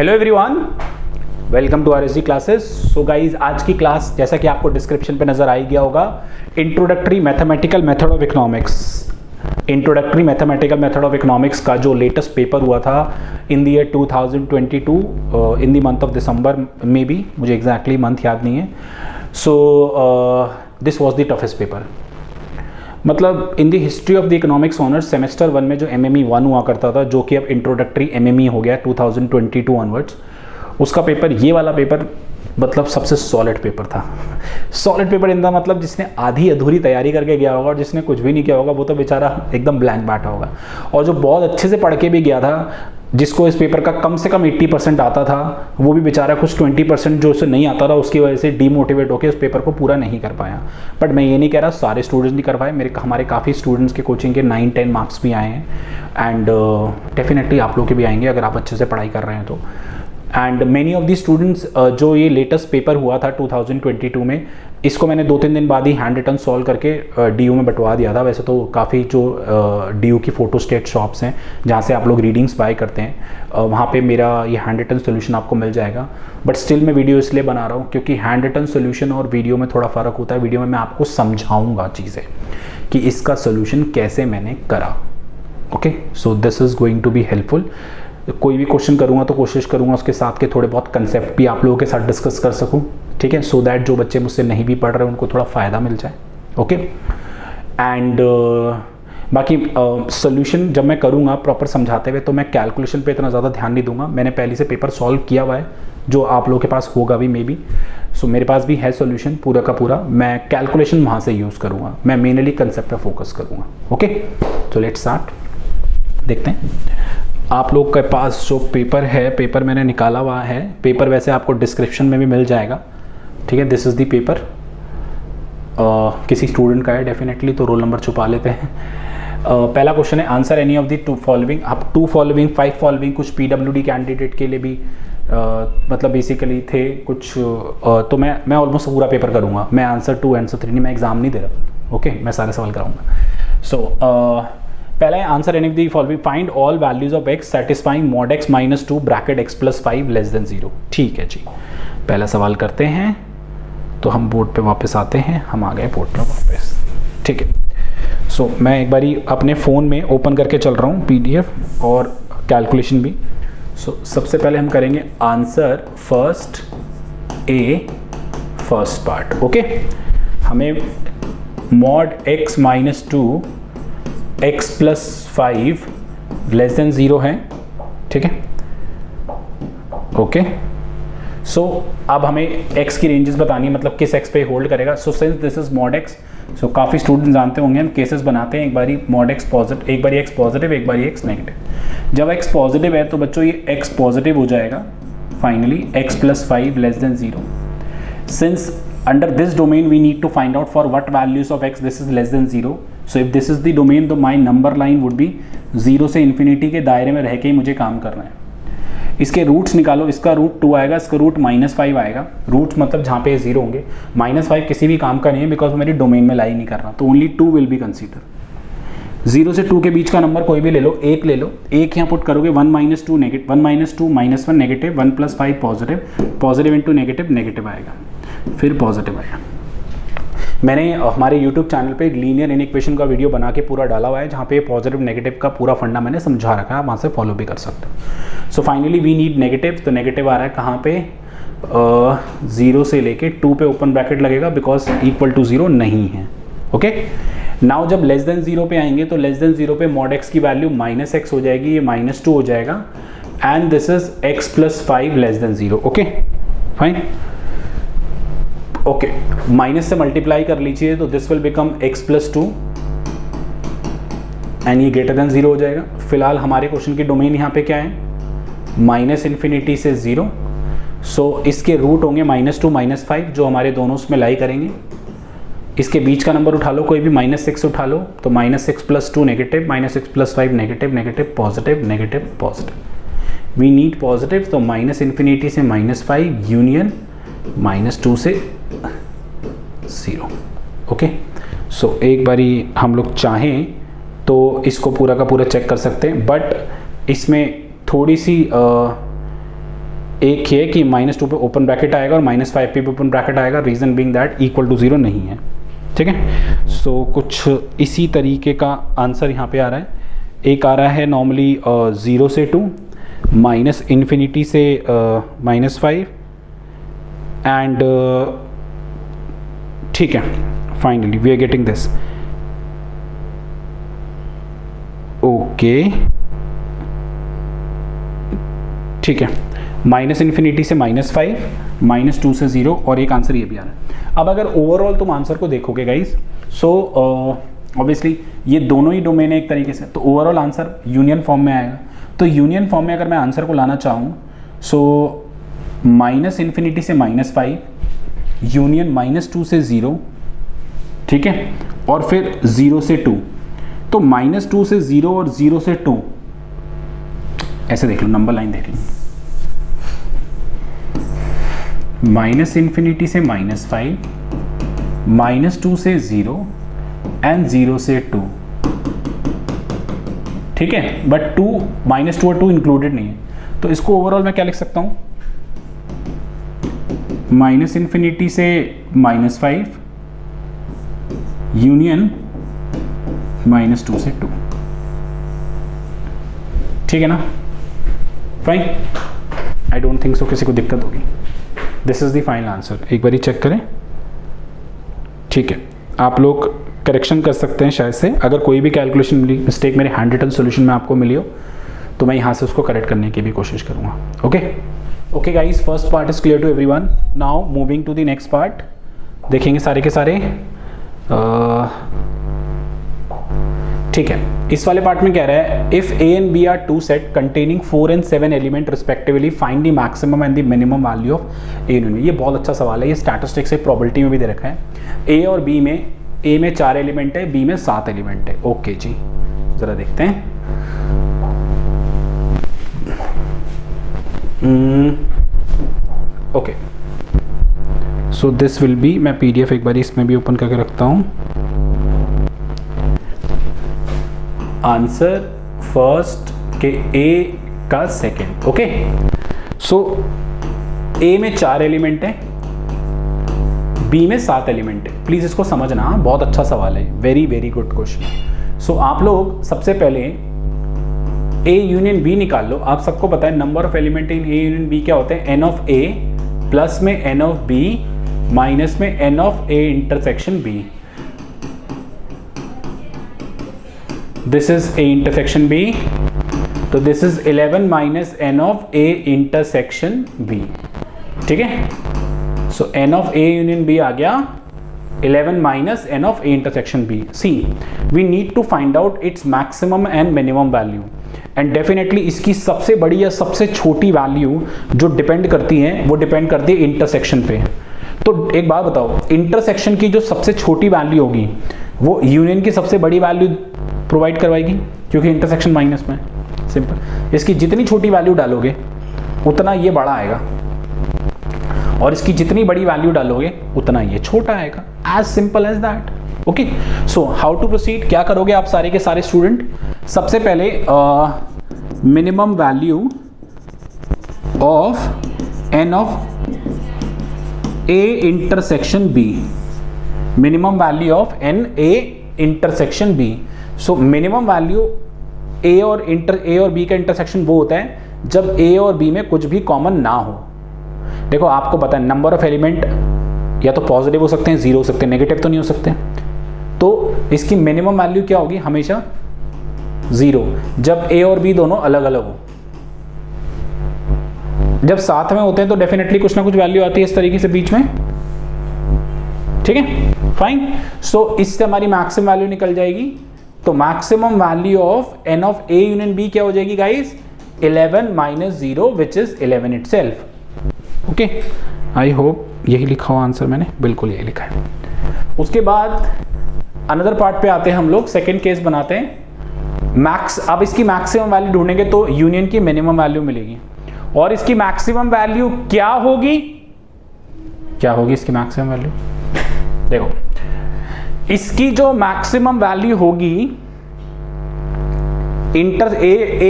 Hello everyone, welcome to RSG classes. So guys, आज की class जैसा कि आपको डिस्क्रिप्शन पे नजर आ ही गया होगा, introductory mathematical method of economics. Introductory mathematical method of economics का जो लेटेस्ट पेपर हुआ था in the year 2022 in the month of December, maybe, मुझे एग्जैक्टली मंथ याद नहीं है। So this was the toughest paper. मतलब in the history of the economics honours semester 1 में जो MME 1 हुआ करता था, जो कि अब इंट्रोडक्टरी MME हो गया 2022 ऑनवर्ड्स, उसका पेपर, ये वाला पेपर मतलब सबसे सॉलिड पेपर था। सॉलिड पेपर इन द मतलब जिसने आधी अधूरी तैयारी करके गया होगा और जिसने कुछ भी नहीं किया होगा वो तो बेचारा एकदम ब्लैंक बैठा होगा, और जो बहुत अच्छे से पढ़ के भी गया था, जिसको इस पेपर का कम से कम 80% आता था, वो भी बेचारा कुछ 20% जो उसे नहीं आता था उसकी वजह से डीमोटिवेट होकर उस पेपर को पूरा नहीं कर पाया। बट मैं ये नहीं कह रहा सारे स्टूडेंट्स नहीं कर पाए, हमारे काफ़ी स्टूडेंट्स के कोचिंग के 9-10 मार्क्स भी आए हैं, एंड डेफिनेटली आप लोग के भी आएंगे अगर आप अच्छे से पढ़ाई कर रहे हैं तो। And many of the students, जो ये लेटेस्ट पेपर हुआ था 2022 में, इसको मैंने 2-3 दिन बाद ही हैंड रिटन सॉल्व करके DU में बंटवा दिया था। वैसे तो काफ़ी जो DU की फ़ोटो स्टेट शॉप्स हैं जहाँ से आप लोग रीडिंग्स बाय करते हैं, वहाँ पे मेरा ये हैंड रिटन सोल्यूशन आपको मिल जाएगा। बट स्टिल मैं वीडियो इसलिए बना रहा हूँ क्योंकि हैंड रिटन सोल्यूशन और वीडियो में थोड़ा फ़र्क होता है। वीडियो में मैं आपको समझाऊँगा चीज़ें कि इसका सोल्यूशन कैसे मैंने करा। Okay, so this is going to be helpful. कोई भी क्वेश्चन करूँगा तो कोशिश करूँगा उसके साथ के थोड़े बहुत कंसेप्ट भी आप लोगों के साथ डिस्कस कर सकूँ, ठीक है, सो दैट जो बच्चे मुझसे नहीं भी पढ़ रहे उनको थोड़ा फ़ायदा मिल जाए। ओके, एंड बाकी सोल्यूशन जब मैं करूँगा प्रॉपर समझाते हुए तो मैं कैलकुलेशन पे इतना ज़्यादा ध्यान नहीं दूंगा। मैंने पहले से पेपर सॉल्व किया हुआ है जो आप लोगों के पास होगा भी मे बी, सो मेरे पास भी है सोल्यूशन पूरा का पूरा। मैं कैलकुलेशन वहाँ से यूज़ करूँगा, मैं मेनली कंसेप्ट पर फोकस करूँगा। ओके, तो लेट्स स्टार्ट। देखते हैं आप लोग के पास जो पेपर है, पेपर मैंने निकाला हुआ है। पेपर वैसे आपको डिस्क्रिप्शन में भी मिल जाएगा, ठीक है। दिस इज़ दी पेपर, किसी स्टूडेंट का है डेफिनेटली, तो रोल नंबर छुपा लेते हैं। पहला क्वेश्चन है, answer any of the 2 following. अब 2 फॉलोइंग, 5 फॉलोइंग कुछ PWD कैंडिडेट के लिए भी मतलब बेसिकली थे कुछ, तो मैं ऑलमोस्ट पूरा पेपर करूँगा। मैं आंसर 2 आंसर 3 नहीं, मैं एग्जाम नहीं दे रहा। ओके, मैं सारे सवाल कराऊंगा। सो पहला है, answer any of the following, find all values of x satisfying mod x - 2 bracket x + 5 < 0। ठीक है जी, पहला सवाल करते हैं। तो हम बोर्ड पे वापस आते हैं, हम आ गए बोर्ड पर वापस, ठीक है। सो मैं एक बारी अपने फ़ोन में ओपन करके चल रहा हूँ PDF और कैलकुलेशन भी। सो सबसे पहले हम करेंगे answer first first part. Okay, हमें mod x - 2 x + 5 < 0 है, ठीक है। ओके, सो अब हमें x की रेंजेस बतानी है, मतलब किस x पे होल्ड करेगा। So since this is mod x, सो काफ़ी स्टूडेंट जानते होंगे हम केसेस बनाते हैं, एक बारी mod x पॉजिटिव, एक बारी x पॉजिटिव, एक बारी x नेगेटिव। जब x पॉजिटिव है तो बच्चों ये x पॉजिटिव हो जाएगा finally x + 5 < 0। Since under this domain we need to find out for what values of x this is < 0. so if this is the domain तो my number line would be 0 से infinity के दायरे में रह के ही मुझे काम करना है। इसके रूट्स निकालो, इसका रूट 2 आएगा, इसका रूट -5 आएगा। रूट्स मतलब जहाँ पे 0 होंगे, -5 किसी भी काम का नहीं है बिकॉज मेरी डोमेन में लाई नहीं कर रहा, तो ओनली 2 विल बी कंसीडर। 0 से 2 के बीच का नंबर कोई भी ले लो, 1 ले लो, 1 यहाँ पुट करोगे, 1 - 2 negative, 1 - 2 -1 negative, 1 + 5 positive, positive into negative, negative आएगा, फिर पॉजिटिव आएगा। मैंने हमारे YouTube चैनल पे एक लीनियर इनइक्वेशन का वीडियो बना के पूरा डाला हुआ है जहाँ पे पॉजिटिव नेगेटिव का पूरा फंडा मैंने समझा रखा है, वहाँ से फॉलो भी कर सकते हो। So finally we need negative, तो नेगेटिव आ रहा है कहाँ पे, 0 से लेके 2 पे ओपन ब्रैकेट लगेगा बिकॉज = 0 नहीं है। ओके, नाउ जब < 0 पे आएंगे तो < 0 पे mod x की वैल्यू -x हो जाएगी, ये -2 हो जाएगा, and this is x + 5 < 0। Okay fine, okay, minus से मल्टीप्लाई कर लीजिए तो this will become x + 2 and ये < 0 हो जाएगा। फिलहाल हमारे क्वेश्चन की डोमेन यहाँ पे क्या है, -∞ से 0। सो इसके रूट होंगे -2 -5 जो हमारे दोनों उसमें लाई करेंगे। इसके बीच का नंबर उठा लो, कोई भी -6 उठा लो, तो -6 + 2 negative, -6 + 5 negative, negative positive, negative positive. We need positive, तो -∞ से -5 यूनियन -2 से 0। ओके, सो एक बारी हम लोग चाहें तो इसको पूरा का पूरा चेक कर सकते हैं, बट इसमें थोड़ी सी एक है कि -2 पे ओपन ब्रैकेट आएगा और -5 पे भी ओपन ब्रैकेट आएगा, reason being that equal to 0 नहीं है। ठीक है, सो कुछ इसी तरीके का आंसर यहाँ पे आ रहा है। एक आ रहा है नॉर्मली 0 से 2, -∞ से -5 एंड ठीक है, finally we are getting this. Okay ठीक है, -∞ से -5, -2 से 0 और एक आंसर ये भी आ रहा है। अब अगर ओवरऑल तुम आंसर को देखोगे गाइस, सो ऑब्वियसली ये दोनों ही डोमेन है एक तरीके से, तो ओवरऑल आंसर यूनियन फॉर्म में आएगा। तो यूनियन फॉर्म में अगर मैं आंसर को लाना चाहूँ, सो -∞ से -5 यूनियन -2 से 0, ठीक है, और फिर 0 से 2। तो -2 से 0 और 0 से 2 ऐसे देख लो, नंबर लाइन देख लो, -∞ से -5, -2 से 0 एंड 0 से 2। ठीक है, बट -2 और 2 इंक्लूडेड नहीं है, तो इसको ओवरऑल मैं क्या लिख सकता हूं, -∞ से -5 यूनियन -2 से 2। ठीक है ना, fine, I don't think so किसी को दिक्कत होगी। This is the final answer, एक बार ही चेक करें। ठीक है, आप लोग करेक्शन कर सकते हैं शायद से, अगर कोई भी कैलकुलेशन मिस्टेक मेरे हैंड रिटन सोल्यूशन में आपको मिली हो तो मैं यहाँ से उसको करेक्ट करने की भी कोशिश करूँगा। Okay guys, first part is clear to everyone. Now moving to the next part, देखेंगे सारे के सारे। ठीक है, इस वाले पार्ट में कह रहा है if A and B are two set containing 4 and 7 element respectively find the maximum and the minimum value of A union. ये बहुत अच्छा सवाल है, ये स्टैटिस्टिक्स से प्रोबेबिलिटी में भी दे रखा है। ए और बी में, ए में 4 एलिमेंट है, बी में 7 एलिमेंट है। ओके जी, जरा देखते हैं। Okay, so this will B, मैं PDF एक बार इसमें भी ओपन करके रखता हूं। आंसर फर्स्ट के ए का सेकेंड। ओके, सो ए में 4 एलिमेंट है, बी में 7 एलिमेंट है। प्लीज इसको समझना, बहुत अच्छा सवाल है, वेरी वेरी गुड क्वेश्चन। सो आप लोग सबसे पहले ए यूनियन बी निकाल लो। आप सबको पता है number of element in A union B क्या होते हैं, n ऑफ ए प्लस में n ऑफ बी माइनस में n of A intersection B. This is A intersection B, तो this is 11 minus n of A intersection B. ठीक है, so n of A union B आ गया 11 minus n of A intersection B. See, we need to find out its maximum and minimum value, and definitely इसकी सबसे बड़ी या सबसे छोटी वैल्यू जो डिपेंड करती है वो डिपेंड करती है इंटरसेक्शन पे। तो एक बात बताओ, इंटरसेक्शन की जो सबसे छोटी वैल्यू होगी वो यूनियन की सबसे बड़ी वैल्यू प्रोवाइड करवाएगी, क्योंकि इंटरसेक्शन माइनस में। सिंपल, इसकी जितनी छोटी वैल्यू डालोगे उतना ये बड़ा आएगा, और इसकी जितनी बड़ी वैल्यू डालोगे उतना ये छोटा आएगा। As simple as that. Okay, so how to proceed, क्या करोगे आप सारे के सारे स्टूडेंट? सबसे पहले minimum value of n of a intersection b, minimum value of n a intersection b। So minimum value a और b का इंटरसेक्शन वो होता है जब a और b में कुछ भी कॉमन ना हो। देखो आपको पता है नंबर ऑफ एलिमेंट या तो पॉजिटिव हो सकते हैं, 0 हो सकते हैं, नेगेटिव तो नहीं हो सकते। तो इसकी मिनिमम वैल्यू क्या होगी, हमेशा 0, जब a और b दोनों अलग अलग हो। जब साथ में होते हैं तो डेफिनेटली कुछ ना कुछ वैल्यू आती है इस तरीके से बीच में। ठीक है, फाइन। सो इससे हमारी मैक्सिमम वैल्यू निकल जाएगी। तो maximum value of n of a union b क्या हो जाएगी guys, 11 minus 0 which is 11 itself. Okay, I hope यही लिखा हुआ आंसर मैंने, बिल्कुल यही लिखा है। उसके बाद अनदर पार्ट पे आते हैं हम लोग, सेकेंड केस बनाते हैं। मैक्स, अब इसकी मैक्सिमम वैल्यू ढूंढेंगे तो यूनियन की मिनिमम वैल्यू मिलेगी, और इसकी मैक्सिमम वैल्यू क्या होगी, क्या होगी इसकी मैक्सिमम वैल्यू? देखो, इसकी जो मैक्सिमम वैल्यू होगी ए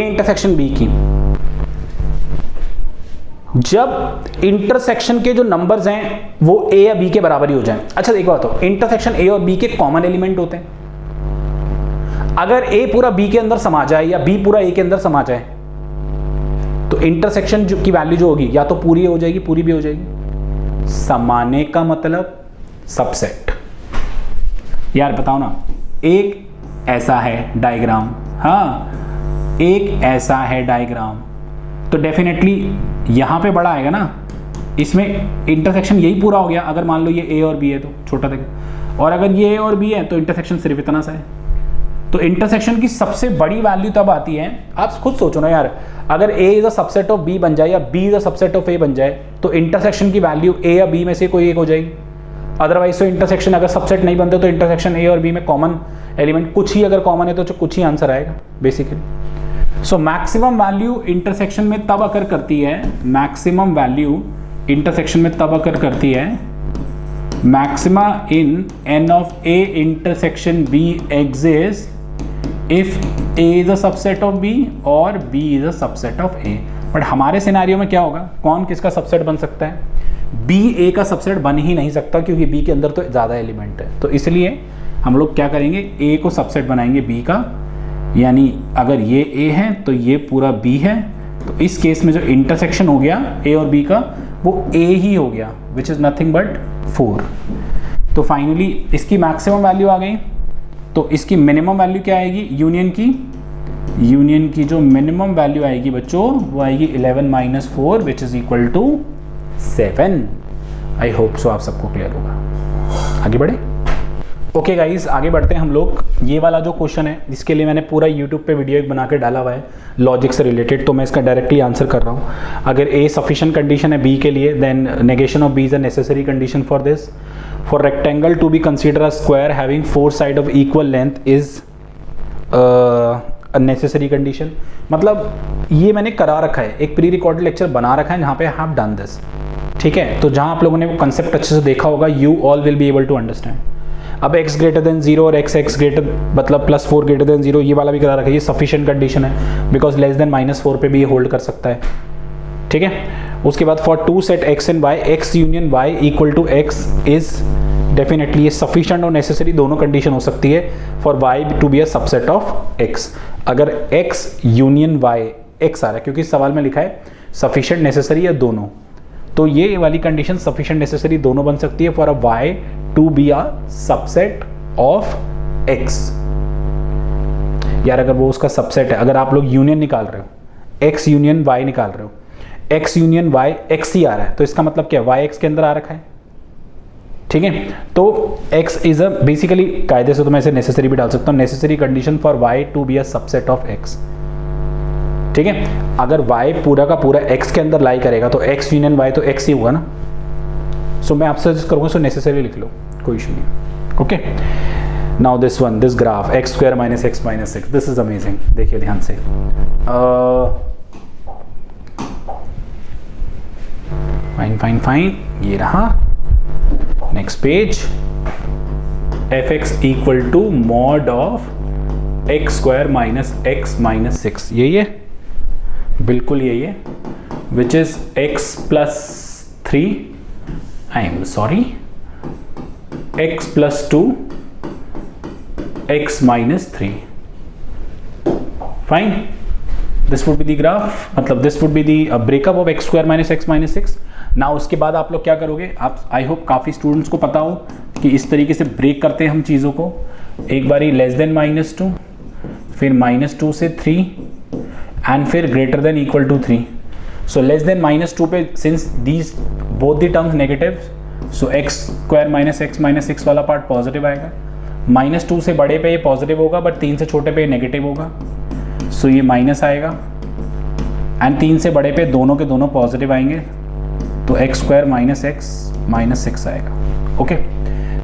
इंटरसेक्शन बी की, जब इंटरसेक्शन के जो नंबर्स हैं वो ए या बी के बराबर ही हो जाएं। अच्छा एक बात हो, इंटरसेक्शन ए और बी के कॉमन एलिमेंट होते हैं। अगर ए पूरा बी के अंदर समा जाए या बी पूरा ए के अंदर समा जाए तो इंटरसेक्शन की वैल्यू जो होगी या तो पूरी हो जाएगी, पूरी भी हो जाएगी। समाने का मतलब सबसेट। यार बताओ ना, एक ऐसा है डायग्राम, हाँ एक ऐसा है डायग्राम, तो डेफिनेटली यहां पे बड़ा आएगा ना, इसमें इंटरसेक्शन यही पूरा हो गया। अगर मान लो ये ए और बी है तो छोटा तक, और अगर ये ए और बी है तो इंटरसेक्शन सिर्फ इतना सा है। तो इंटरसेक्शन की सबसे बड़ी वैल्यू तब आती है, आप खुद सोचो ना यार, अगर A is a subset of B बन जाए या B is a subset of A बन जाए तो इंटरसेक्शन की वैल्यू ए या बी में से कोई एक हो जाएगी। अदरवाइज तो इंटरसेक्शन अगर सबसेट नहीं बनते तो इंटरसेक्शन ए और बी में कॉमन एलिमेंट कुछ ही अगर कॉमन है तो कुछ ही आंसर आएगा basically. So maximum value intersection में तब अकर करती है, मैक्सिमम वैल्यू इंटरसेक्शन में तब अकर करती है, maxima in n of A intersection B exist if A is a subset of B और B is a subset of A. But हमारे सिनेरियो में क्या होगा, कौन किसका सबसेट बन सकता है? बी ए का सबसेट बन ही नहीं सकता क्योंकि बी के अंदर तो ज़्यादा एलिमेंट है। तो इसलिए हम लोग क्या करेंगे, ए को सबसेट बनाएंगे बी का, यानी अगर ये ए है तो ये पूरा बी है, तो इस केस में जो इंटरसेक्शन हो गया ए और बी का वो ए ही हो गया, विच इज़ नथिंग बट 4। तो फाइनली इसकी मैक्सिमम वैल्यू आ गई, तो इसकी मिनिमम वैल्यू क्या आएगी यूनियन की जो मिनिमम वैल्यू आएगी बच्चों वो आएगी 11 - 4 which is equal to 7। I hope so आप सबको क्लियर होगा। आगे बढ़े। ओके गाइज, आगे बढ़ते हैं हम लोग। ये वाला जो क्वेश्चन है इसके लिए मैंने पूरा यूट्यूब पे वीडियो एक बना के डाला हुआ है लॉजिक से रिलेटेड, तो मैं इसका डायरेक्टली आंसर कर रहा हूँ। अगर ए सफिशिएंट कंडीशन है बी के लिए, then negation of B is a necessary condition for this. For rectangle to be consider a square having 4 side of equal length is a necessary condition. मतलब ये मैंने करा रखा है, एक प्री रिकॉर्डेड लेक्चर बना रखा है जहाँ पे आई हैव डन दिस, ठीक है। तो जहाँ आप लोगों ने वो कंसेप्ट अच्छे से देखा होगा, you all will be able to understand. अब x ग्रेटर देन 0 और x ग्रेटर मतलब +4 ग्रेटर देन 0 ये वाला भी करा रखा है, ये सफिशिएंट कंडीशन है बिकॉज लेस देन -4 पे भी ये होल्ड कर सकता है, ठीक है। उसके बाद for 2 set x and y, x union y equal to x is definitely ये सफिशिएंट और नेसेसरी दोनों कंडीशन हो सकती है for y to be a subset of x। अगर x यूनियन y x आ रहा है क्योंकि इस सवाल में लिखा है सफिशिएंट नेसेसरी या दोनों, तो ये वाली कंडीशन सफिशिएंट नेसेसरी दोनों बन सकती है for a y to be a subset of x। यार अगर वो उसका सबसेट है, अगर आप लोग यूनियन निकाल रहे हो, x यूनियन y निकाल रहे हो, x यूनियन y x ही आ रहा है, तो इसका मतलब क्या, y x के अंदर आ रखा है, ठीक है। तो x इज अ बेसिकली कायदे से तो मैं इसे नेसेसरी भी डाल सकता हूँ, necessary condition for y to be a subset of x, ठीक है। अगर y पूरा का पूरा x के अंदर लाई करेगा तो x यूनियन y तो x ही होगा ना। सो मैं आपसे सजेस्ट करूंगा, सो नेसेसरी लिख लो, कोई इशू नहीं। Okay, now this one, this graph x² - x - 6, this is amazing. देखिए ध्यान से, फाइन, ये रहा। Next page, fx equal to mod of x² - x - 6, यही है, बिल्कुल यही है, which is x + 3, I am sorry, x + 2 x - 3, fine, this would be the graph, मतलब this would be the breakup of x² - x - 6। now उसके बाद आप लोग क्या करोगे, आप आई होप काफ़ी स्टूडेंट्स को पता हो कि इस तरीके से ब्रेक करते हैं हम चीज़ों को। एक बारी लेस देन -2, फिर -2 से 3 एंड फिर greater than equal to 3। So less than -2 पे since these both the terms negative, so x² - x - 6 वाला पार्ट पॉजिटिव आएगा। -2 से बड़े पे ये पॉजिटिव होगा, बट 3 से छोटे पे नेगेटिव होगा, सो ये माइनस आएगा। एंड 3 से बड़े पे दोनों के दोनों पॉजिटिव आएंगे, तो x² - x - 6 आएगा। Okay,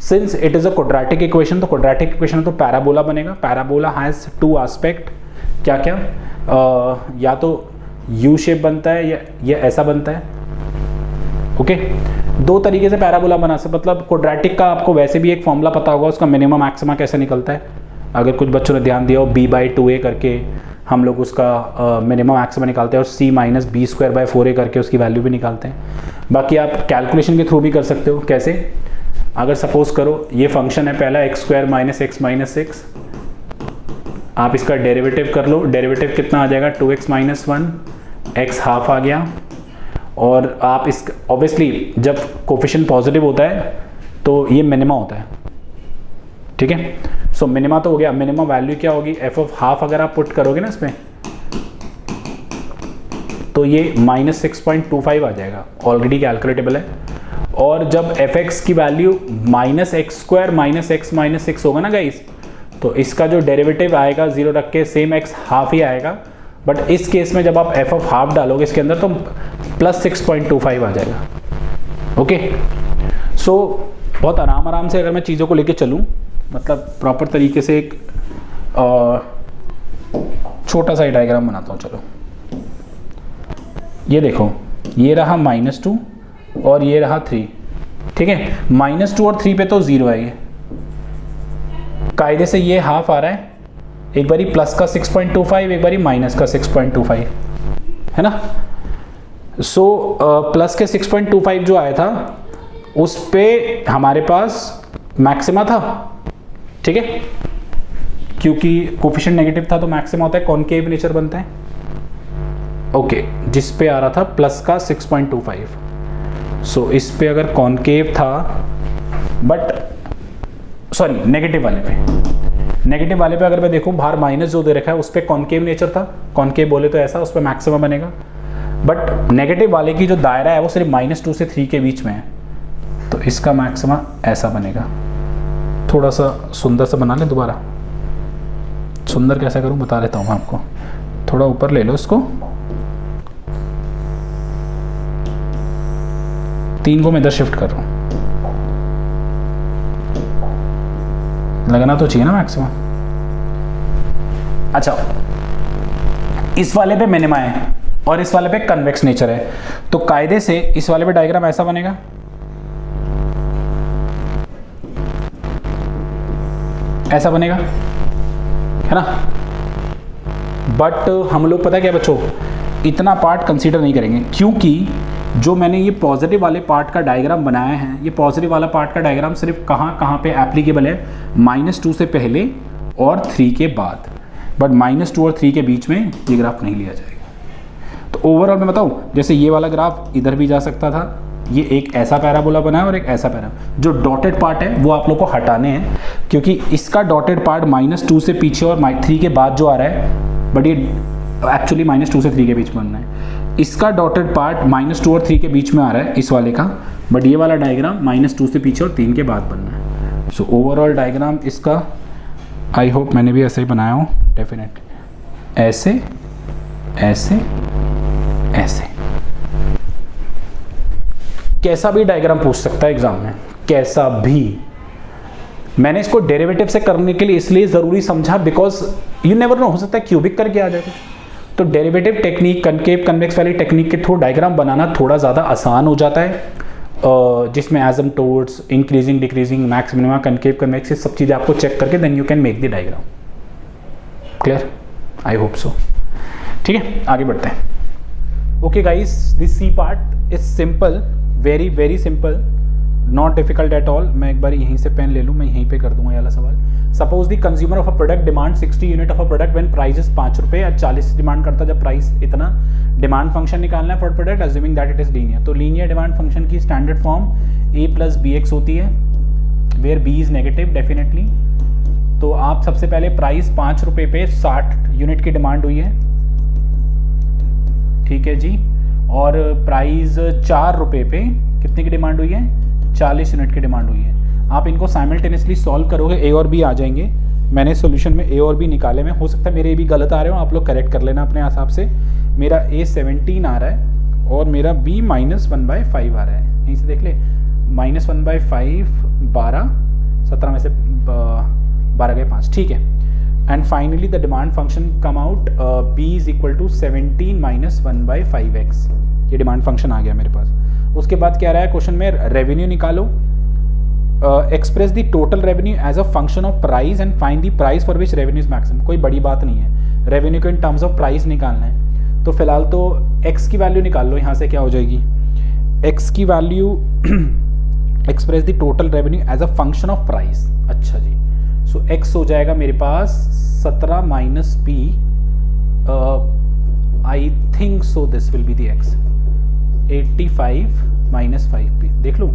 since it is a quadratic equation, तो क्वाड्रेटिक इक्वेशन तो पैराबोला बनेगा। पैराबोला हैज 2 एस्पेक्ट, क्या क्या, या तो यू शेप बनता है या ऐसा बनता है। ओके, 2 तरीके से पैराबोला बना सकते, मतलब क्वाड्रेटिक का आपको वैसे भी एक फॉर्मूला पता होगा, उसका मिनिमम मैक्सिमा कैसे निकलता है। अगर कुछ बच्चों ने ध्यान दिया हो b/2a करके, हम लोग उसका मिनिमम मैक्सिमम निकालते हैं और c minus B square by 4a करके उसकी वैल्यू भी निकालते हैं। बाकी आप कैलकुलेशन के थ्रू भी कर सकते हो। कैसे? अगर सपोज करो ये फंक्शन है पहला x square minus x minus six, आप इसका डेरिवेटिव कर लो। डेरिवेटिव कितना आ जाएगा? 2x माइनस 1, x हाफ आ गया। और आप इस ऑब्वियसली जब कोफिशिएंट पॉजिटिव होता है तो ये मिनिमा होता है, ठीक है। सो मिनिमा तो हो गया। मिनिमा वैल्यू क्या होगी? एफ ऑफ हाफ अगर आप पुट करोगे ना इसमें तो ये माइनस 6.25 आ जाएगा, ऑलरेडी कैलकुलेटेबल है। और जब एफ एक्स की value minus x square minus x minus six होगा ना गाइस, तो इसका जो डेरिवेटिव आएगा जीरो रख के सेम एक्स हाफ ही आएगा। बट इस केस में जब आप एफ ऑफ हाफ डालोगे इसके अंदर तो प्लस 6.25 आ जाएगा। ओके, सो बहुत आराम से अगर मैं चीज़ों को लेके चलूँ, मतलब प्रॉपर तरीके से एक छोटा सा डायग्राम बनाता हूँ। चलो ये देखो, ये रहा -2 और ये रहा 3, ठीक है। -2 और 3 पे तो 0 है, ये कायदे से ये हाफ आ रहा है, एक बारी प्लस का 6.25, एक बारी माइनस का 6.25, है ना। सो प्लस के 6.25 जो आया था उस पे हमारे पास मैक्सिमा था, ठीक है, क्योंकि कोफिशिएंट नेगेटिव था तो मैक्सिमा होता है, कॉनकेव नेचर बनता है। ओके, जिस पे आ रहा था प्लस का 6.25, सो इस पे अगर कॉनकेव था, बट सॉरी नेगेटिव वाले पे अगर मैं देखूं बाहर माइनस जो दे रखा है उस पे कॉनकेव नेचर था, कॉनकेव बोले तो ऐसा, उस पे मैक्सिमा बनेगा। बट नेगेटिव वाले की जो दायरा है वो सिर्फ -2 से 3 के बीच में है, तो इसका मैक्सिमा ऐसा बनेगा। थोड़ा सा सुंदर सा बना ले, दोबारा सुंदर कैसे करूं बता देता हूं मैं आपको। थोड़ा ऊपर ले लो इसको, 3 को मैं इधर शिफ्ट कर रहा हूं, लगना तो चाहिए ना मैक्सिमम। अच्छा, इस वाले पे मिनिमा है और इस वाले पे कन्वेक्स नेचर है, तो कायदे से इस वाले पे डायग्राम ऐसा बनेगा, ऐसा बनेगा, है ना। बट हम लोग पता क्या बच्चों, इतना पार्ट कंसीडर नहीं करेंगे, क्योंकि जो मैंने ये पॉजिटिव वाले पार्ट का डायग्राम बनाया है, ये पॉजिटिव वाला पार्ट का डायग्राम सिर्फ कहाँ पे एप्लीकेबल है, -2 से पहले और 3 के बाद, बट -2 और 3 के बीच में ये ग्राफ नहीं लिया जाएगा। तो ओवरऑल मैं बताऊँ, जैसे ये वाला ग्राफ इधर भी जा सकता था, ये एक ऐसा पैराबोला बना है और एक ऐसा जो डॉटेड पार्ट है वो आप लोग को हटाने हैं, क्योंकि इसका डॉटेड पार्ट -2 से पीछे और 3 के बाद जो आ रहा है, बट ये एक्चुअली -2 से 3 के बीच में बनना है। इसका डॉटेड पार्ट -2 और 3 के बीच में आ रहा है इस वाले का, बट ये वाला डायग्राम -2 से पीछे और 3 के बाद बनना है। सो ओवरऑल डायग्राम इसका, आई होप मैंने भी ऐसे ही बनाया हूँ, डेफिनेटली ऐसे ऐसे ऐसे। कैसा भी डायग्राम पूछ सकता है एग्जाम में, कैसा भी। मैंने इसको डेरिवेटिव से करने के लिए इसलिए ज़रूरी समझा, बिकॉज यू नेवर नो, हो सकता है क्यूबिक करके आ जाएगा। तो डेरिवेटिव टेक्निक, कनकेव कन्वेक्स वाली टेक्निक के थ्रू डायग्राम बनाना थोड़ा ज़्यादा आसान हो जाता है, जिसमें asymptotes, increasing decreasing, max minima, concave convex, ये सब चीज़ें आपको चेक करके then you can make the diagram. Clear? I hope so. ठीक है, आगे बढ़ते हैं। Okay guys, this C part is simple, very very simple, not difficult at all. मैं एक बार यहीं से पेन ले लूँ, मैं यहीं पे कर दूंगा ये वाला सवाल। Suppose the consumer of a product demand 60 unit of a product when price is 5 रुपये, या 40 डिमांड करता जब प्राइस इतना। डिमांड फंक्शन निकालना है for product assuming that it is linear. तो लीनियर डिमांड फंक्शन की स्टैंडर्ड फॉर्म a + bx होती है, where b is negative definitely. तो आप सबसे पहले प्राइस 5 रुपये पे 60 यूनिट की डिमांड हुई है, ठीक है जी, और प्राइस 4 रुपये पे कितने की डिमांड हुई है? 40 यूनिट की डिमांड हुई है। आप इनको साइमल्टेनियसली सॉल्व करोगे, ए और बी आ जाएंगे। मैंने सॉल्यूशन में ए और बी निकाले में, हो सकता है मेरे ए भी गलत आ रहे हो, आप लोग करेक्ट कर लेना अपने हिसाब से। मेरा ए 17 आ रहा है और मेरा बी -1/5 आ रहा है, यहीं से देख ले, -1/5 12, 17 में से 12 गए 5, ठीक है। And finally the demand function come out, b is equal to 17 - 1/5x, ये डिमांड फंक्शन आ गया मेरे पास। उसके बाद क्या रहा है क्वेश्चन में, रेवेन्यू निकालो, express the total revenue as a function of price and find the price for which revenue is maximum. कोई बड़ी बात नहीं है, रेवेन्यू को इन टर्म्स ऑफ प्राइस निकालना है, तो फिलहाल तो x की वैल्यू निकाल लो। यहाँ से क्या हो जाएगी, x की value express the total revenue as a function of price. अच्छा जी, सो x हो जाएगा मेरे पास 17 minus p, I think so this will be the x, 85 minus 5p। देख लूँ,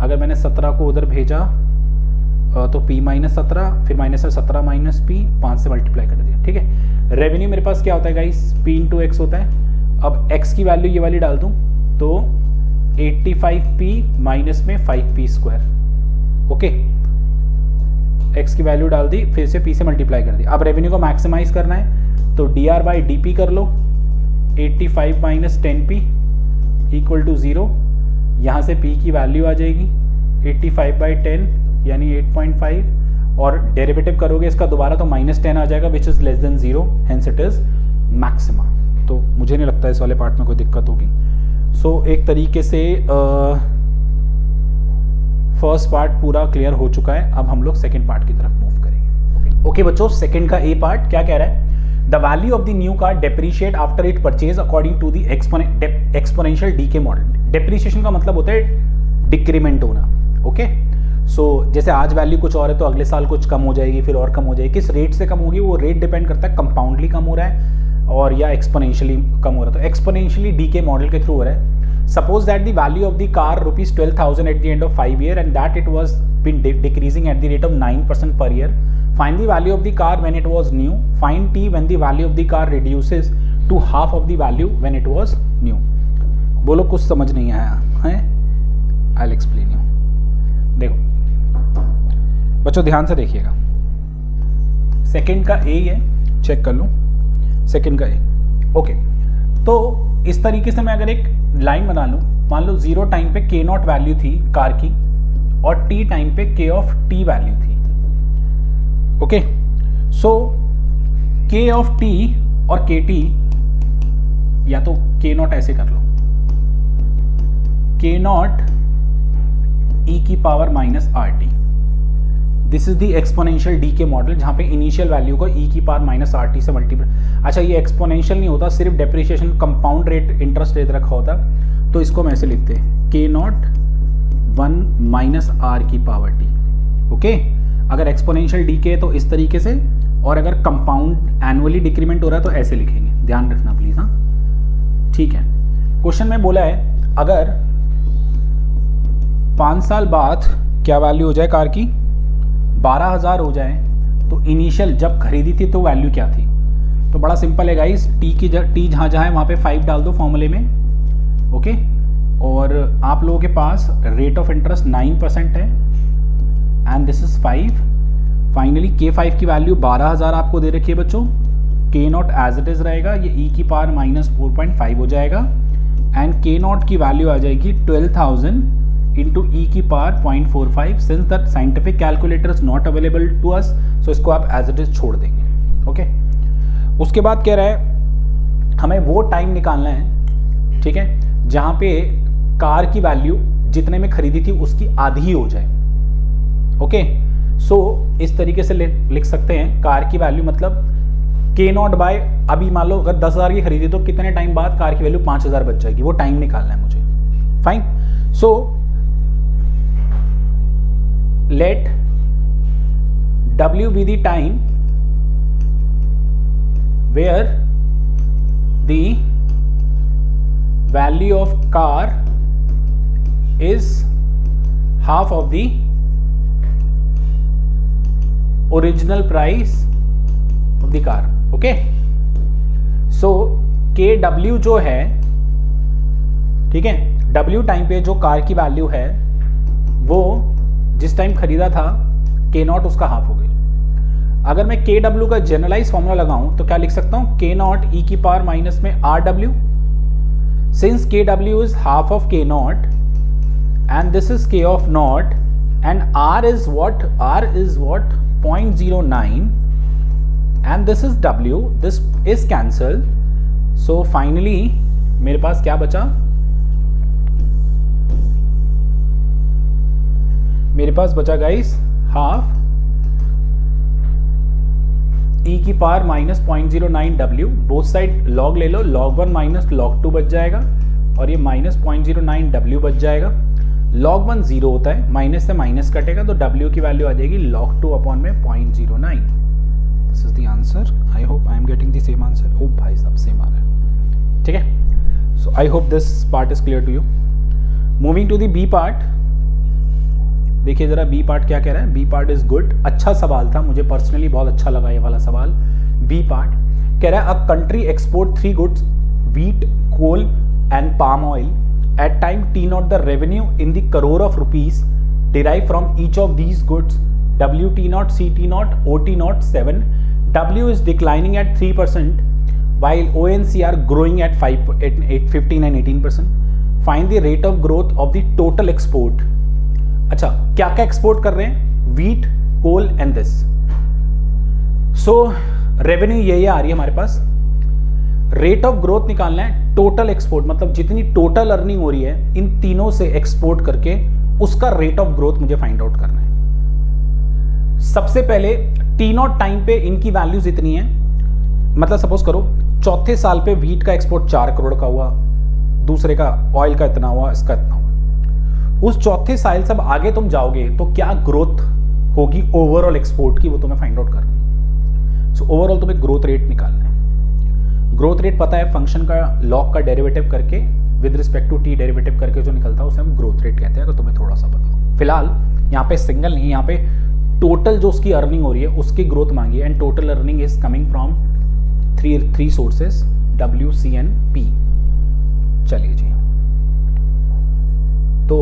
अगर मैंने 17 को उधर भेजा तो p माइनस 17, फिर माइनस 17 माइनस p, 5 से मल्टीप्लाई कर दिया। ठीक है, रेवेन्यू मेरे पास क्या होता है गाइस, p इंटू एक्स होता है। अब x की वैल्यू ये वाली डाल दूँ तो 85p माइनस में 5p स्क्वायर। ओके, x की वैल्यू डाल दी, फिर से p से मल्टीप्लाई कर दी। अब रेवेन्यू को मैक्सिमाइज करना है तो dr बाई dp कर लो, 85 माइनस 10p इक्वल टू 0। यहाँ से p की वैल्यू आ जाएगी 85 बाई 10 यानी 8.5, और डेरिवेटिव करोगे इसका दोबारा तो -10 आ जाएगा which is less than 0, hence it is maxima. तो मुझे नहीं लगता इस वाले पार्ट में कोई दिक्कत होगी। सो एक तरीके से फर्स्ट पार्ट पूरा क्लियर हो चुका है। अब हम लोग सेकेंड पार्ट की तरफ मूव करेंगे। ओके बच्चों, सेकेंड का ए पार्ट क्या कह रहा है, the value of the new car depreciate after it purchase according to the exponential decay model. Depreciation का मतलब होता है डिक्रीमेंट होना। ओके, सो जैसे आज वैल्यू कुछ और है तो अगले साल कुछ कम हो जाएगी, फिर और कम हो जाएगी। किस रेट से कम होगी, वो रेट डिपेंड करता है कंपाउंडली कम हो रहा है और या एक्सपोनेंशियली कम हो रहा है। तो एक्सपोनेंशियली डीके मॉडल के थ्रू हो रहा है। Suppose that the value of the car ₹12,000 at the end of 5 years and that it was been decreasing at the rate of 9% per year. Find the value of the car when it was new. Find t when the value of the car reduces to half of the value when it was new. बोलो कुछ समझ नहीं आया है, I'll explain you. देखो बच्चों ध्यान से देखिएगा, सेकंड का ए है, चेक कर लूं सेकंड का ए। ओके, तो इस तरीके से मैं अगर एक लाइन बना लूं, मान लो 0 टाइम पे k नॉट वैल्यू थी कार की और t टाइम पे k ऑफ t वैल्यू थी। Okay, so k of t और kt, या तो k नॉट ऐसे कर लो, k नॉट e की power minus RT। This is the exponential decay model जहां पे इनिशियल वैल्यू को e की पावर माइनस RT से मल्टीप्लाई। अच्छा, ये एक्सपोनेंशियल नहीं होता, सिर्फ depreciation compound rate interest rate रखा होता, तो इसको हम ऐसे लिखते हैं k नॉट 1 माइनस r की पावर t। ओके, अगर एक्सपोनेंशियल डीके तो इस तरीके से, और अगर कंपाउंड एनुअली डिक्रीमेंट हो रहा है तो ऐसे लिखेंगे, ध्यान रखना प्लीज। हाँ ठीक है, क्वेश्चन में बोला है अगर 5 साल बाद क्या वैल्यू हो जाए कार की, 12,000 हो जाए, तो इनिशियल जब खरीदी थी तो वैल्यू क्या थी। तो बड़ा सिंपल है गाइस, टी जहाँ जहाँ है वहाँ पे 5 डाल दो फॉर्मूले में। ओके, और आप लोगों के पास रेट ऑफ इंटरेस्ट 9% है and this is 5। Finally K5 की वैल्यू 12,000 आपको दे रखी है बच्चों, K naught as it is रहेगा, ये e की पावर माइनस 4.5 हो जाएगा एंड K नॉट की वैल्यू आ जाएगी 12,000 इंटू e की power 0.45। Since that scientific calculator is not available to us, so इसको आप एज इट इज छोड़ देंगे। ओके, उसके बाद कह रहा है हमें वो टाइम निकालना है, ठीक है, जहां पे कार की वैल्यू जितने में खरीदी थी उसकी आधी हो जाए। ओके, सो इस तरीके से लिख सकते हैं, कार की वैल्यू मतलब K नॉट बाय, अभी मान लो अगर 10,000 की खरीदी तो कितने टाइम बाद कार की वैल्यू 5,000 बच जाएगी, वो टाइम निकालना है मुझे। Fine, so let W be the time where the value of car is half of the original price of the car. Okay, so KW जो है, ठीक है, W टाइम पे जो कार की वैल्यू है वो जिस टाइम खरीदा था K नॉट उसका हाफ हो गई। अगर मैं KW का जनरलाइज फॉर्मूला लगाऊं तो क्या लिख सकता हूं, K नॉट e की पावर माइनस में RW, since KW is half of K not and this is K of naught and R is what 0.09 and this is W, this is cancelled, so finally मेरे पास क्या बचा, मेरे पास बचा guys half e की power minus 0.09 w, both side log ले लो, log 1 minus log 2 बच जाएगा और ये माइनस 0.09 w बच जाएगा। log 1 0 होता है, माइनस से माइनस कटेगा तो w की वैल्यू आ जाएगी log 2 अपॉन में 0.09। This is the answer. I hope I am getting the same answer. ओ भाई साहब सेम आ रहा है, ठीक है। So I hope this part is clear to you. Moving to the B part, देखिए जरा बी पार्ट क्या कह रहा है। बी पार्ट इज गुड, अच्छा सवाल था, मुझे पर्सनली बहुत अच्छा लगा ये वाला सवाल। बी पार्ट कह रहा है a country export 3 goods, wheat, coal and palm oil at time T naught the revenue in the crore of rupees derive from each of these goods WT0, CT0, OT0 7, W is declining at 3% while ONC are growing at 15 and 18%. Find the rate of growth of the total export. अच्छा, क्या क्या export कर रहे हैं? Wheat, coal and this. So revenue ये आ रही है हमारे पास। रेट ऑफ ग्रोथ निकालना है, टोटल एक्सपोर्ट मतलब जितनी टोटल अर्निंग हो रही है इन तीनों से एक्सपोर्ट करके उसका रेट ऑफ ग्रोथ मुझे फाइंड आउट करना है। सबसे पहले T0 टाइम पे इनकी वैल्यूज इतनी है, मतलब सपोज करो चौथे साल पे व्हीट का एक्सपोर्ट 4 करोड़ का हुआ, दूसरे का ऑयल का इतना हुआ, इसका इतना हुआ। उस चौथे साल से अब आगे तुम जाओगे तो क्या ग्रोथ होगी ओवरऑल एक्सपोर्ट की, वो तुम्हें फाइंड आउट करना। सो ओवरऑल तुम्हें ग्रोथ रेट निकालना है। ग्रोथ रेट पता है, फंक्शन का लॉग का डेरिवेटिव करके with respect to T derivative करके जो निकलता है उसे हम ग्रोथ रेट कहते हैं। तो तुम्हें थोड़ा सा बताओ। फिलहाल यहाँ पे सिंगल नहीं, यहाँ पे टोटल जो उसकी अर्निंग हो रही है उसकी ग्रोथ मांगी है and total earning is coming from three sources W, C and P। चलिए जी, तो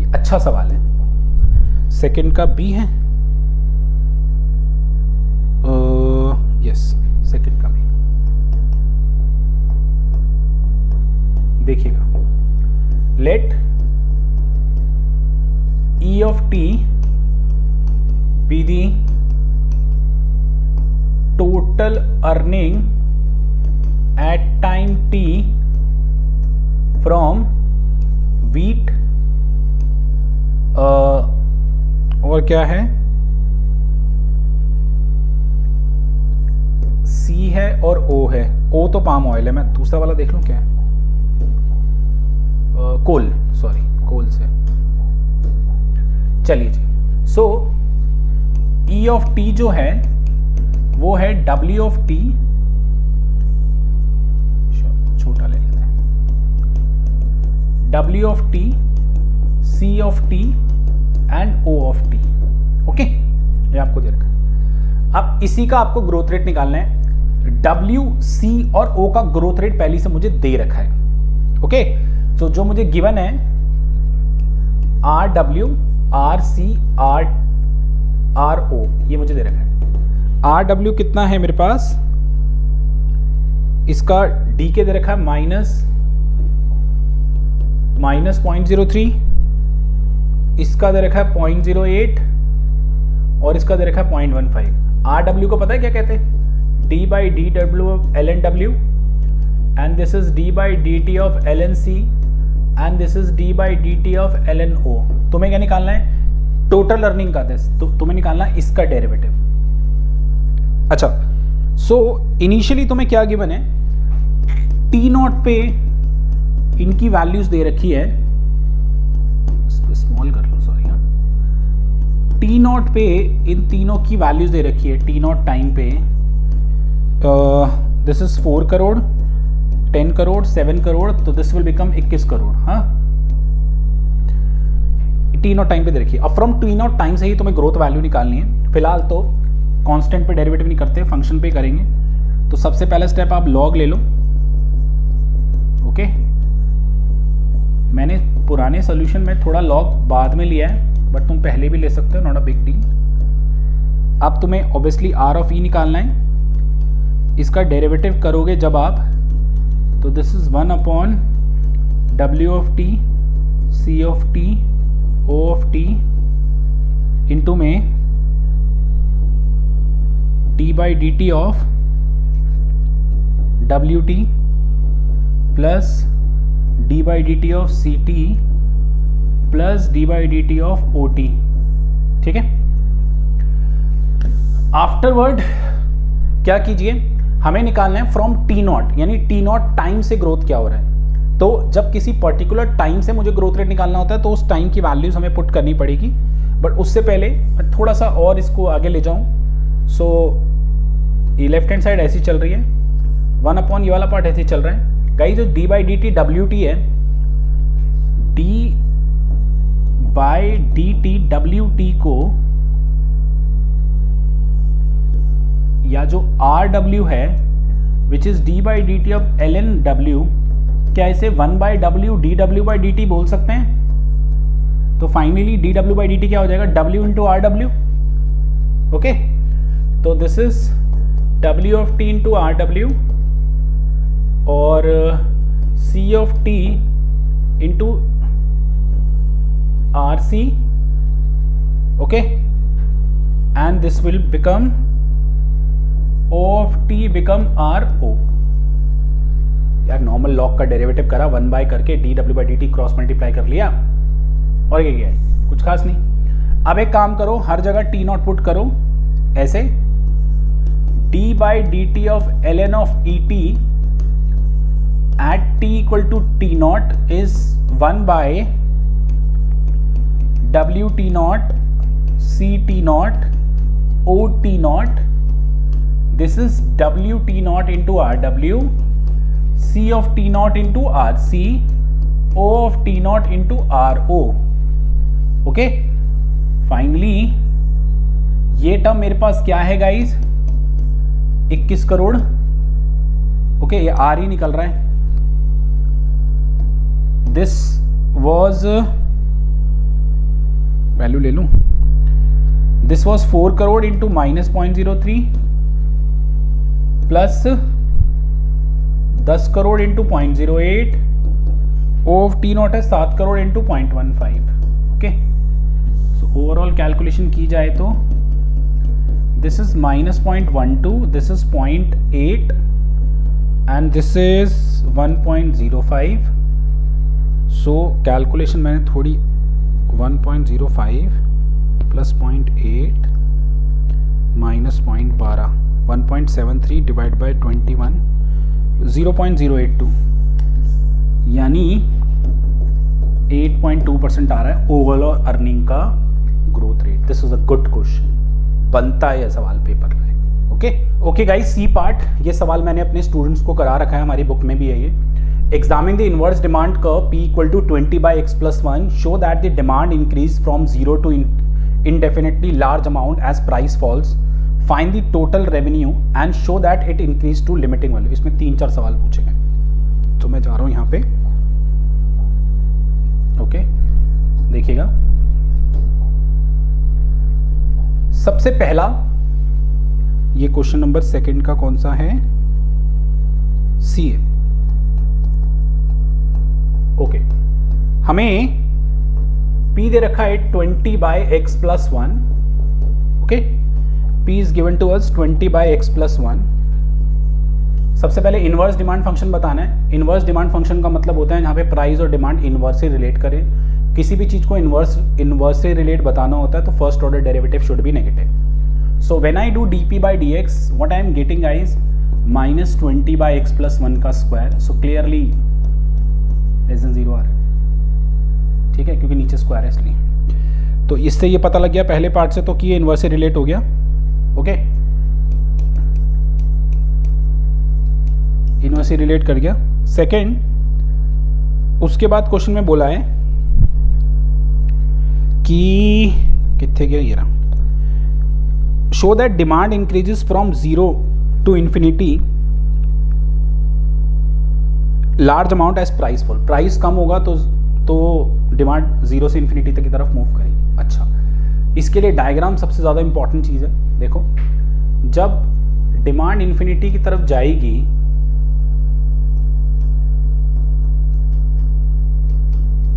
ये अच्छा सवाल है। सेकंड का बी है, यस सेकंड का बी। देखिएगा, late E of t be the total earning at time t from wheat और क्या है, C है और O है। O तो पाम ऑयल है, मैं दूसरा वाला देख लूं क्या है, कोल, सॉरी कोल से। चलिए जी, सो E of t जो है वो है W of t, छोटा ले लेते हैं, W of t, C of t and O of t। Okay, ये आपको दे रखा है। अब इसी का आपको ग्रोथ रेट निकालना है। W, C और O का ग्रोथ रेट पहले से मुझे दे रखा है। ओके, तो जो मुझे गिवन है RW, RC, RO, ये मुझे दे रखा है। RW कितना है मेरे पास, इसका DK दे रखा है माइनस 0.03, इसका दे रखा है 0.08 और इसका दे रखा है 0.15। RW को पता है क्या कहते हैं, D by DW of LNW and this is D by DT of LNC and this is D by DT of LNO। तुम्हें क्या निकालना है, टोटल अर्निंग का दिस, तो तुम्हें निकालना है इसका डेरिवेटिव। अच्छा, सो इनिशियली तुम्हें क्या गिवन है, T0 पे इनकी वैल्यूज दे रखी है, स्मॉल कर लो सॉरी, T0 पे इन तीनों की वैल्यूज दे रखी है। T0 टाइम पे दिस इज 4 करोड़, 10 करोड़, 7 करोड़, तो दिस विल बिकम 21 करोड़। हाँ, T0 टाइम पे दे रखी है। अब फ्रॉम T0 टाइम से ही तुम्हें ग्रोथ वैल्यू निकालनी है। फिलहाल तो कांस्टेंट पे डेरिवेटिव नहीं करते, फंक्शन पे करेंगे। तो सबसे पहला स्टेप आप लॉग ले लो। ओके, मैंने पुराने सोल्यूशन में थोड़ा लॉग बाद में लिया है, बट तुम पहले भी ले सकते हो, नॉट अ बिग डील। अब तुम्हें ऑब्वियसली R of E निकालना है। इसका डेरिवेटिव करोगे जब आप, तो this is 1 upon W of t, C of t, O of t into में d by dt of WT plus d by dt of CT plus d by dt of OT। ठीक है, afterward क्या कीजिए, हमें निकालना है from T not, यानी T not time से ग्रोथ क्या हो रहा है। तो जब किसी पर्टिकुलर टाइम से मुझे ग्रोथ रेट निकालना होता है तो उस टाइम की वैल्यूज हमें पुट करनी पड़ेगी। बट उससे पहले मैं थोड़ा सा और इसको आगे ले जाऊं। सो ये लेफ्ट हैंड साइड ऐसी चल रही है, 1 अपॉन ये वाला पार्ट ऐसे चल रहा है। गाइस जो d by D t W t है, d by D t W t को, या जो आर डब्ल्यू है which is d by D T of L n W, क्या इसे 1 by W d W by D t बोल सकते हैं? तो finally d W by D t क्या हो जाएगा, W into R W. Okay, तो this is W of t into R W और c of t into r c. Okay, and this will become O of t become r o. यार normal log का derivative करा 1 by करके d W by D t cross multiply कर लिया और ये क्या है, कुछ खास नहीं। अब एक काम करो, हर जगह टी नॉट पुट करो ऐसे, D by D T of L N of E T at T equal to T naught is 1 by W T naught C T naught O T naught. This is W T naught into RW, C of T naught into RC, O of T naught into RO. Okay, finally ये term मेरे पास क्या है guys, 21 crore. Okay, ये R ही निकल रहा है। दिस वॉज, वैल्यू ले लूं, this was 4 crore into minus 0.03 plus 10 crore into 0.08, O of T naught है 7 crore into 0.15। Okay, so overall calculation की जाए तो this is minus 0.12, this is 0.8 and this is 1.05। So calculation मैंने थोड़ी 1.05 प्लस 0.8 माइनस 0.12, 1.73 डिवाइड बाय 21, 0.082, यानी 8.2% आ रहा है ओवरऑल अर्निंग का growth rate. This is a good question, बनता है यह सवाल पेपर में। ओके गाइस, सी पार्ट, ये सवाल मैंने अपने स्टूडेंट्स को करा रखा है, हमारी बुक में भी है ये। Examine the inverse demand curve P equal to 20 by x plus 1 show that the demand increase from 0 to indefinitely large amount as price falls. Find the total revenue and show that it increased to limiting value. इसमें 3-4 सवाल पूछे गए, तो मैं जा रहा हूं यहां पे। ओके, देखिएगा, सबसे पहला ये क्वेश्चन नंबर सेकंड का कौन सा है, सी है। ओके, हमें P दे रखा है 20 by X plus 1। Okay, P is given to us 20 by X plus 1। सबसे पहले इनवर्स डिमांड फंक्शन बताना है। इनवर्स डिमांड फंक्शन का मतलब होता है जहाँ पे प्राइस और डिमांड इनवर्स से रिलेट करें। किसी भी चीज़ को इनवर्स से रिलेट बताना होता है तो first order derivative should be negative. So when I do dp by dx, what I am getting guys, minus 20 by X plus 1 का square. So clearly less than 0 आ रहा है, ठीक है, क्योंकि नीचे स्क्वायर है इसलिए। तो इससे ये पता लग गया पहले पार्ट से तो कि ये इनवर्स से रिलेट हो गया। ओके, इनवर्स से रिलेट कर गया। सेकंड, उसके बाद क्वेश्चन में बोला है कि कितने गया ये रहा, show that demand increases from 0 to infinity large amount as price fall. Price कम होगा तो डिमांड 0 से इन्फिनिटी तक की तरफ मूव करेगी। अच्छा, इसके लिए डायग्राम सबसे ज़्यादा इंपॉर्टेंट चीज़ है। देखो, जब डिमांड इन्फिनिटी की तरफ जाएगी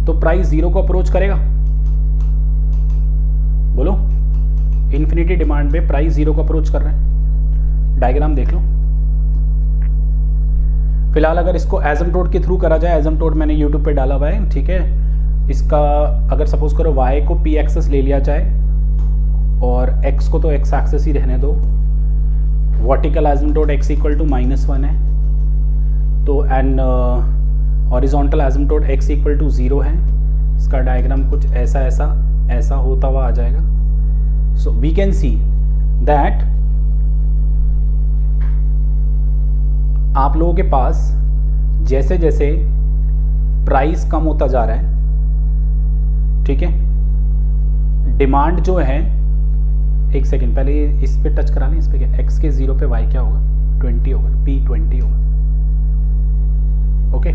तो प्राइस 0 को अप्रोच करेगा। बोलो, इन्फिनिटी डिमांड पे प्राइस 0 को अप्रोच कर रहा है। डायग्राम देख लो। फिलहाल अगर इसको एजमटोड के थ्रू करा जाए, एजमटोड मैंने यूट्यूब पे डाला हुआ है, ठीक है। इसका अगर सपोज करो y को p एक्सेस ले लिया जाए और x को तो x एक्सिस ही रहने दो, vertical asymptote x equal to -1 है, तो and horizontal asymptote x equal to 0 है। इसका डायग्राम कुछ ऐसा होता हुआ आ जाएगा। So we can see that आप लोगों के पास जैसे जैसे प्राइस कम होता जा रहा है, ठीक है, डिमांड जो है, एक सेकेंड पहले इस पे टच करा लें, इस पे क्या x के 0 पे y क्या होगा, 20 होगा, p 20 होगा। ओके,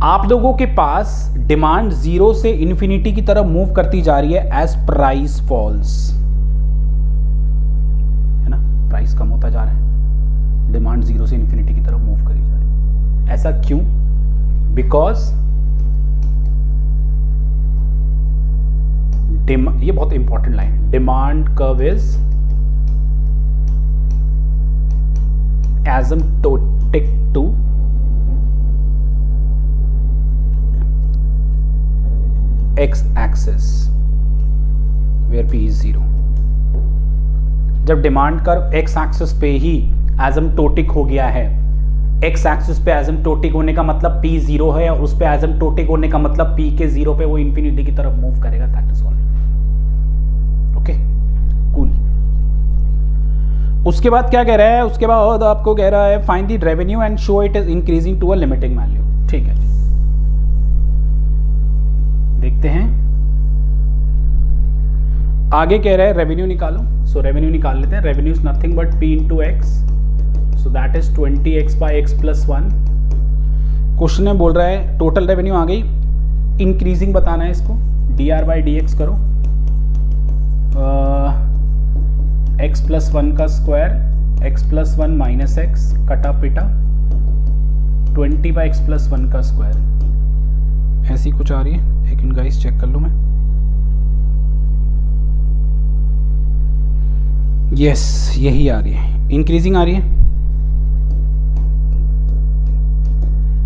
आप लोगों के पास डिमांड 0 से इन्फिनिटी की तरफ मूव करती जा रही है एज प्राइस फॉल्स, है ना, प्राइस कम होता जा रहा है, डिमांड 0 से इन्फिनिटी की तरफ मूव करी जा रही है। ऐसा क्यों? बिकॉज ये बहुत important line, demand curve is asymptotic to x axis where p is 0। जब डिमांड कर्व x एक्सिस पे ही एसिम्प्टोटिक हो गया है, x एक्सिस पे एसिम्प्टोटिक होने का मतलब p 0 है, और उस पे एसिम्प्टोटिक होने का मतलब p के 0 पे वो इंफिनिटी की तरफ मूव करेगा। That is all. Okay, cool. उसके बाद क्या कह रहा है? उसके बाद आपको कह रहा है find the revenue and show it is increasing to a limiting value. ठीक है, देखते हैं आगे कह रहा है रेवेन्यू निकालो। सो रेवेन्यू निकाल लेते हैं। Revenue is nothing but p into x, so that is 20x by x plus 1। Question में बोल रहा है टोटल रेवेन्यू आ गई, इंक्रीजिंग बताना है इसको, dr बाई dx करो, x प्लस 1 का square, x plus 1 minus x कटा पिटा 20 बाई x प्लस 1 का स्क्वायर। ऐसी कुछ आ रही है, एक मिनट गाइस चेक कर लूं मैं। यस, यही आ रही है, इंक्रीजिंग आ रही है।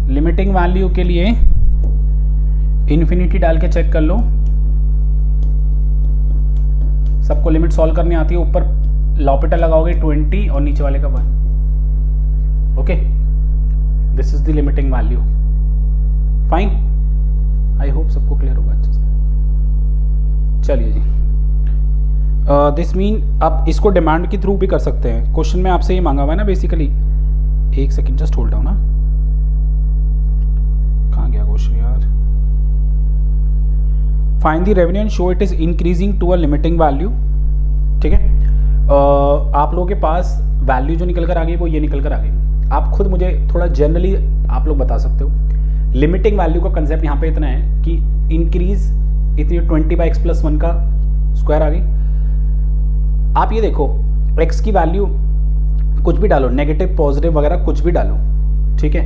लिमिटिंग वैल्यू के लिए इन्फिनिटी डाल के चेक कर लो। सबको लिमिट सॉल्व करनी आती है। ऊपर लॉपिटल लगाओगे 20 और नीचे वाले का 1। Okay, this is the limiting value. Fine, I hope सबको क्लियर होगा अच्छे से। चलिए जी, दिस मीन आप इसको डिमांड के थ्रू भी कर सकते हैं। क्वेश्चन में आपसे ये मांगा हुआ है ना बेसिकली। एक सेकेंड जस्ट होल्ड डाउन ना, कहाँ गया क्वेश्चन यार। Find the revenue and show it is increasing to a limiting value. ठीक है, आप लोगों के पास वैल्यू जो निकल कर आ गई वो ये निकल कर आ गई। आप खुद मुझे थोड़ा जनरली आप लोग बता सकते हो। लिमिटिंग वैल्यू का कंसेप्ट यहाँ पे इतना है कि इंक्रीज इतनी 20 बाई एक्स प्लस 1 का स्क्वायर आ गई। आप ये देखो, x की वैल्यू कुछ भी डालो, नेगेटिव पॉजिटिव वगैरह कुछ भी डालो, ठीक है।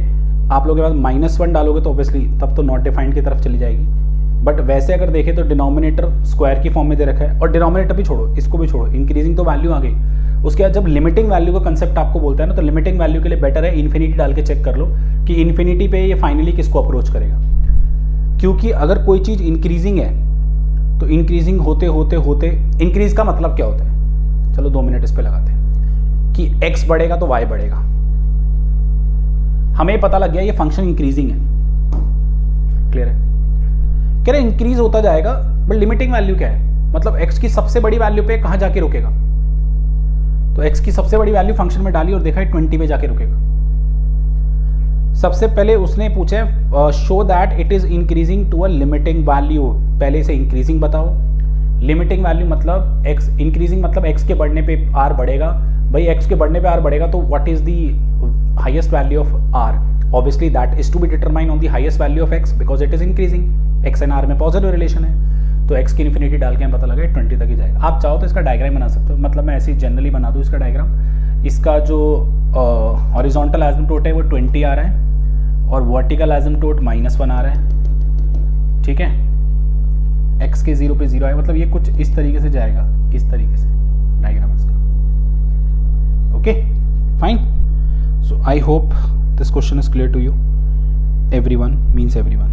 आप लोगों के पास -1 डालोगे तो ऑब्वियसली तब तो नॉट डिफाइंड की तरफ चली जाएगी। बट वैसे अगर देखें तो डिनोमिनेटर स्क्वायर की फॉर्म में दे रखा है, और डिनोमिनेटर भी छोड़ो, इसको भी छोड़ो, इंक्रीजिंग तो वैल्यू आ गई। उसके बाद जब लिमिटिंग वैल्यू का कंसेप्ट आपको बोलता है ना, तो लिमिटिंग वैल्यू के लिए बेटर है इन्फिनिटी डाल के चेक कर लो कि इन्फिनिटी पे ये फाइनली किसको अप्रोच करेगा। क्योंकि अगर कोई चीज़ इंक्रीजिंग है तो इंक्रीजिंग होते होते होते, इंक्रीज का मतलब क्या होता है, चलो 2 मिनट इस पे लगाते हैं कि x बढ़ेगा तो y बढ़ेगा। हमें पता लग गया ये फंक्शन इंक्रीजिंग है, क्लियर है। कह रहे इंक्रीज होता जाएगा, बट लिमिटिंग वैल्यू क्या है, मतलब x की सबसे बड़ी वैल्यू पे कहां जाके रुकेगा। तो x की सबसे बड़ी वैल्यू फंक्शन में डाली और देखा है 20 पे जाके रुकेगा। सबसे पहले उसने पूछा show that it is increasing to a limiting value. पहले से इंक्रीजिंग बताओ। लिमिटिंग वैल्यू मतलब x, इंक्रीजिंग मतलब x के बढ़ने पे r बढ़ेगा। भाई x के बढ़ने पे r बढ़ेगा तो what is the highest value of r? Obviously that is to be determine on the highest value of x because it is increasing. x and r में पॉजिटिव रिलेशन है, तो x की infinity डाल के हमें पता लगा 20 तक ही जाएगा। आप चाहो तो इसका डायग्राम बना सकते हो, मतलब मैं ऐसे ही जनरली बना दूँ इसका डायग्राम। इसका जो हॉरिजॉन्टल एसिम्पटोट है वो 20 आ रहा है और वर्टिकल एसिम्पटोट -1 आ रहा है, ठीक है। x के 0 पे 0 आए, मतलब ये कुछ इस तरीके से जाएगा, इस तरीके से डायग्राम इसका। Okay fine, so I hope this question is clear to you. Everyone means everyone.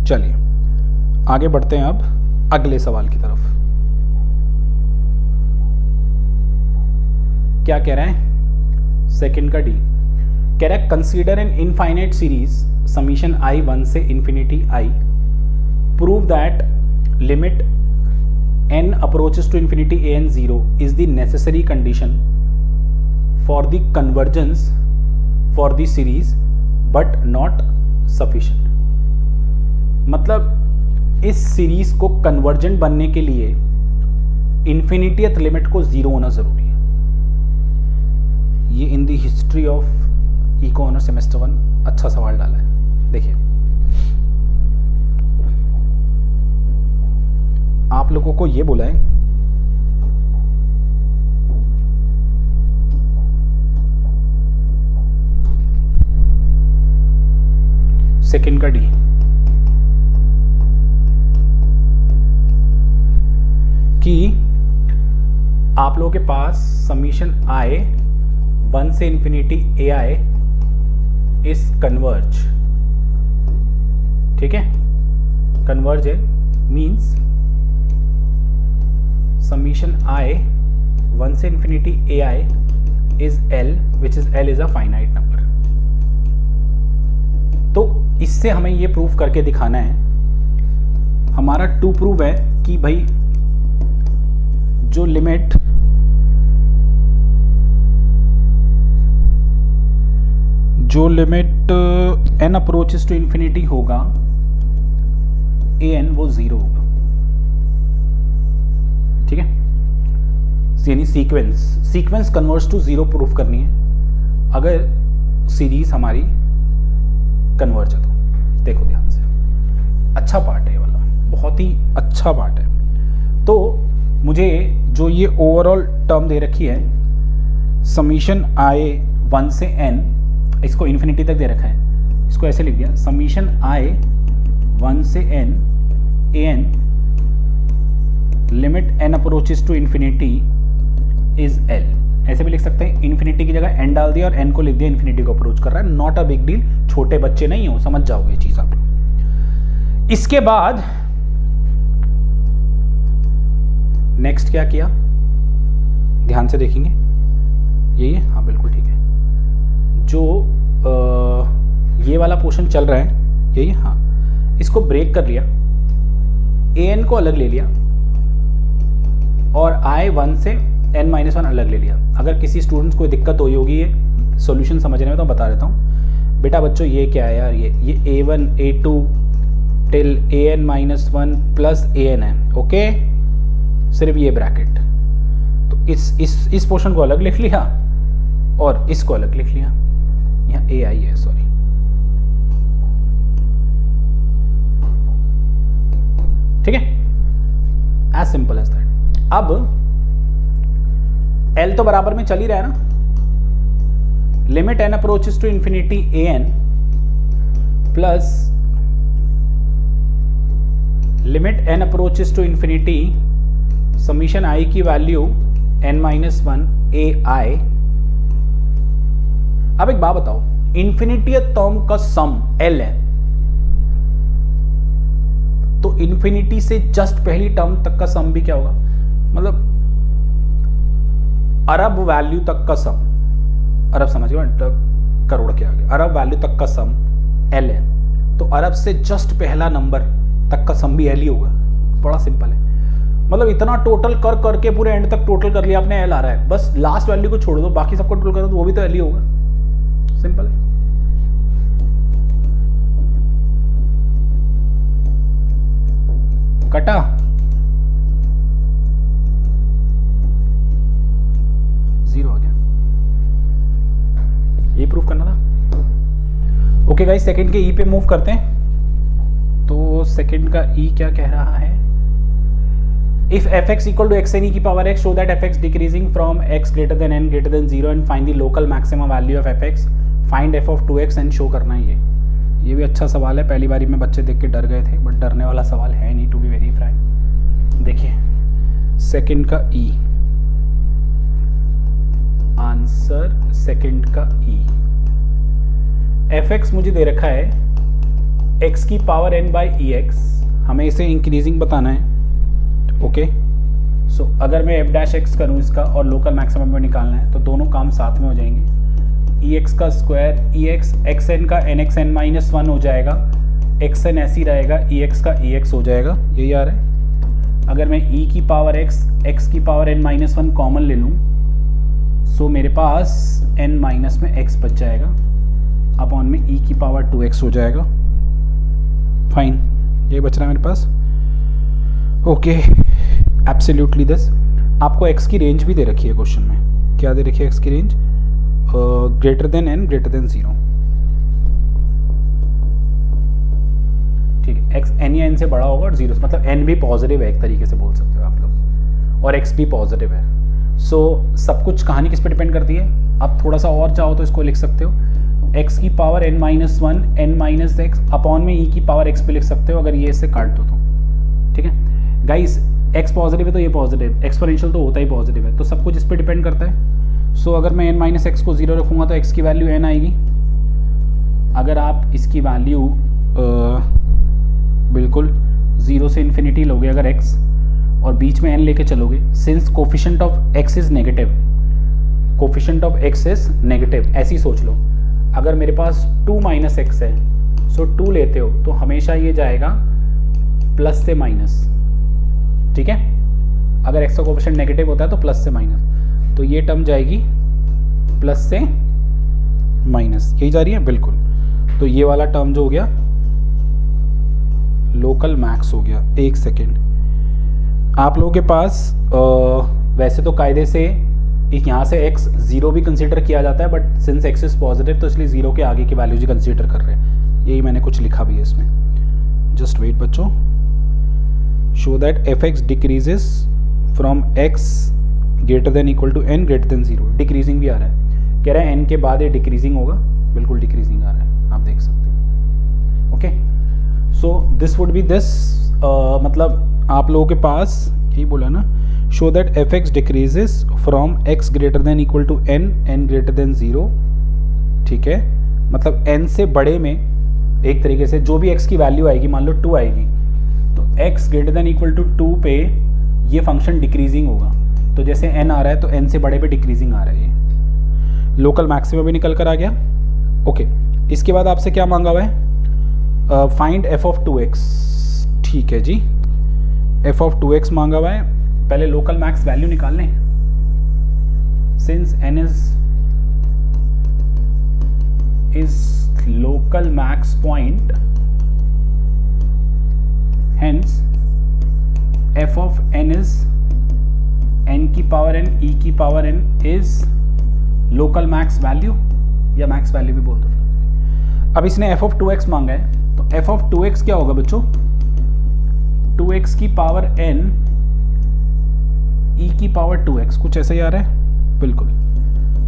चलिए आगे बढ़ते हैं अब अगले सवाल की तरफ। क्या कह रहा है, सेकंड का डी कह रहा है consider an infinite series summation i 1 से infinity i, prove that limit n approaches to infinity a n 0 is the necessary condition for the convergence for the series but not sufficient। मतलब इस series को convergent बनने के लिए इन्फिनिटीथ limit को zero होना जरूरी है। ये in the history of eco honour semester 1 अच्छा सवाल डाला है। देखिए आप लोगों को ये बोला है सेकंड का डी कि आप लोगों के पास समीशन आई 1 से infinity A I is converge, ठीक है, कन्वर्ज है मीन्स summation I 1 से infinity ai is L which is L is a finite number। तो इससे हमें ये प्रूफ करके दिखाना है, हमारा टू प्रूव है कि भाई जो limit n approaches to infinity होगा an वो जीरो होगा, ठीक है, यानी sequence converts to zero proof करनी है अगर सीरीज हमारी कन्वर्ज है। तो देखो ध्यान से, अच्छा पार्ट है वाला, बहुत ही अच्छा पार्ट है। तो मुझे जो ये ओवरऑल टर्म दे रखी है समीशन आई 1 से n, इसको इन्फिनिटी तक दे रखा है, इसको ऐसे लिख दिया समीशन आई 1 से n an limit n approaches to infinity is l, ऐसे भी लिख सकते हैं। इंफिनिटी की जगह n डाल दिया और n को लिख दिया इंफिनिटी को अप्रोच कर रहा है, नॉट अ बिग डील, छोटे बच्चे नहीं हो, समझ जाओगे चीज आप लोग। इसके बाद नेक्स्ट क्या किया, ध्यान से देखेंगे, यही है, हाँ बिल्कुल ठीक है, जो ये वाला पोर्शन चल रहा है यही, हाँ, इसको ब्रेक कर लिया, an को अलग ले लिया और I1 से n-1 अलग ले लिया। अगर किसी स्टूडेंट्स को दिक्कत हुई होगी ये सॉल्यूशन समझने में तो बता देता हूँ। बेटा बच्चों ये क्या है यार, ये a1 a2 till an-1 plus an है, ओके, सिर्फ ये ब्रैकेट। तो इस पोर्शन को अलग लिख लिया और इसको अलग लिख लिया, यहाँ ai है, सॉरी, ठीक है, एज सिंपल एज दैट। अब L तो बराबर में चल ही रहा है ना, limit n approaches to infinity an plus limit n approaches to infinity summation i की वैल्यू n-1 ai। अब एक बात बताओ, इंफिनिटी टर्म का सम L है, तो इंफिनिटी से जस्ट पहली टर्म तक का सम भी क्या होगा, मतलब अरब वैल्यू तक का सम, अरब समझिए मतलब करोड़ के आगे, अरब वैल्यू तक का सम L है, तो अरब से जस्ट पहला नंबर तक का सम भी L ही होगा। बड़ा सिंपल है, मतलब इतना टोटल कर करके पूरे एंड तक टोटल कर लिया आपने, L आ रहा है, बस लास्ट वैल्यू को छोड़ दो, बाकी सबको टोटल कर दो, वो भी तो L ही होगा, सिंपल है। कटा, जीरो आ गया, ये प्रूफ करना था। ओके गाइस, सेकंड के ई पे मूव करते हैं। तो सेकंड का ई क्या कह रहा है, if fx equal to xn की power x show that fx decreasing from x greater than n greater than 0 and find the local maximum value of fx, find f of 2x and show करना है। ये भी अच्छा सवाल है, पहली बारी में बच्चे देख के डर गए थे, बट डरने वाला सवाल है नहीं, टू बी वेरी फ्रैंक। देखिए सेकंड का ई आंसर, सेकंड का ई, fx मुझे दे रखा है x की पावर n बाई एक्स, हमें इसे इंक्रीजिंग बताना है, ओके, सो अगर मैं एफ डैश एक्स करूँ इसका और लोकल मैक्सिमम में निकालना है तो दोनों काम साथ में हो जाएंगे। ई एक्स का square e x x n का n x n minus one हो जाएगा, एक्स एन ऐसी रहेगा, ई एक्स का ई एक्स हो जाएगा, यही आ रहा है। अगर मैं ई की पावर एक्स एक्स की power n minus one common ले लूँ सो मेरे पास एन माइनस में एक्स बच जाएगा, अपॉन में ई की पावर 2x हो जाएगा। फाइन, ये बच रहा है मेरे पास। Okay, absolutely this. आपको x की रेंज भी दे रखी है क्वेश्चन में। क्या दे रखी है x की range? Greater than n greater than 0। ठीक है, x n या n से बड़ा होगा और 0 मतलब n भी पॉजिटिव है, एक तरीके से बोल सकते हो आप लोग, और x भी पॉजिटिव है। सो सब कुछ कहानी किस पे डिपेंड करती है? आप थोड़ा सा और चाहो तो इसको लिख सकते हो x की power n minus one n minus x upon में e की पावर x पे लिख सकते हो, अगर ये इससे काट दो तो। ठीक है गाइस, x पॉजिटिव है तो ये पॉजिटिव, एक्सपोनेंशियल तो होता ही पॉजिटिव है, तो सब कुछ इस पे डिपेंड करता है। सो अगर मैं n माइनस एक्स को 0 रखूँगा तो x की वैल्यू n आएगी। अगर आप इसकी वैल्यू बिल्कुल 0 से इन्फिनिटी लोगे अगर x और बीच में n लेके चलोगे, since coefficient of x is negative, coefficient of x is negative, ऐसी सोच लो। अगर मेरे पास 2 माइनस एक्स है सो 2 लेते हो तो हमेशा ये जाएगा प्लस से माइनस। ठीक है, अगर x का कोफिशिएंट नेगेटिव होता है तो प्लस से माइनस, तो ये टर्म जाएगी प्लस से माइनस, यही जा रही है बिल्कुल। तो ये वाला टर्म जो हो गया लोकल मैक्स हो गया। एक सेकेंड, आप लोगों के पास वैसे तो कायदे से यहाँ से x 0 भी कंसीडर किया जाता है, but since x is positive तो इसलिए 0 के आगे की वैल्यूज ही कंसीडर कर रहे हैं। यही मैंने कुछ लिखा भी है इसमें। जस्ट वेट बच्चों, show that fx decreases from x greater than equal to n greater than 0। Decreasing भी आ रहा है, कह रहा है n के बाद ये डिक्रीजिंग होगा, बिल्कुल डिक्रीजिंग आ रहा है, आप देख सकते हैं। Okay, so this would be this, मतलब आप लोगों के पास यही बोला ना, show that fx decreases from x greater than equal to n n greater than 0। ठीक है, मतलब n से बड़े में एक तरीके से जो भी x की वैल्यू आएगी, मान लो 2 आएगी, तो x greater than equal to 2 पे ये फंक्शन डिक्रीजिंग होगा। तो जैसे n आ रहा है तो n से बड़े पे डिक्रीजिंग आ रहा है, ये लोकल मैक्सिमम भी निकल कर आ गया। ओके, इसके बाद आपसे क्या मांगा हुआ है? Find f of 2x। ठीक है जी, f of 2x मांगा हुआ है। पहले लोकल मैक्स वैल्यू निकाल लें, since n is local max point, hence f of n is n की पावर n e की power n is local max value, या मैक्स वैल्यू भी बोल दो। अब इसने f of 2x मांगा है, तो f of 2x क्या होगा बच्चों? 2x की पावर n e की पावर 2x, कुछ ऐसा ही आ रहा है बिल्कुल,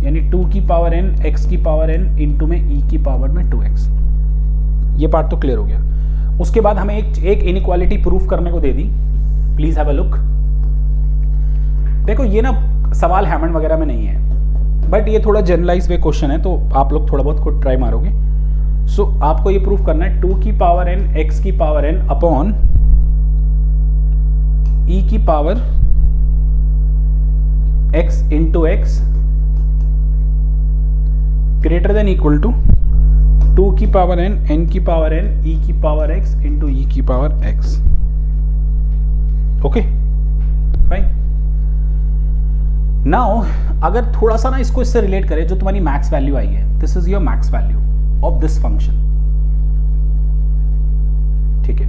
यानी 2 की पावर n x की पावर n इंटू में e की पावर में 2x। ये पार्ट तो क्लियर हो गया। उसके बाद हमें एक इनइक्वालिटी प्रूफ करने को दे दी, प्लीज हैव अ लुक। देखो ये ना सवाल हैमंड वगैरह में नहीं है, बट ये थोड़ा जनरलाइज वे क्वेश्चन है, तो आप लोग थोड़ा बहुत खुद ट्राई मारोगे। सो आपको ये प्रूफ करना है 2 की पावर n x की पावर n अपॉन e की power x into x greater than equal to 2 की पावर n n की पावर n e की पावर x इंटू e की power x। Okay fine. Now अगर थोड़ा सा ना इसको इससे रिलेट करें, जो तुम्हारी मैक्स वैल्यू आई है, this is your max value of this function. ठीक है,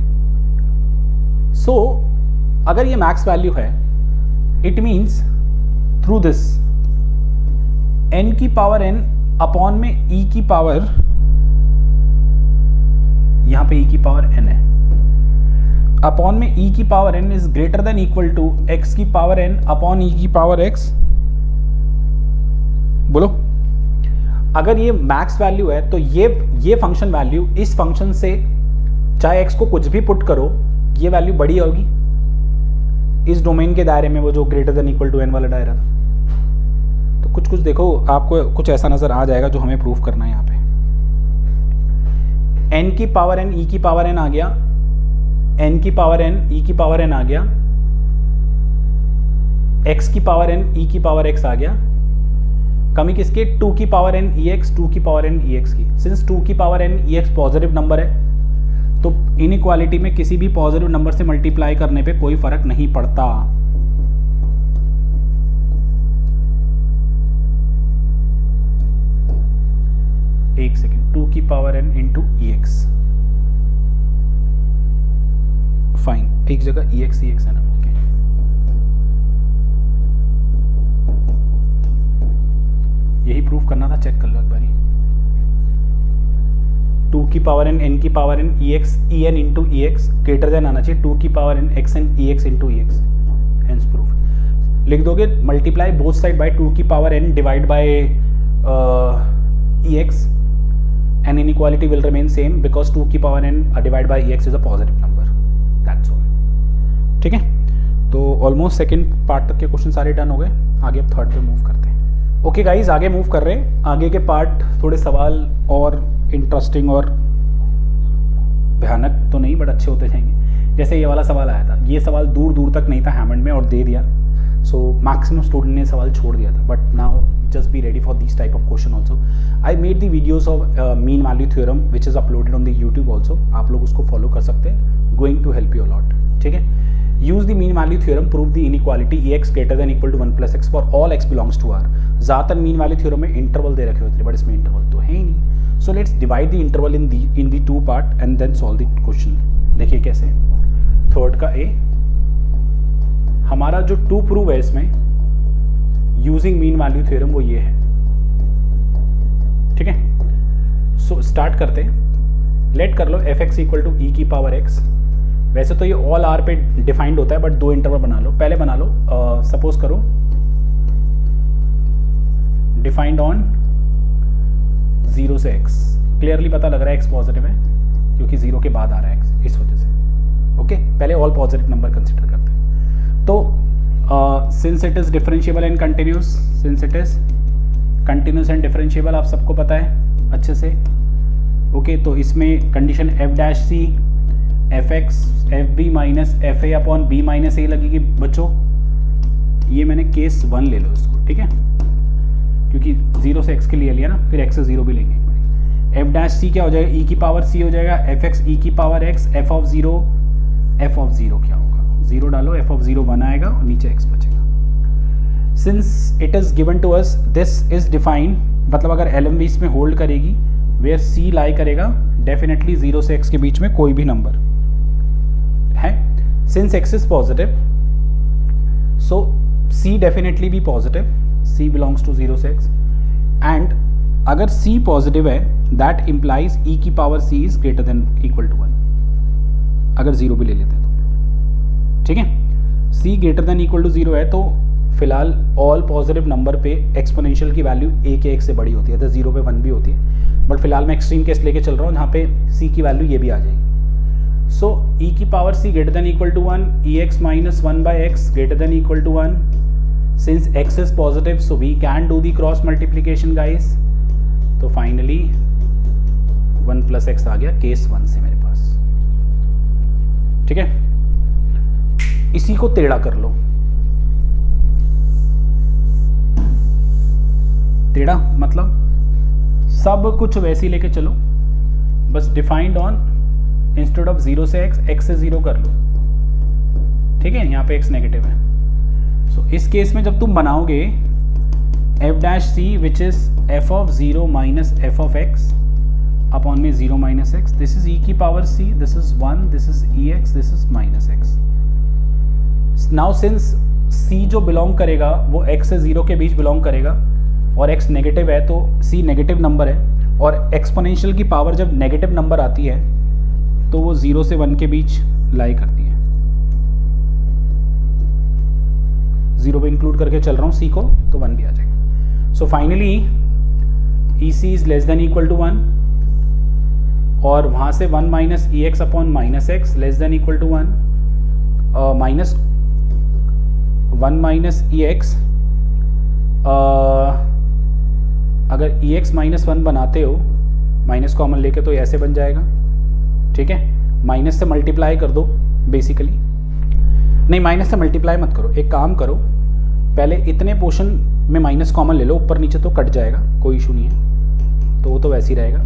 सो अगर ये मैक्स वैल्यू है, it means through this n की पावर n अपॉन में e की पावर, यहां पे e की पावर n है, अपॉन में e की power n is greater than equal to x की पावर n अपॉन e की पावर x। बोलो, अगर ये मैक्स वैल्यू है तो ये फंक्शन वैल्यू इस फंक्शन से चाहे x को कुछ भी पुट करो, ये वैल्यू बड़ी होगी इस डोमेन के दायरे में, वो जो greater than equal to n वाला दायरा था। तो कुछ देखो, आपको कुछ ऐसा नजर आ जाएगा जो हमें प्रूफ करना है। यहाँ पे n की पावर n e की पावर n आ गया, n की पावर n e की पावर n आ गया, x की पावर n e की पावर x आ गया, कमी किसकी, 2 की पावर n ex, 2 की पावर n ex की। सिंस 2 की power n ex positive number है तो इनइक्वालिटी में किसी भी पॉजिटिव नंबर से मल्टीप्लाई करने पे कोई फर्क नहीं पड़ता। एक सेकेंड, 2 की power n into ex, fine, एक जगह ex है ना, ओके। यही प्रूफ करना था, चेक कर लो एक बारी। 2 की पावर n की power n ex en into ex greater then आना चाहिए 2 की power n x n ex into ex, hence proof. लिख दोगे मल्टीप्लाई बोथ साइड बाय 2 की power n divide by ex and inequality will remain same because 2 की power n divide by ex is a positive number, that's all। ठीक है, तो almost second part तक के question सारे डन हो गए। आगे अब थर्ड पे मूव करते हैं। ओके गाइज, आगे मूव कर रहे हैं। आगे के पार्ट थोड़े सवाल और इंटरेस्टिंग और भयानक तो नहीं, बट अच्छे होते जाएंगे। जैसे ये वाला सवाल आया था, ये सवाल दूर दूर तक नहीं था हैमंड में और दे दिया, सो मैक्सिमम स्टूडेंट ने सवाल छोड़ दिया था। But now just be ready for these type of question also. I made the videos of mean value theorem which is uploaded on the YouTube also. आप लोग उसको फॉलो कर सकते हैं, going to help you a lot। ठीक है, use the mean value theorem, prove the inequality ex greater than equal to 1 plus x for all x belongs to R। ज़्यादातर mean value theorem में interval दे रखे होते हैं, but इसमें interval तो है ही नहीं। So let's divide the interval in the two part and then solve the question. देखिए कैसे, थर्ड का ए, हमारा जो टू प्रूव है इसमें यूजिंग मीन वैल्यू थ्योरम वो ये है। ठीक है, सो स्टार्ट करते हैं। लेट कर लो एफ एक्स इक्वल टू ई की पावर एक्स। वैसे तो ये ऑल आर पे डिफाइंड होता है, बट दो इंटरवल बना लो। पहले बना लो, सपोज करो डिफाइंड ऑन 0 से x। क्लियरली पता लग रहा है x पॉजिटिव है क्योंकि 0 के बाद आ रहा है x, इस वजह से। ओके, पहले ऑल पॉजिटिव नंबर कंसिडर करते हैं। तो since it is differentiable and continuous, since it is continuous and differentiable आप सबको पता है अच्छे से। ओके, तो इसमें condition f dash c f x f b minus f a upon b minus a लगेगी बच्चों। ये मैंने केस 1 ले लो इसको, ठीक है, क्योंकि 0 से x के लिए लिया ना, फिर x से 0 भी लेंगे एक बार। एफ डैश सी क्या हो जाएगा, e की पावर c हो जाएगा, एफ एक्स ई की पावर x, एफ ऑफ 0 क्या होगा, 0 डालो, एफ ऑफ 0 1 आएगा और नीचे x बचेगा। Since it is given to us this is defined, मतलब अगर LMV इसमें होल्ड करेगी वेयर c लाई करेगा डेफिनेटली 0 से x के बीच में कोई भी नंबर है। Since x is positive so c definitely भी पॉजिटिव, c belongs to 0 से x, and अगर c पॉजिटिव है that implies e की power c is greater than equal to 1, अगर 0 भी ले लेते हैं तो। ठीक है, c greater than equal to 0 है तो फिलहाल ऑल पॉजिटिव नंबर पे एक्सपोनेंशियल की वैल्यू a के 1 से बड़ी होती है, तो 0 पे 1 भी होती है, बट फिलहाल मैं एक्सट्रीम केस लेके चल रहा हूँ जहाँ पे c की वैल्यू ये भी आ जाएगी। सो e की power c greater than equal to 1, ex minus 1 by x greater than equal to 1। Since x is positive, so we can do the cross multiplication, guys। तो finally 1 plus x आ गया case 1 से मेरे पास। ठीक है, इसी को टेढ़ा कर लो। टेढ़ा मतलब सब कुछ वैसे ही लेके चलो, बस डिफाइंड ऑन इंस्टेड ऑफ 0 से x से 0 कर लो। ठीक है, यहाँ पे x नेगेटिव है। So, इस केस में जब तुम बनाओगे f dash c which is f of 0 minus f of x upon में 0 minus x, this is e की power c, this is 1, this is ex, this is minus x। Now since c जो belong करेगा वो x से 0 के बीच belong करेगा और x negative है तो c नेगेटिव नंबर है, और एक्सपोनेंशियल की पावर जब नेगेटिव नंबर आती है तो वो 0 से 1 के बीच लाई करती है। 0 पे इंक्लूड करके चल रहा हूँ c को, तो 1 भी आ जाएगा। So finally EC is less than equal to 1, और वहाँ से 1 minus EX upon minus x less than equal to 1, minus 1 minus EX, अगर EX माइनस 1 बनाते हो माइनस कॉमन लेके तो ऐसे बन जाएगा। ठीक है, माइनस से मल्टीप्लाई कर दो बेसिकली, नहीं माइनस से मल्टीप्लाई मत करो, एक काम करो पहले इतने पोर्शन में माइनस कॉमन ले लो, ऊपर नीचे तो कट जाएगा, कोई इशू नहीं है, तो वो तो वैसे ही रहेगा।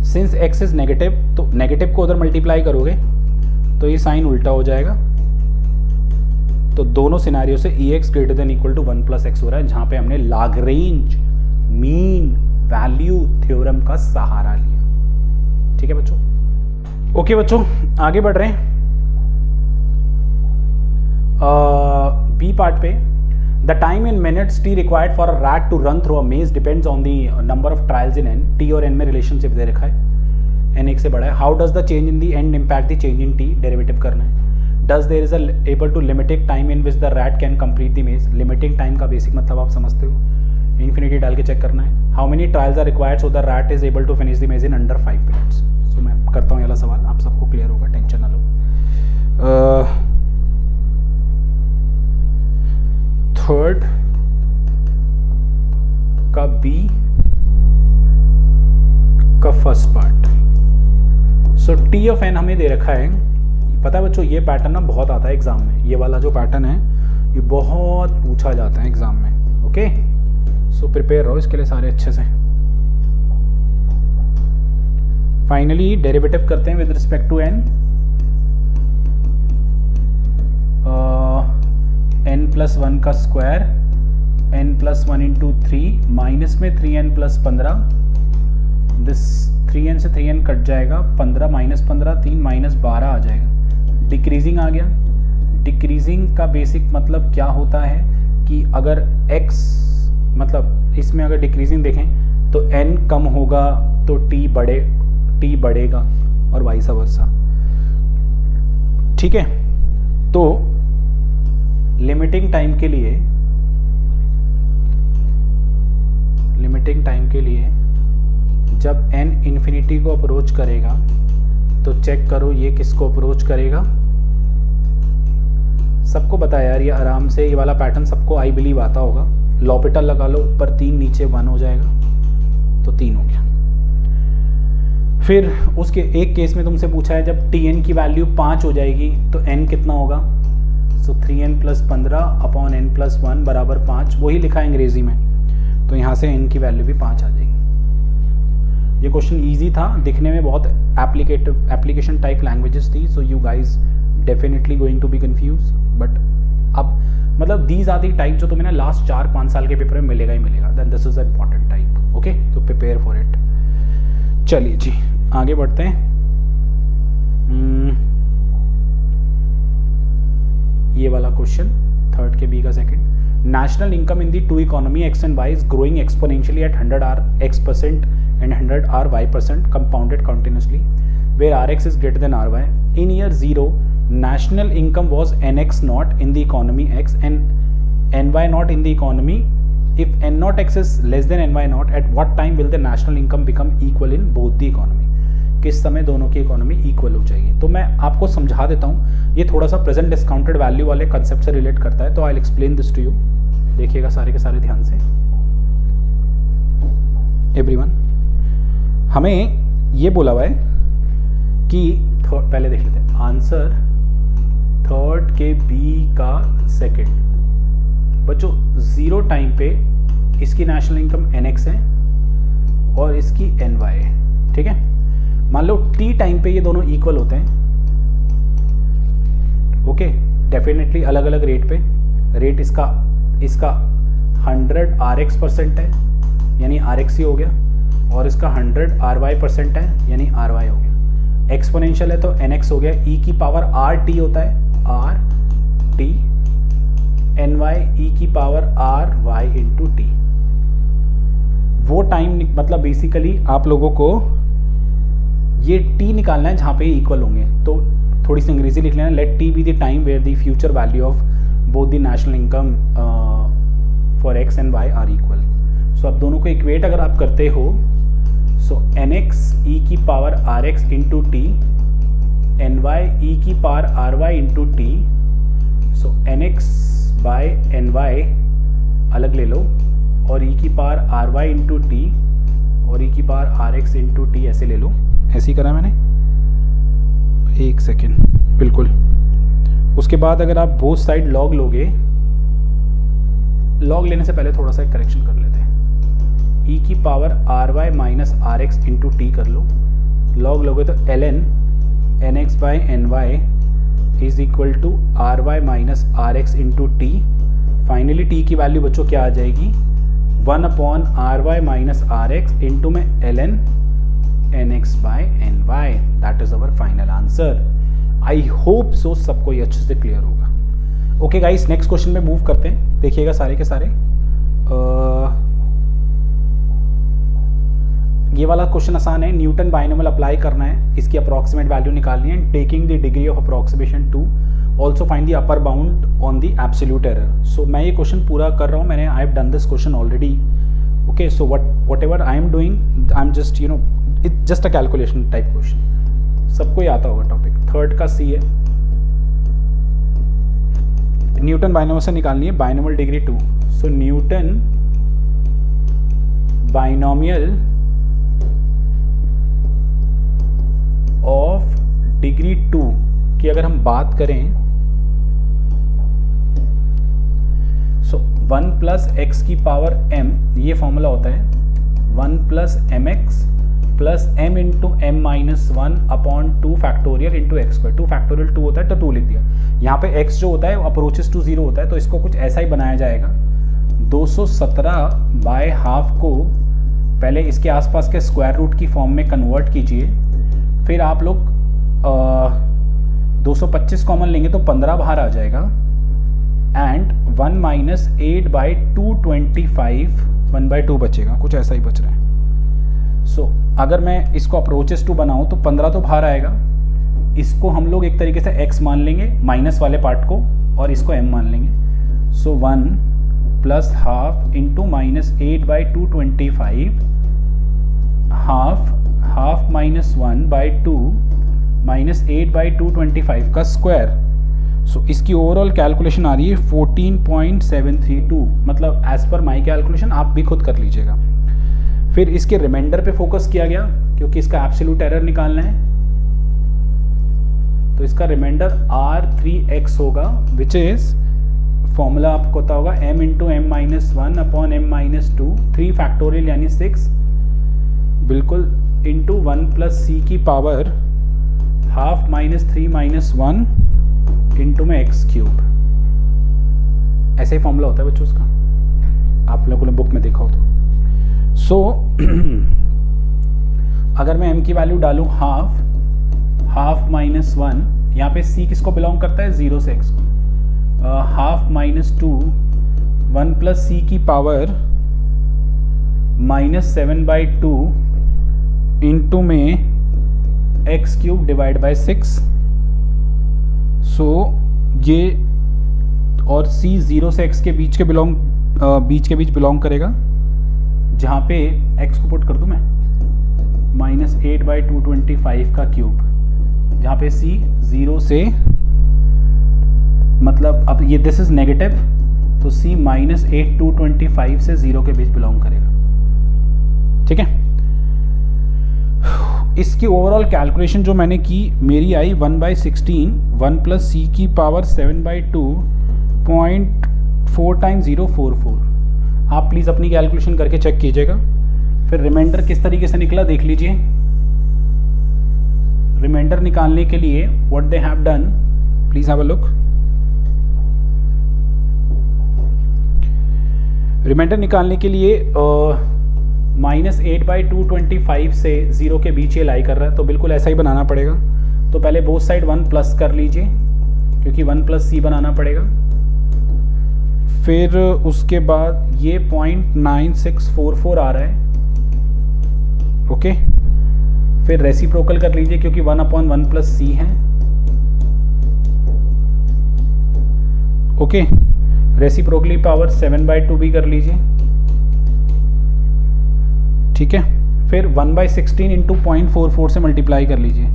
सिंस x इज नेगेटिव, तो नेगेटिव को उधर मल्टीप्लाई करोगे तो ये साइन उल्टा हो जाएगा। तो दोनों सिनारियो से ex greater than equal to 1 + x हो रहा है, जहां पे हमने लाग्रेंज मीन वैल्यू थ्योरम का सहारा लिया। ठीक है बच्चों, ओके बच्चों, आगे बढ़ रहे हैं। बी पार्ट पे, the time in minutes t required for a rat to run through a maze depends on the number of trials in n. T और एन में रिलेशनशिप दे रखा है, एन एक से बड़ा है। How does the change in the n impact the change in t, derivative करना है। Does there is able to limited time in which the rat can complete the मेज। लिमिटिंग टाइम का बेसिक मतलब आप समझते हो, इन्फिनिटी डाल के चेक करना है। How many trials are required so the rat is able to finish the maze in under 5 minutes. सो मैं करता हूँ ये वाला सवाल, आप सबको क्लियर होगा, टेंशन ना लो। थर्ड का बी का first part. So t of n हमें दे रखा है, पता है बच्चों ये पैटर्न ना बहुत आता है एग्जाम में, ये वाला जो पैटर्न है ये बहुत पूछा जाता है एग्जाम में। ओके, सो प्रिपेयर रहो इसके लिए सारे अच्छे से। फाइनली डेरिवेटिव करते हैं with respect to N. n+1 का स्क्वायर, n+1 × 3 माइनस में 3n + 15, दिस 3n से 3n कट जाएगा, 15 - 15 3 - 12 आ जाएगा। डिक्रीजिंग आ गया। डिक्रीजिंग का बेसिक मतलब क्या होता है कि अगर x मतलब इसमें अगर डिक्रीजिंग देखें तो n कम होगा तो t बढ़ेगा और वाइस वर्सा। ठीक है, तो लिमिटिंग टाइम के लिए जब n इन्फिनिटी को अप्रोच करेगा तो चेक करो ये किसको अप्रोच करेगा। सबको पता है यार, ये आराम से ये वाला पैटर्न सबको आई बिलीव आता होगा। लॉपिटल लगा लो, ऊपर 3 नीचे 1 हो जाएगा, तो 3 हो गया। फिर उसके एक केस में तुमसे पूछा है जब tn की वैल्यू 5 हो जाएगी तो n कितना होगा। सो 3n + 15 अपॉन n + 1 बराबर 5, वही लिखा है अंग्रेजी में, तो यहाँ से n की वैल्यू भी 5 आ जाएगी। ये क्वेश्चन इजी था, दिखने में बहुत एप्लीकेशन टाइप लैंग्वेजेस थी, so you guys definitely going to be confuse, but अब मतलब दीज आर दी टाइप जो तुम्हें ना लास्ट 4-5 साल के पेपर में मिलेगा ही मिलेगा, then this is a important type. Okay, तो प्रिपेयर फॉर इट। चलिए जी आगे बढ़ते हैं। ये वाला क्वेश्चन थर्ड के बी का second. National income in the two economy x and y is growing exponentially at 100x% and 100y% compounded continuously, where rx is greater than ry. In year 0, national income was nx naught in the economy x and ny naught in the economy. If n naught x is less than ny naught, at what time will the national income become equal in both the economy? किस समय दोनों की economy equal हो जाएगी। तो मैं आपको समझा देता हूँ, ये थोड़ा सा प्रेजेंट डिस्काउंटेड वैल्यू वाले कंसेप्ट से रिलेट करता है, तो I will explain this to you. देखिएगा सारे के सारे ध्यान से एवरीवन। हमें ये बोला हुआ है कि पहले देख लेते हैं आंसर थर्ड के बी का सेकंड। बच्चों 0 टाइम पे इसकी नेशनल इनकम nx है और इसकी ny है। ठीक है, मान लो t टाइम पे ये दोनों इक्वल होते हैं। ओके, डेफिनेटली अलग अलग रेट पे। रेट इसका 100 rx% है यानी rx ही हो गया, और इसका 100 ry% है यानी ry हो गया। एक्सपोनेंशियल है तो nx हो गया, e की पावर rt होता है rt, ny e की पावर ry into t। वो टाइम मतलब बेसिकली आप लोगों को ये t निकालना है जहाँ पे इक्वल होंगे, तो थोड़ी सी अंग्रेजी लिख लेना। Let t be the time where the future value of both the national income for x and y are equal. So अब दोनों को इक्वेट अगर आप करते हो, सो nx e की power rx into t, ny e की power ry into t. So nx by ny अलग ले लो और e की पावर ry इंटू टी और e की पावर rx इंटू टी ऐसे ले लो। ऐसे ही करा मैंने, एक सेकेंड, बिल्कुल। उसके बाद अगर आप बोथ साइड लॉग लोगे लॉग लेने से पहले थोड़ा सा एक करेक्शन कर लेते हैं। ई की power r y minus r x into t कर लो, लॉग लोगे तो l n n x by n y is equal to r y minus r x into t. Finally t की वैल्यू बच्चों क्या आ जाएगी, 1 upon r y minus r x into में l n n x by n y. That is our final answer. I hope so सबको ये अच्छे से क्लियर होगा। ओके गाइस, नेक्स्ट क्वेश्चन में मूव करते हैं। देखिएगा सारे के सारे ये वाला क्वेश्चन आसान है। न्यूटन बाइनोमियल अप्लाई करना है, इसकी अप्रॉक्सीमेट वैल्यू निकालनी है। Taking the degree of approximation 2, also find the upper bound on the absolute error. So मैं ये क्वेश्चन पूरा कर रहा हूँ, मैंने I have done this question already. Okay, so whatever I am doing, I am just it just a calculation type question, सबको ही आता होगा टॉपिक। थर्ड का सी है, न्यूटन बाइनोमियल से निकालनी है, binomial degree 2। So Newton binomial of degree 2 की अगर हम बात करें, सो 1 प्लस एक्स की पावर m, ये फॉर्मूला होता है 1 plus m x plus m into m minus 1 upon 2 factorial into x square. 2 factorial 2 होता है तो 2 लिख दिया। यहाँ पे x जो होता है वो अप्रोचेस टू 0 होता है, तो इसको कुछ ऐसा ही बनाया जाएगा। 217 बाय हाफ को पहले इसके आसपास के स्क्वायर रूट की फॉर्म में कन्वर्ट कीजिए, फिर आप लोग 225 कॉमन लेंगे तो 15 बाहर आ जाएगा, एंड 1 माइनस 8 बाई 225 1/2 बचेगा, कुछ ऐसा ही बच रहा है। सो अगर मैं इसको अप्रोचेस टू बनाऊं तो 15 तो बाहर आएगा, इसको हम लोग एक तरीके से x मान लेंगे माइनस वाले पार्ट को, और इसको m मान लेंगे। सो 1 plus half into minus 8 by 225 half minus 1 by 2 minus 8 by 225 का स्क्वायर। सो इसकी ओवरऑल कैलकुलेशन आ रही है 14.732, मतलब एज पर माई कैलकुलेशन, आप भी खुद कर लीजिएगा। फिर इसके रिमाइंडर पे फोकस किया गया क्योंकि इसका एब्सोल्यूट एरर निकालना है, तो इसका रिमाइंडर R3x होगा, विच इज फॉर्मूला आपको पता होगा m into m minus 1 upon m minus 2, 3 factorial यानी 6 बिल्कुल, इंटू 1 प्लस सी की power half minus 3 minus 1 into में एक्स क्यूब। ऐसे ही फॉर्मूला होता है बच्चों उसका, आप लोगों ने बुक में देखा हो तो। सो अगर मैं m की वैल्यू डालूं हाफ माइनस 1, यहाँ पे c किसको बिलोंग करता है, 0 से x को, हाफ माइनस 2 1 प्लस सी की पावर माइनस 7 बाई 2 इंटू में एक्स क्यूब डिवाइड बाई 6। सो ये और c 0 से x के बीच के बीच बिलोंग करेगा, जहाँ पे x को पुट कर दूं मैं माइनस 8 बाई 225 का क्यूब, जहाँ पे c 0 से, मतलब अब ये दिस इज नेगेटिव, तो c माइनस 8 225 से 0 के बीच बिलोंग करेगा। ठीक है, इसकी ओवरऑल कैलकुलेशन जो मैंने की मेरी आई 1/16 1 प्लस सी की पावर 7/2 0.4 टाइम्स 044। आप प्लीज़ अपनी कैलकुलेशन करके चेक कीजिएगा। फिर रिमाइंडर किस तरीके से निकला देख लीजिए। रिमाइंडर निकालने के लिए what they have done, please have a look. Reminder निकालने के लिए माइनस 8 बाई 225 से 0 के बीच ये लाई कर रहा है, तो बिल्कुल ऐसा ही बनाना पड़ेगा। तो पहले बोथ साइड 1 प्लस कर लीजिए, क्योंकि 1 प्लस सी बनाना पड़ेगा। फिर उसके बाद ये 0.9644 आ रहा है, ओके। फिर रेसिप्रोकल कर लीजिए, क्योंकि 1/1 प्लस सी है, ओके। रेसिप्रोकली पावर 7/2 भी कर लीजिए, ठीक है। फिर 1/16 इंटू 0.44 से मल्टीप्लाई कर लीजिए,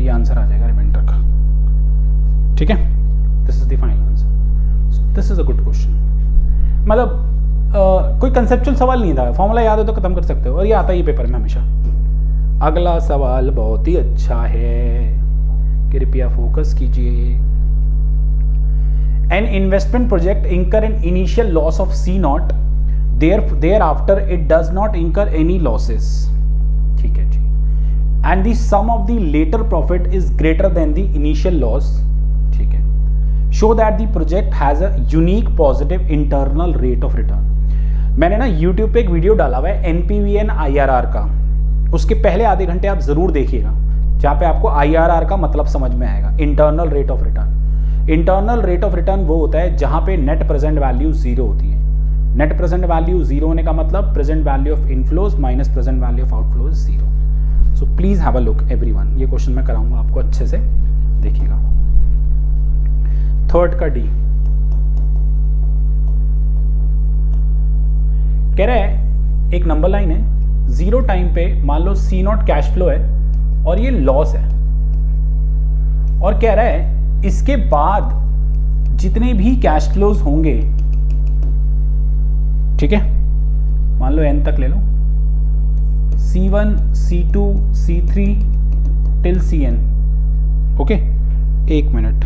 आंसर आ जाएगा रिमाइंडर का, ठीक है। This is the final answer. This is a good question. मतलब कोई कंसेप्चुअल सवाल नहीं था, फॉर्मूला याद हो तो खत्म कर सकते हो, और ये आता ही पेपर में हमेशा। अगला सवाल बहुत ही अच्छा है, कृपया फोकस कीजिए। An investment project incur an initial loss of C0, thereafter it does not incur any losses, ठीक है जी, and the sum of the later profit is greater than the initial loss, ठीक है, show that the project has a unique positive internal rate of return. मैंने ना YouTube पे एक video डाला हुआ है NPV and IRR का, उसके पहले आधे घंटे आप जरूर देखिएगा, जहां पे आपको IRR का मतलब समझ में आएगा, internal rate of return. Internal rate of return वो होता है जहां पे नेट प्रेजेंट वैल्यू जीरो होती है। नेट प्रेजेंट वैल्यू जीरो होने का मतलब present value of inflows minus present value of outflows zero. So please have a look everyone, ये क्वेश्चन मैं कराऊंगा आपको, अच्छे से देखिएगा। थर्ड का डी कह रहा है, एक नंबर लाइन है, जीरो टाइम पे मान लो C0 कैश फ्लो है और ये लॉस है, और कह रहा है इसके बाद जितने भी कैश फ्लोज होंगे, ठीक है, मान लो n तक ले लो, C1 C2 C3 till Cn, okay, एक मिनट,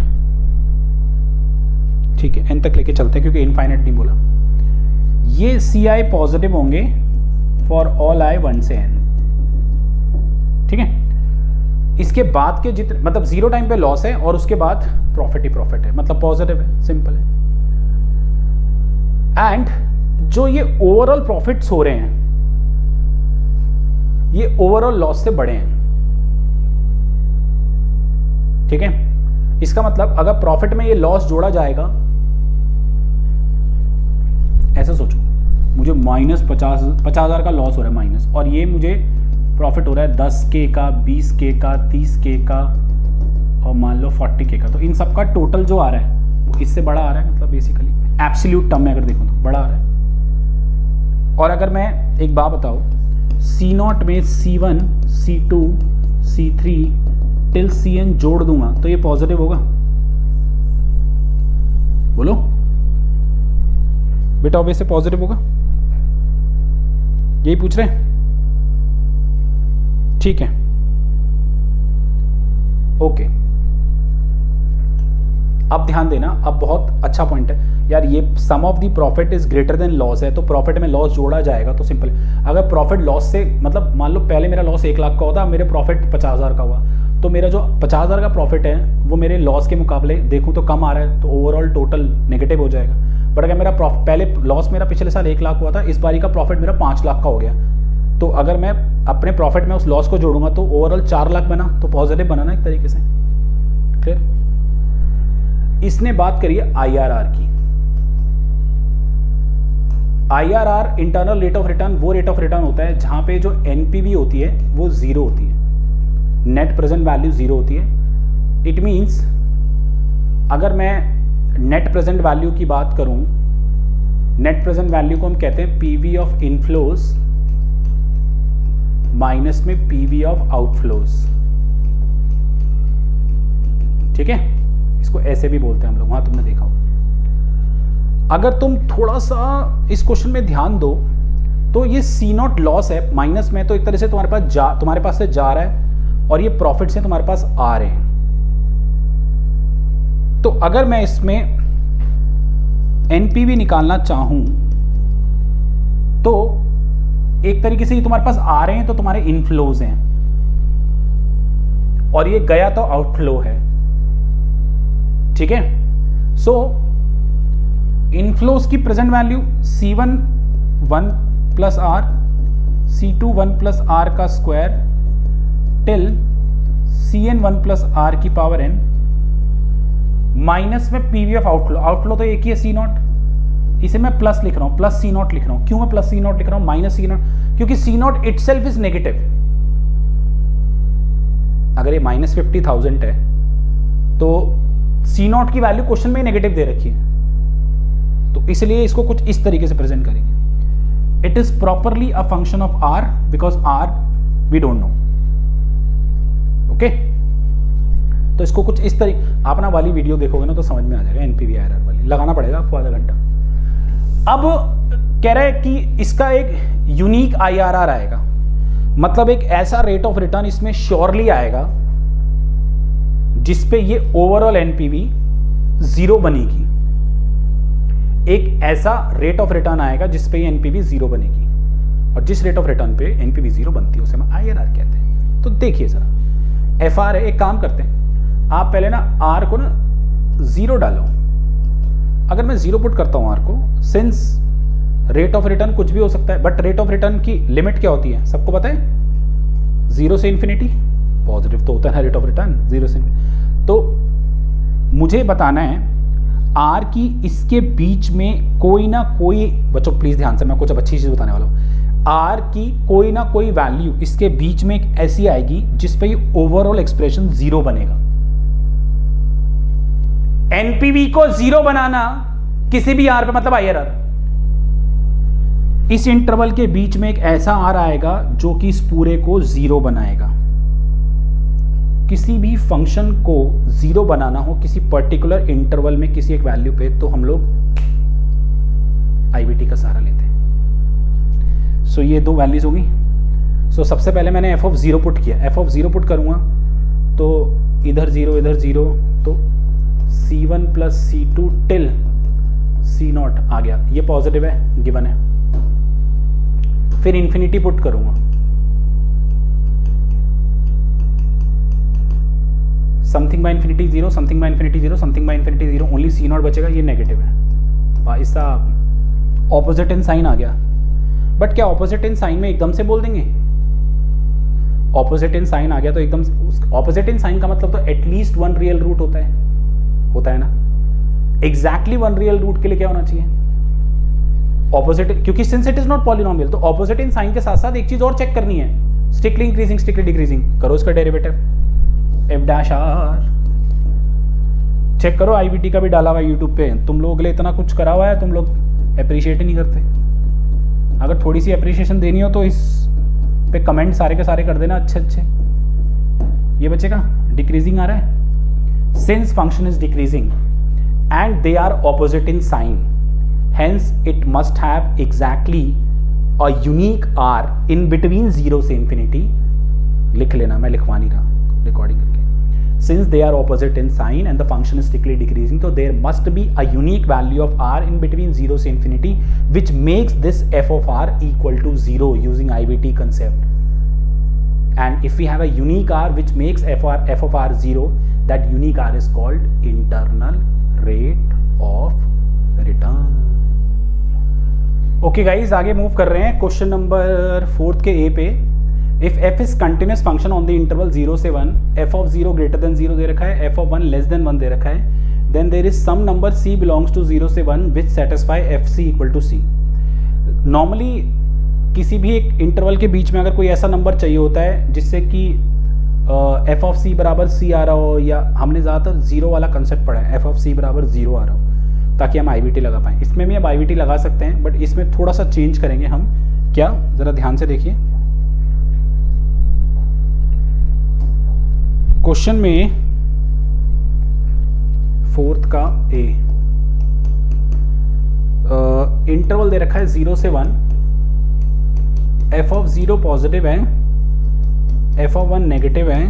ठीक है, n तक लेके चलते हैं क्योंकि इनफाइनाइट नहीं बोला। ये CI पॉजिटिव होंगे फॉर ऑल I 1 से n, ठीक है। इसके बाद के जितने, मतलब जीरो टाइम पे लॉस है और उसके बाद प्रॉफिट ही प्रॉफिट है, मतलब पॉजिटिव है, सिंपल है। एंड जो ये ओवरऑल प्रॉफिट्स हो रहे हैं ये ओवरऑल लॉस से बड़े हैं, ठीक है। इसका मतलब अगर प्रॉफिट में ये लॉस जोड़ा जाएगा, ऐसे सोचो, मुझे -50,000 का लॉस हो रहा है माइनस, और ये मुझे प्रॉफिट हो रहा है 10K का, 20K का, 30K का, और मान लो 40K का। तो इन सब का टोटल जो आ रहा है वो इससे बड़ा आ रहा है, मतलब बेसिकली एब्सोल्यूट टर्म में अगर देखो तो बड़ा आ रहा है। और अगर मैं एक बात बताऊं, C0 में C1 C2 C3 till Cn जोड़ दूंगा तो ये पॉजिटिव होगा, बोलो बेटा, ऑब्वियसली पॉजिटिव होगा, यही पूछ रहे हैं, ठीक है, ओके। अब ध्यान देना, अब बहुत अच्छा पॉइंट है यार, ये sum of the profit is greater than loss है, तो प्रॉफिट में लॉस जोड़ा जाएगा तो सिंपल है। अगर प्रॉफिट लॉस से, मतलब मान लो पहले मेरा लॉस 1 लाख का होता, मेरे प्रॉफिट 50,000 का हुआ, तो मेरा जो 50,000 का प्रॉफिट है वो मेरे लॉस के मुकाबले देखूं तो कम आ रहा है, तो ओवरऑल टोटल नेगेटिव हो जाएगा। बट अगर मेरा पहले लॉस मेरा पिछले साल 1 लाख हुआ था, इस बारी का प्रॉफिट मेरा 5 लाख का हो गया, तो अगर मैं अपने प्रॉफिट में उस लॉस को जोड़ूंगा तो ओवरऑल 4 लाख बना, तो पॉजिटिव बना ना एक तरीके से, क्लियर। इसने बात करी है IRR की। IRR internal rate of return वो रेट ऑफ रिटर्न होता है जहां पे जो NPV होती है वो जीरो होती है, नेट प्रेजेंट वैल्यू जीरो होती है। इट मीन्स अगर मैं नेट प्रेजेंट वैल्यू की बात करूं, नेट प्रेजेंट वैल्यू को हम कहते हैं PV ऑफ इनफ्लोज माइनस में PV ऑफ आउटफ्लोज, ठीक है, इसको ऐसे भी बोलते हैं हम लोग, वहां तुमने देखा हो। अगर तुम थोड़ा सा इस क्वेश्चन में ध्यान दो तो ये C0 लॉस है माइनस में, तो एक तरह से तुम्हारे पास से जा रहा है और ये प्रॉफिट से तुम्हारे पास आ रहे हैं। तो अगर मैं इसमें NPV निकालना चाहूं तो एक तरीके से ये तुम्हारे पास आ रहे हैं तो तुम्हारे इनफ्लोज हैं, और ये गया तो आउटफ्लो है, ठीक है। सो इनफ्लोज की present value C1 1 + R, C2 1 + R का स्क्वायर टिल Cn 1 + R की पावर n, माइनस में PV ऑफ आउटफ्लो। आउटफ्लो तो एक ही है C0, इसे मैं प्लस लिख रहा हूं, प्लस C0 लिख रहा हूं। क्यों मैं प्लस C0 लिख रहा हूं, माइनस C0? क्योंकि C0 इटसेल्फ इज नेगेटिव। अगर ये -50,000 है तो C0 की वैल्यू क्वेश्चन में नेगेटिव दे रखी है, तो इसलिए इसको कुछ इस तरीके से प्रेजेंट करेंगे। It is properly a function of R because R we don't know, okay. तो इसको कुछ इस तरीके, आप ना वाली वीडियो देखोगे ना तो समझ में आ जाएगा NPV IRR वाली। नहीं, लगाना पड़ेगा आपको आधा घंटा। अब कह रहा है कि इसका एक यूनिक IRR आएगा, मतलब एक ऐसा रेट ऑफ रिटर्न इसमें श्योरली आएगा जिसपे ये ओवरऑल एनपीवी 0 बनेगी। एक ऐसा रेट ऑफ रिटर्न आएगा जिसपे ये एनपीवी 0 बनेगी, और जिस रेट ऑफ रिटर्न पे एनपीवी 0 बनती है उसे हम IRR कहते हैं। तो देखिए जरा, FR है, एक काम करते हैं, आप पहले ना R को ना 0 डालो। अगर मैं 0 पुट करता हूं R को, सिंस रेट ऑफ रिटर्न कुछ भी हो सकता है, बट रेट ऑफ रिटर्न की लिमिट क्या होती है सबको पता है, 0 से इन्फिनिटी। पॉजिटिव तो होता है रेट ऑफ रिटर्न, 0 से इन्फिनिटी। तो मुझे बताना है R की इसके बीच में कोई ना कोई, बच्चों प्लीज ध्यान से, मैं कुछ अब अच्छी चीज बताने वाला हूं। R की कोई ना कोई वैल्यू इसके बीच में एक ऐसी आएगी जिस पे ये ओवरऑल एक्सप्रेशन 0 बनेगा। एनपीवी को 0 बनाना किसी भी R पे मतलब IRR। इस इंटरवल के बीच में एक ऐसा R आएगा जो कि इस पूरे को 0 बनाएगा। किसी भी फंक्शन को 0 बनाना हो किसी पर्टिकुलर इंटरवल में किसी एक वैल्यू पे, तो हम लोग IVT का सहारा लेते हैं। सो ये दो वैल्यूज होगी। सो सबसे पहले मैंने f(0) पुट किया, f(0) पुट करूंगा तो इधर 0 इधर 0, तो C1 plus C2 till C0 आ गया, ये पॉजिटिव है, गिवन है। फिर इन्फिनिटी पुट करूंगा, something by infinity 0, something by infinity 0, something by infinity 0, only C0 बचेगा, ये नेगेटिव है। भाई साहब ऑपोजिट इन साइन आ गया। बट क्या ऑपोजिट इन साइन में एकदम से बोल देंगे? ऑपोजिट इन साइन आ गया तो एकदम, ऑपोजिट इन साइन का मतलब तो एटलीस्ट 1 रियल रूट होता है ना। एग्जैक्टली 1 रियल रूट के लिए क्या होना चाहिए? ऑपोजिट, क्योंकि since it is not polynomial, तो ऑपोजिट इन साइन के साथ साथ एक चीज और चेक करनी है, स्ट्रिक्टली इंक्रीजिंग स्ट्रिक्टली डिक्रीजिंग। करो इसका डेरिवेटिव f'(r), चेक करो। IVT का भी डाला हुआ है यूट्यूब पे, तुम लोगों के लिए इतना कुछ करा हुआ है, तुम लोग अप्रिशिएट ही नहीं करते। अगर थोड़ी सी अप्रिशिएशन देनी हो तो इस पे कमेंट सारे के सारे कर देना अच्छे अच्छे। ये बचेगा, डिक्रीजिंग आ रहा है, since function is decreasing and they are opposite in sign, hence it must have exactly a unique R in between 0 से इन्फिनिटी। लिख लेना, मैं लिखवा नहीं रहा रिकॉर्डिंग करके। Since they are opposite in sign and the function is strictly decreasing, so there must be a unique value of R in between 0 to infinity, which makes this f of R equal to 0 using IVT concept. And if we have a unique R which makes f of R 0, that unique R is called internal rate of return. Okay guys, आगे move कर रहे हैं question number 4 के A पे। If f is continuous function on the interval 0 से 1, f of 0 greater than 0 दे रखा है, f of 1 less than 1 दे रखा है, then there is some number c belongs to 0 से 1 which satisfy fc equal to c. Normally किसी भी एक इंटरवल के बीच में अगर कोई ऐसा नंबर चाहिए होता है जिससे कि f of c बराबर c आ रहा हो, या हमने ज़्यादातर 0 वाला कंसेप्ट पढ़ा है, f of c बराबर 0 आ रहा हो, ताकि हम IVT लगा पाएँ। इसमें भी अब IVT लगा सकते हैं, बट इसमें थोड़ा सा चेंज करेंगे हम। क्या, ज़रा ध्यान से देखिए क्वेश्चन में 4th का A, इंटरवल दे रखा है 0 से 1, f of 0 पॉजिटिव है, f of 1 नेगेटिव है,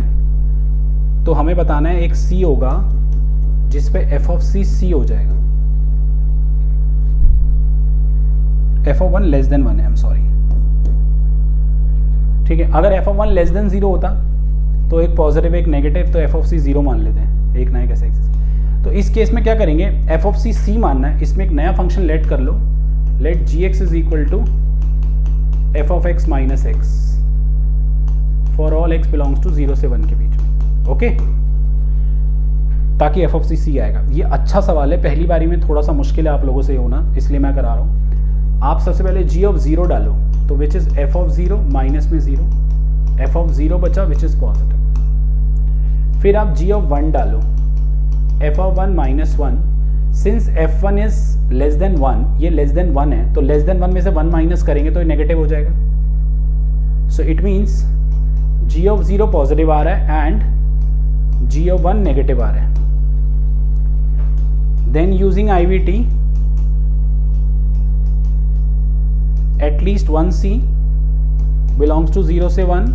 तो हमें बताना है एक C होगा जिस पे f of c हो जाएगा। f of 1 लेस देन 1 है, आई एम सॉरी, ठीक है। अगर f of 1 लेस देन 0 होता तो एक पॉजिटिव एक नेगेटिव, तो f of c 0 मान लेते हैं, एक ना एक ऐसे। तो इस केस में क्या करेंगे, f of c मानना है, इसमें एक नया फंक्शन लेट कर लो, let gx is equal to f of x minus x for all x belongs to 0 से 1 के बीच में, ओके, ताकि f of c आएगा। ये अच्छा सवाल है, पहली बारी में थोड़ा सा मुश्किल है आप लोगों से होना, इसलिए मैं करा रहा हूँ। आप सबसे पहले g of 0 डालो, तो विच इज f of 0 माइनस में 0, f of 0 बचा विच इज पॉजिटिव। फिर आप g of 1 डालो, f of 1 minus 1, since f1 is less then 1, ये लेस देन 1 है, तो लेस देन 1 में से 1 माइनस करेंगे तो ये नेगेटिव हो जाएगा। So it means g of 0 positive आ रहा है एंड g of 1 नेगेटिव आ रहा है। then using IVT at least one C belongs to 0 से 1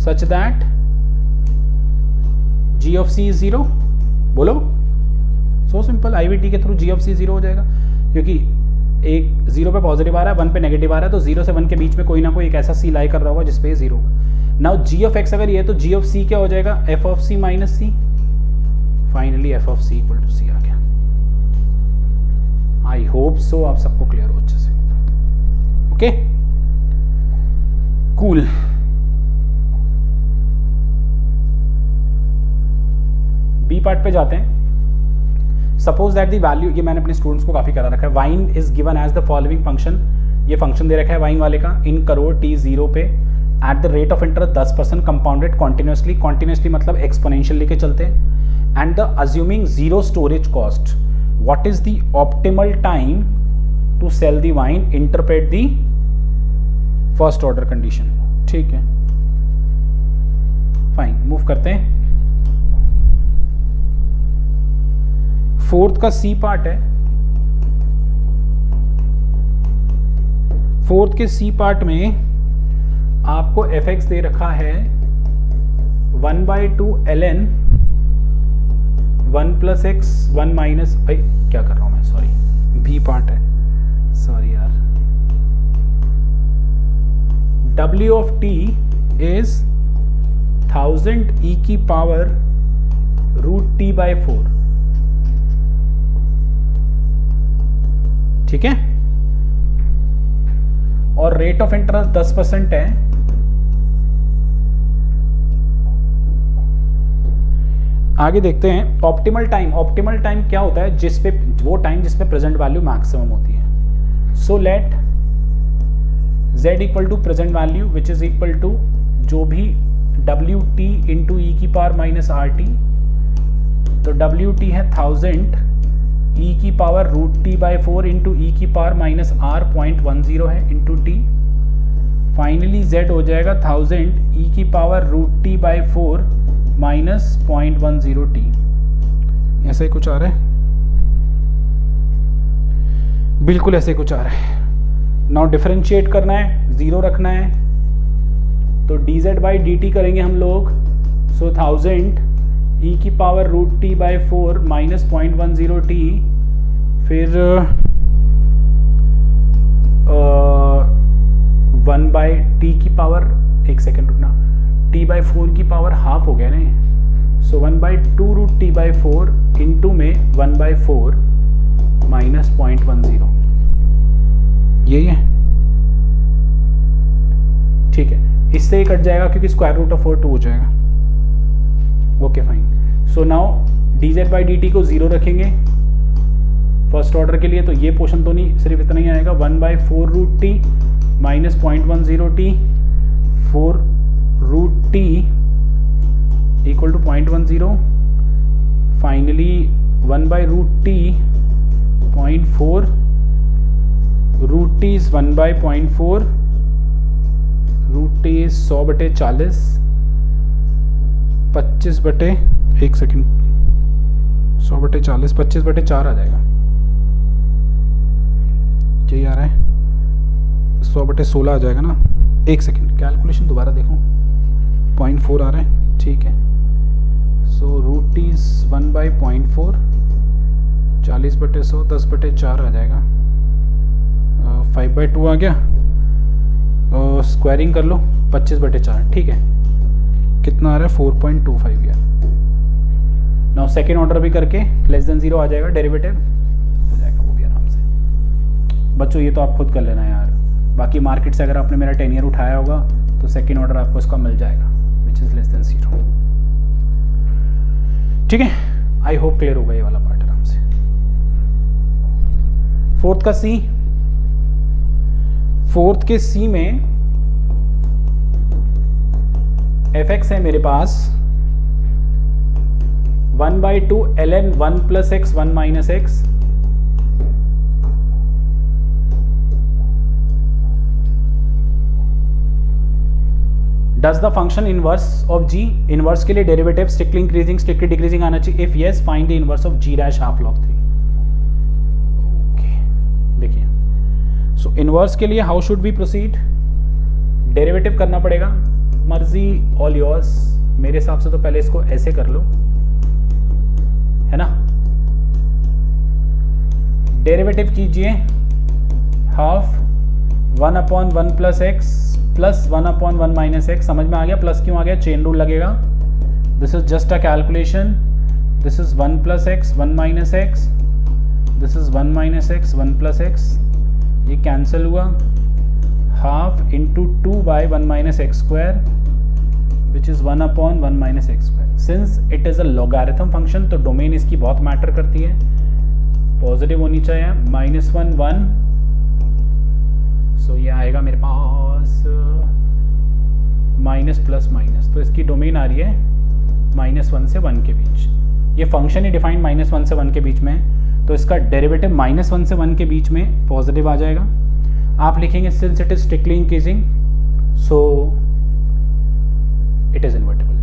such that G of C is 0. बोलो, सो सिंपल. IVT के थ्रू G of C 0 हो जाएगा, क्योंकि एक 0 पे पॉजिटिव आ रहा है, 1 पे नेगेटिव आ रहा है, तो 0 से 1 के बीच में कोई ना कोई एक ऐसा C लाई कर रहा होगा जिसपे 0 होगा. नाउ G of X अगर ये है तो G of C क्या हो जाएगा? F of C minus C. Finally F of C equal to C आ गया. आई होप सो आप सबको क्लियर हो अच्छे से. Okay, cool. बी पार्ट पे जाते हैं. सपोज दैट द वैल्यू, ये मैंने अपने स्टूडेंट्स को काफी करा रखा है. Wine is given as the following function. ये फंक्शन दे रखा है वाइन वाले का इन करोड़ t 0 पे at the rate of interest 10% compounded continuously. Continuously मतलब एक्सपोनेंशियल लेके चलते हैं. And the assuming zero storage cost, what is the optimal time to sell the wine, interpret the first order condition. ठीक है, fine. Move करते हैं. Fourth का C part है. फोर्थ के सी पार्ट में आपको fx दे रखा है 1/2 ln 1 + x 1 माइनस, क्या कर रहा हूं मैं, सॉरी, बी पार्ट है, सॉरी यार. w of t is 1000 e की पावर √t/4. ठीक है, और रेट ऑफ इंटरेस्ट 10% है. आगे देखते हैं ऑप्टिमल टाइम. ऑप्टिमल टाइम क्या होता है? जिसपे वो टाइम जिसपे प्रेजेंट वैल्यू मैक्सिमम होती है. So let z equal to present value which is equal to जो भी wt इंटू ई की पावर माइनस RT. तो wt है 1000 e की पावर √t/4 इंटू ई की पावर माइनस R 0.10 है इंटू t. फाइनली z हो जाएगा 1000 e की पावर √t/4 माइनस 0.10 t. ऐसा ही कुछ आ रहा है, बिल्कुल ऐसे कुछ आ रहा है. नाउ डिफरेंशिएट करना है, 0 रखना है, तो dz/dt करेंगे हम लोग. सो 1000 e की पावर √t/4 माइनस 0.10 t, फिर 1/t की पावर, एक सेकेंड रुकना, t/4 की पावर हाफ हो गया ना. सो 1/2 √t/4 इंटू में 1/4 माइनस 0.10. यही है, ठीक है. इससे ही कट जाएगा क्योंकि √4 2 हो जाएगा. Okay fine. So now dz/dt को 0 रखेंगे फर्स्ट ऑर्डर के लिए, तो ये पोर्शन तो नहीं, सिर्फ इतना ही आएगा. 1/4 √t minus 0.10 t, 4 √t equal to 0.10. Finally 1/√t 0.4, √t is 1/0.4, √t is 100/40, 25 एक सेकेंड, 100/40 25/4 आ जाएगा. यही आ रहा है, 100/16 आ जाएगा ना. एक सेकेंड, कैलकुलेशन दोबारा देखो. 0.4 आ रहा है, ठीक है. सो √t इज 1/0.4, 40/100 10/4 आ जाएगा. 5/2 आ गया. स्क्वायरिंग कर लो, 25/4, ठीक है. कितना आ रहा है? 4.25 गया. नाउ सेकेंड ऑर्डर भी करके लेस देन 0 आ जाएगा, डेरिवेटिव हो जाएगा वो भी आराम से. बच्चों ये तो आप खुद कर लेना यार. बाकी मार्केट से अगर आपने मेरा 10 ईयर उठाया होगा तो सेकेंड ऑर्डर आपको इसका मिल जाएगा विच इज लेस देन 0. ठीक है, आई होप क्लियर होगा ये वाला पार्ट आराम से. फोर्थ का सी. फोर्थ के सी में fx है मेरे पास 1/2 ln 1 + x 1 - x, does the function inverse of g, inverse के लिए derivative strictly increasing strictly decreasing आना चाहिए। If yes find the inverse of g dash half log 3। Okay देखिए, सो इनवर्स के लिए how should we proceed, derivative करना पड़ेगा, मर्जी ऑल योर्स। मेरे हिसाब से तो पहले इसको ऐसे कर लो, है ना, डेरिवेटिव कीजिए half 1/1 plus x plus 1/1 minus x. समझ में आ गया, प्लस क्यों आ गया, चेन रूल लगेगा। This is just a calculation, this is 1 plus x 1 minus x, this is 1 minus x 1 plus x, ये कैंसिल हुआ, half into 2/1 minus x square which is 1/1 minus x square. Since it is a logarithm function तो domain इसकी बहुत matter करती है, positive होनी चाहिए, -1 1, सो ये आएगा मेरे पास माइनस प्लस माइनस, तो इसकी डोमेन आ रही है -1 से 1 के बीच। ये फंक्शन ही डिफाइंड -1 से 1 के बीच में है, तो इसका डेरिवेटिव -1 से 1 के बीच में पॉजिटिव आ जाएगा। आप लिखेंगे since it is strictly increasing so it is invertible.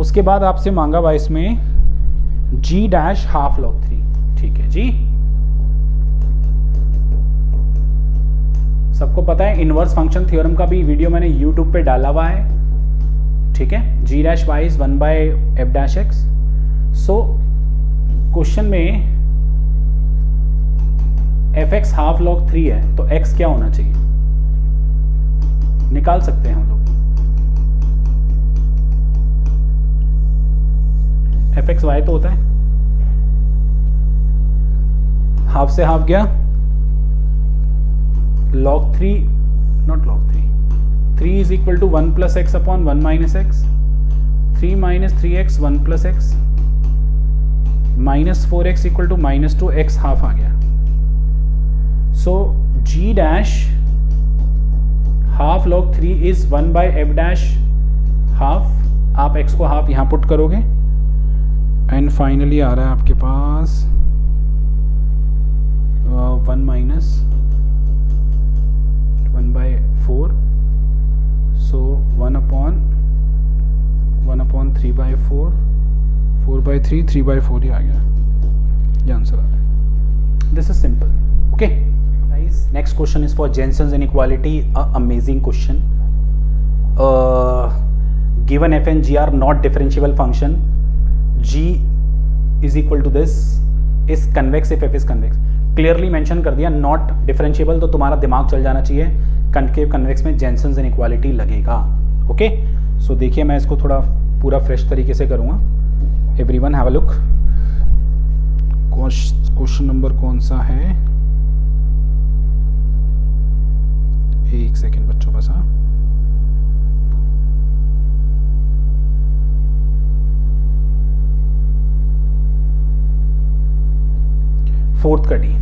उसके बाद आपसे मांगा हुआ इसमें जी डैश हाफ लॉग 3, ठीक है जी, सबको पता है इनवर्स फंक्शन थ्योरम का भी वीडियो मैंने यूट्यूब पे डाला हुआ है, ठीक है, g dash y is 1/f dash x. So question में एफ एक्स हाफ लॉग 3 है तो एक्स क्या होना चाहिए, निकाल सकते हैं हम लोग। एफ एक्स वाई तो होता है, हाफ से हाफ गया, log 3 not log 3 is equal to 1 plus x upon 1 minus x, 3 minus 3x 1 plus x, minus 4x equal to minus 2x half आ गया। so g dash half log 3 is 1/f dash half, आप x को half यहां put करोगे and finally आ रहा है आपके पास 1 minus 1/4, so 1/3/4, 4/3, 3/4 ही आ गया, ये आंसर आ रहा है। This is simple, okay guys. Next question is for Jensen's inequality, amazing question. Given f and g are not differentiable function, g is equal to this is convex if f is convex. Clearly mention कर दिया not differentiable, तो तुम्हारा दिमाग चल जाना चाहिए concave convex में जेनसेन्स inequality लगेगा, ओके। सो देखिए मैं इसको थोड़ा पूरा फ्रेश तरीके से करूँगा। Everyone have a look, question number कौन सा है, एक सेकेंड बच्चों बस, हाँ, फोर्थ का D.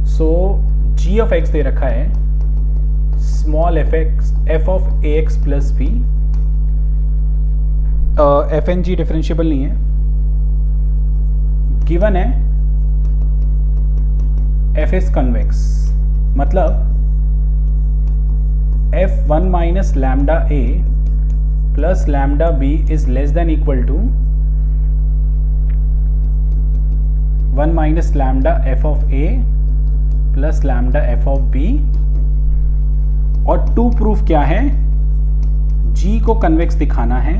So g of x दे रखा है small f x f of a x plus b, f and g differentiable नहीं है, गिवन है एफ इज कन्वेक्स, मतलब f 1 minus lambda a plus lambda b is less than equal to 1 minus lambda f of A plus lambda f of B. और to proof क्या है, जी को convex दिखाना है,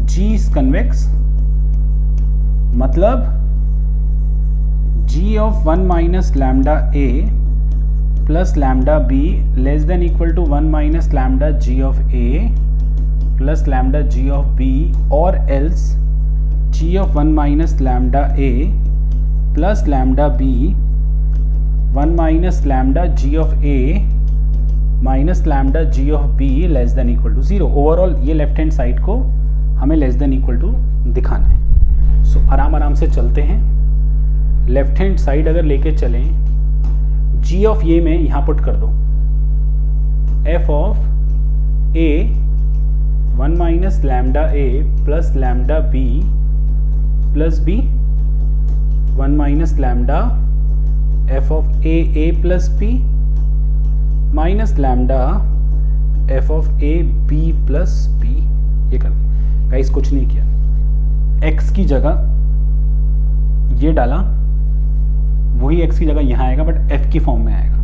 जी इज कन्वेक्स, मतलब g of 1 minus lambda a plus lambda b less than equal to 1 minus lambda g of A plus lambda g of B, और else g of 1 minus lambda a plus lambda b 1 minus lambda g of a minus lambda g of b less than equal to 0। Overall ये left hand side को हमें less than equal to दिखाना है। सो आराम आराम से चलते हैं, लेफ्ट हैंड साइड अगर लेके चलें, g ऑफ ये में यहाँ पुट कर दो, f ऑफ a 1 minus lambda a plus lambda b plus b 1 minus lambda f of A plus b minus lambda f of a b plus b. ये कर गाइस, कुछ नहीं किया, x की जगह ये डाला, वही x की जगह यहाँ आएगा बट f की फॉर्म में आएगा।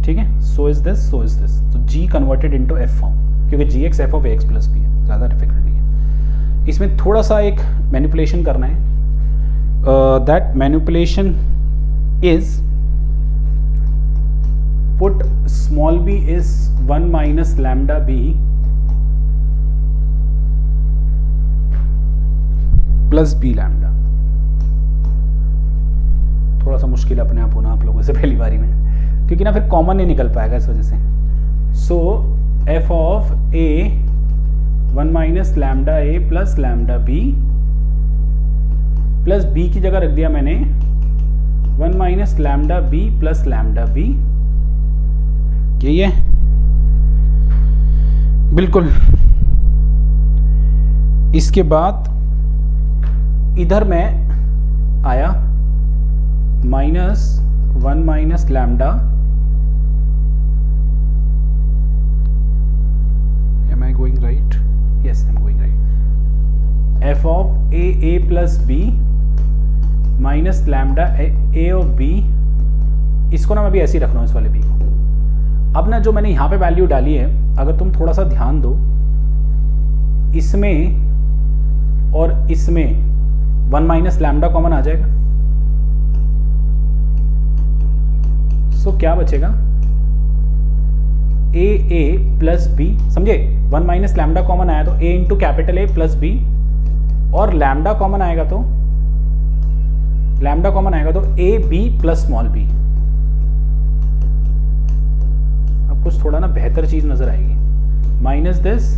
ठीक है, so is this, so is this, तो g converted into f form, क्योंकि gx f of ax plus b है, ज़्यादा डिफिकल्ट नहीं है। इसमें थोड़ा सा एक मैनिपुलेशन करना है, that manipulation is put small b is 1 minus lambda b plus b lambda. थोड़ा सा मुश्किल अपने आप होना आप लोगों से पहली बारी में, क्योंकि ना फिर कॉमन नहीं निकल पाएगा इस वजह से। So f of a 1 minus lambda a plus lambda b plus b की जगह रख दिया मैंने 1 minus lambda b plus lambda b. यही है बिल्कुल। इसके बाद इधर मैं आया -1 minus lambda, am I going right? Yes, I'm going right. f of a plus b minus lambda a of b, इसको ना मैं भी ऐसे ही रख रहा हूँ, इस वाले b को। अब ना जो मैंने यहाँ पे वैल्यू डाली है, अगर तुम थोड़ा सा ध्यान दो, इसमें और इसमें 1 माइनस लैम्डा कॉमन आ जाएगा। सो क्या बचेगा, ए प्लस बी, समझे? 1 माइनस लैम्डा कॉमन आया तो a into capital a plus b, और लैम्डा कॉमन आएगा तो a b plus small b. अब कुछ थोड़ा ना बेहतर चीज नजर आएगी, माइनस दिस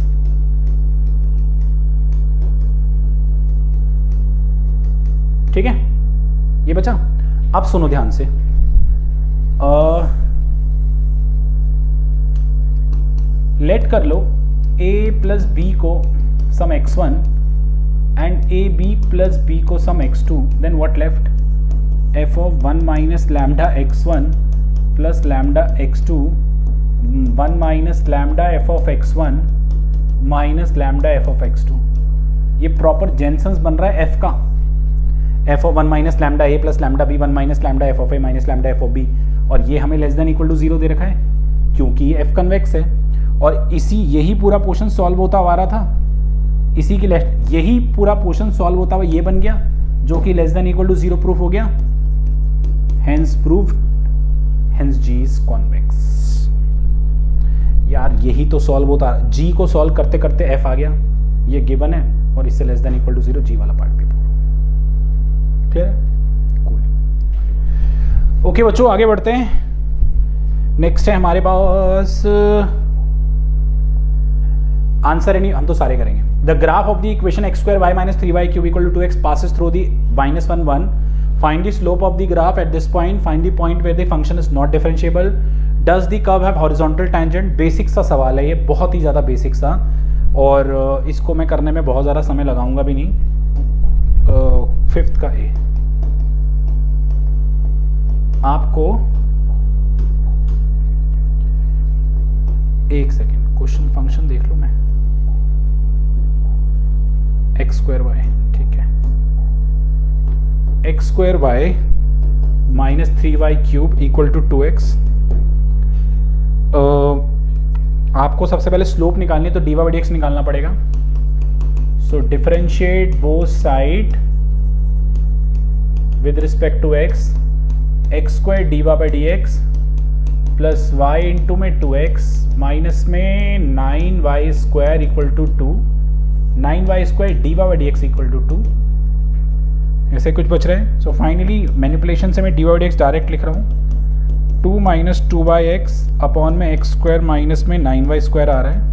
ठीक है, ये बचा। अब सुनो ध्यान से, लेट कर लो a प्लस बी को sum x1 and a b plus b को sum x2, then what left, f of 1 minus lambda x1 plus lambda x2 1 minus lambda f of x1 minus lambda f of x2। ये proper Jensen's बन रहा है f का, f of 1 minus lambda a plus lambda b 1 minus lambda f ऑफ a minus lambda f of b, और ये हमें less than equal to 0 दे रखा है क्योंकि ये f कन्वेक्स है। और यही पूरा पोर्शन सॉल्व होता हुआ रहा था, इसी की यही पूरा पोर्शन सॉल्व होता हुआ ये बन गया, जो कि less than equal to 0 proof हो गया, hence proved, hence g is convex. यार यही तो सॉल्व होता, g को सॉल्व करते करते f आ गया, ये गिवन है, और इससे less than equal to 0 g वाला पार्ट भी क्लियर है? कूल। ओके बच्चों, आगे बढ़ते हैं। नेक्स्ट है हमारे पास आंसर एनी, हम तो सारे करेंगे। The graph of the equation x square y minus 3y cube equal to 2x passes through the -1 1। Find the slope of the graph at this point, find the point where the function is not differentiable, does the curve have horizontal tangent. Basic सा सवाल है ये, बहुत ही ज़्यादा basic सा, और इसको मैं करने में बहुत ज़्यादा समय लगाऊंगा भी नहीं। 5th का ए, आपको एक सेकेंड क्वेश्चन फंक्शन देख लो, मैं एक्स स्क्वायर वाई, ठीक है, x square y minus 3y cube equal to 2x। आपको सबसे पहले स्लोप निकालनी है तो dy by dx निकालना पड़ेगा। So differentiate both side with respect to x, x square dy by dx plus y into में 2x माइनस में 9y square equal to 2, 9y square dy by dx equal to 2, ऐसे कुछ बच रहा है। So finally manipulation से मैं dy by dx direct लिख रहा हूँ, 2 माइनस 2x अपॉन में x स्क्वायर माइनस में 9y स्क्वायर आ रहा है।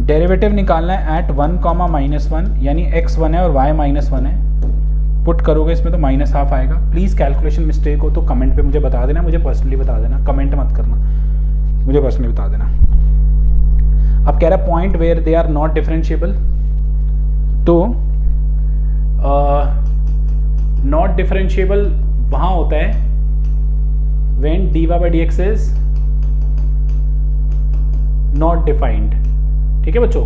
डेरिवेटिव निकालना है एट 1, -1, यानी x 1 है और y -1 है। पुट करोगे इसमें तो -12 आएगा। प्लीज़ कैलकुलेशन मिस्टेक हो तो कमेंट पे मुझे बता देना, मुझे पर्सनली बता देना, कमेंट मत करना, मुझे पर्सनली बता देना। अब कह रहा है point where they are not differentiable, तो नॉट डिफरेंशिएबल वहां होता है when dy by dx is not defined। ठीक है बच्चों,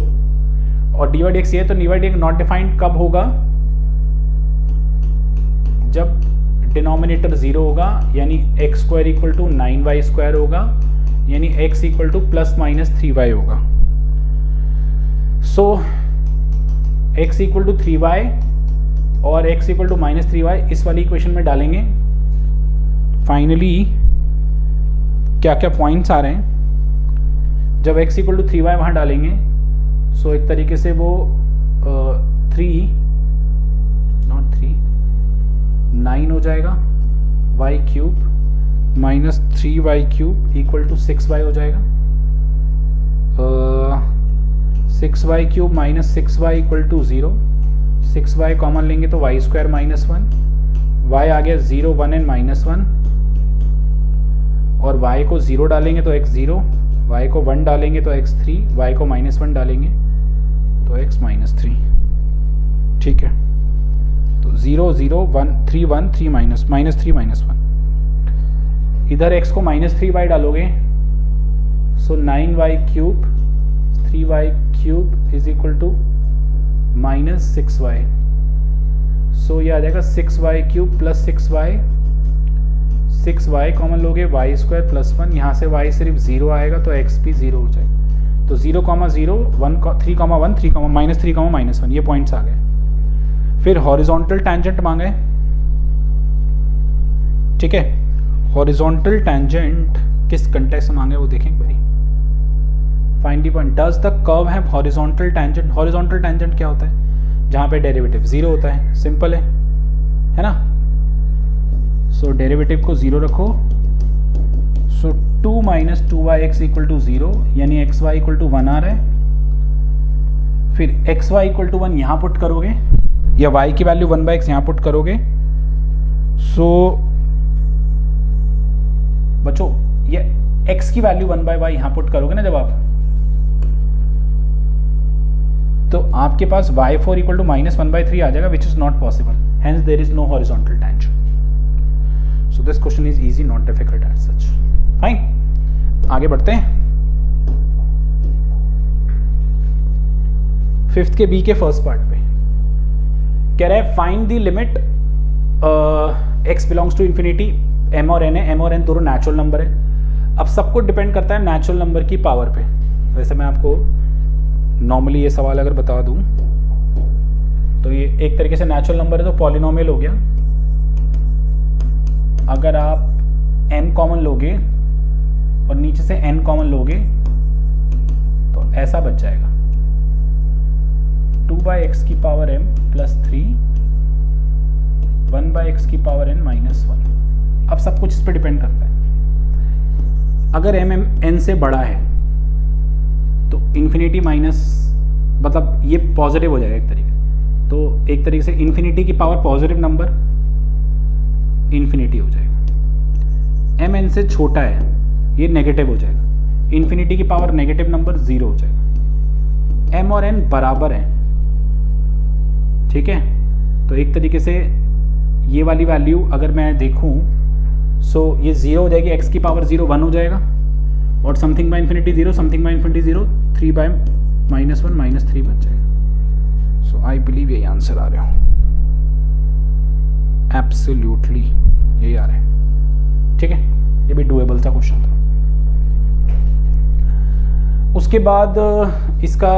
और dy by dx ये तो dy by dx not defined कब होगा, जब डिनोमिनेटर 0 होगा, यानी x square equal to 9y square होगा, यानी x equal to plus minus 3y होगा। सो x इक्वल टू 3y और x equal to minus 3y इस वाली इक्वेशन में डालेंगे। फाइनली क्या क्या पॉइंट्स आ रहे हैं, जब x इक्वल टू 3y वहां डालेंगे, सो एक तरीके से वो 9 हो जाएगा, y cube minus 3y cube equal to 6y हो जाएगा। 6y cube minus 6y equal to 0, 6y common लेंगे तो y स्क्वायर माइनस 1, y आ गया 0 1 एंड माइनस 1, और y को 0 डालेंगे तो x 0, y को 1 डालेंगे तो x 3, y को माइनस 1 डालेंगे तो x माइनस 3। ठीक है, तो 0 0 1 3 1 3 माइनस 3 माइनस 1, इधर x को माइनस 3y डालोगे, so 9y cube 3y cube is equal to minus 6y। So ये आ जाएगा 6y cube plus 6y common लोगे, y स्क्वायर प्लस 1, यहाँ से y सिर्फ 0 आएगा तो x भी 0 हो जाएगा। तो 0 0 1 3 1 3 माइनस 3 माइनस 1 ये पॉइंट्स आ गए। फिर हॉरिजॉन्टल टैंजेंट मांगे। ठीक है, हॉरिजॉन्टल टैंजेंट किस कंटेक्स्ट में मांगे वो देखें एक बारी। Find the point, does the curve have horizontal tangent. Horizontal tangent क्या होता है, जहां पे डेरिवेटिव 0 होता है, सिंपल है ना। सो डेरिवेटिव को 0 रखो, सो 2 माइनस 2yx इक्वल टू 0, यानी xy इक्वल टू 1 आ रहा है। फिर xy इक्वल टू 1 यहां पुट करोगे, या y की वैल्यू 1/x यहां पुट करोगे। सो बच्चों ये x की वैल्यू 1/y यहां पुट करोगे ना जब आप, तो आपके पास y4 इक्वल टू माइनस 1/3 आ जाएगा, which is not possible, hence there is no horizontal tangent. So this question is easy, not difficult as such. Fine, आगे बढ़ते हैं। 5th के बी के फर्स्ट पार्ट पे कह रहा है find the limit x belongs to infinity, m और n है, m और n दोनों नेचुरल नंबर है। अब सब कुछ डिपेंड करता है नेचुरल नंबर की पावर पे। वैसे मैं आपको नॉर्मली ये सवाल अगर बता दूं तो ये एक तरीके से नेचुरल नंबर है तो पॉलिनोमियल हो गया। अगर आप m कॉमन लोगे और नीचे से n कॉमन लोगे तो ऐसा बच जाएगा 2/x की पावर m प्लस 3 1/x की पावर n माइनस 1। अब सब कुछ इस पर डिपेंड करता है। अगर m n से बड़ा है तो इन्फिनिटी माइनस, मतलब ये पॉजिटिव हो जाएगा एक तरीके, तो एक तरीके से इन्फिनिटी की पावर पॉजिटिव नंबर इन्फिनिटी हो जाएगा। m n से छोटा है ये नेगेटिव हो जाएगा, इन्फिनिटी की पावर नेगेटिव नंबर 0 हो जाएगा। m और n बराबर हैं, ठीक है, तो एक तरीके से ये वाली वैल्यू अगर मैं देखूं, सो ये 0 हो जाएगी, x की पावर 0 1 हो जाएगा, और something by infinity 0, something by infinity 0, 3 bye minus 1 minus 3 बच जाएगा। सो आई बिलीव यही आंसर आ रहा हो, एब्सोल्युटली यही आ रहा है। ठीक है, ये भी डुएबल सा क्वेश्चन था। उसके बाद इसका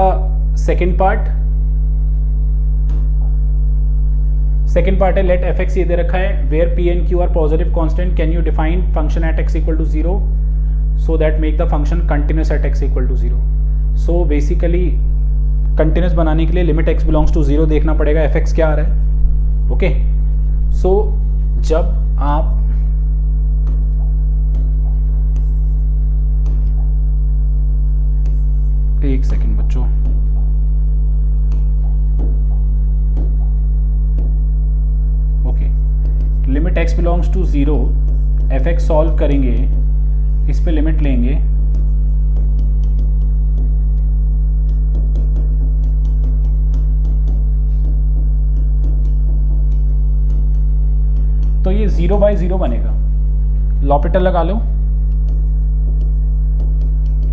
सेकेंड पार्ट है, लेट एफ एक्स ये दे रखा है, where p and q are positive constant, can you define function at x equal to 0 so that make the function continuous at x equal to 0। So basically continuous बनाने के लिए limit x belongs to 0 देखना पड़ेगा, F x क्या आ रहा है। Okay, सो जब आप एक सेकेंड बच्चों, limit x belongs to 0, f x solve करेंगे, इस पे लिमिट लेंगे, तो ये 0 बाई 0 बनेगा। लॉपिटल लगा लो,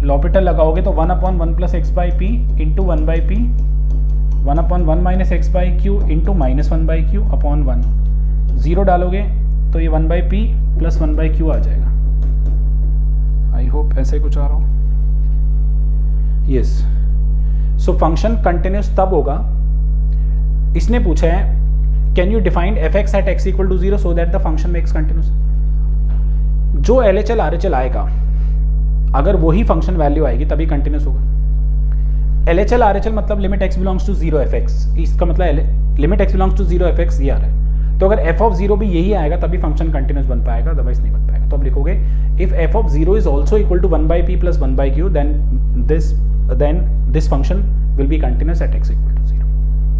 लॉपिटल लगाओगे तो 1/1 plus x by p into 1 by p, 1/1 minus x by q into -1 by q upon 1। 0 डालोगे तो ये 1 by p plus 1 by q आ जाएगा। आई होप ऐसे कुछ आ रहा हो। यस, सो फंक्शन कंटिन्यूस तब होगा, इसने पूछा है can you define f x at x equal to 0 so that the function makes continuous. जो LHL RHL आएगा अगर वही फंक्शन वैल्यू आएगी तभी कंटिन्यूस होगा। LHL RHL मतलब limit x belongs to 0 f x, इसका मतलब limit x belongs to 0 f x ये आ रहा है। तो अगर f ऑफ 0 भी यही आएगा तभी फंक्शन कंटिन्यूस बन पाएगा, अदरवाइज नहीं बन पाएगा। तो अब लिखोगे if f of 0 is also equal to 1 by p plus 1 by q then this function will be continuous at x equal to 0.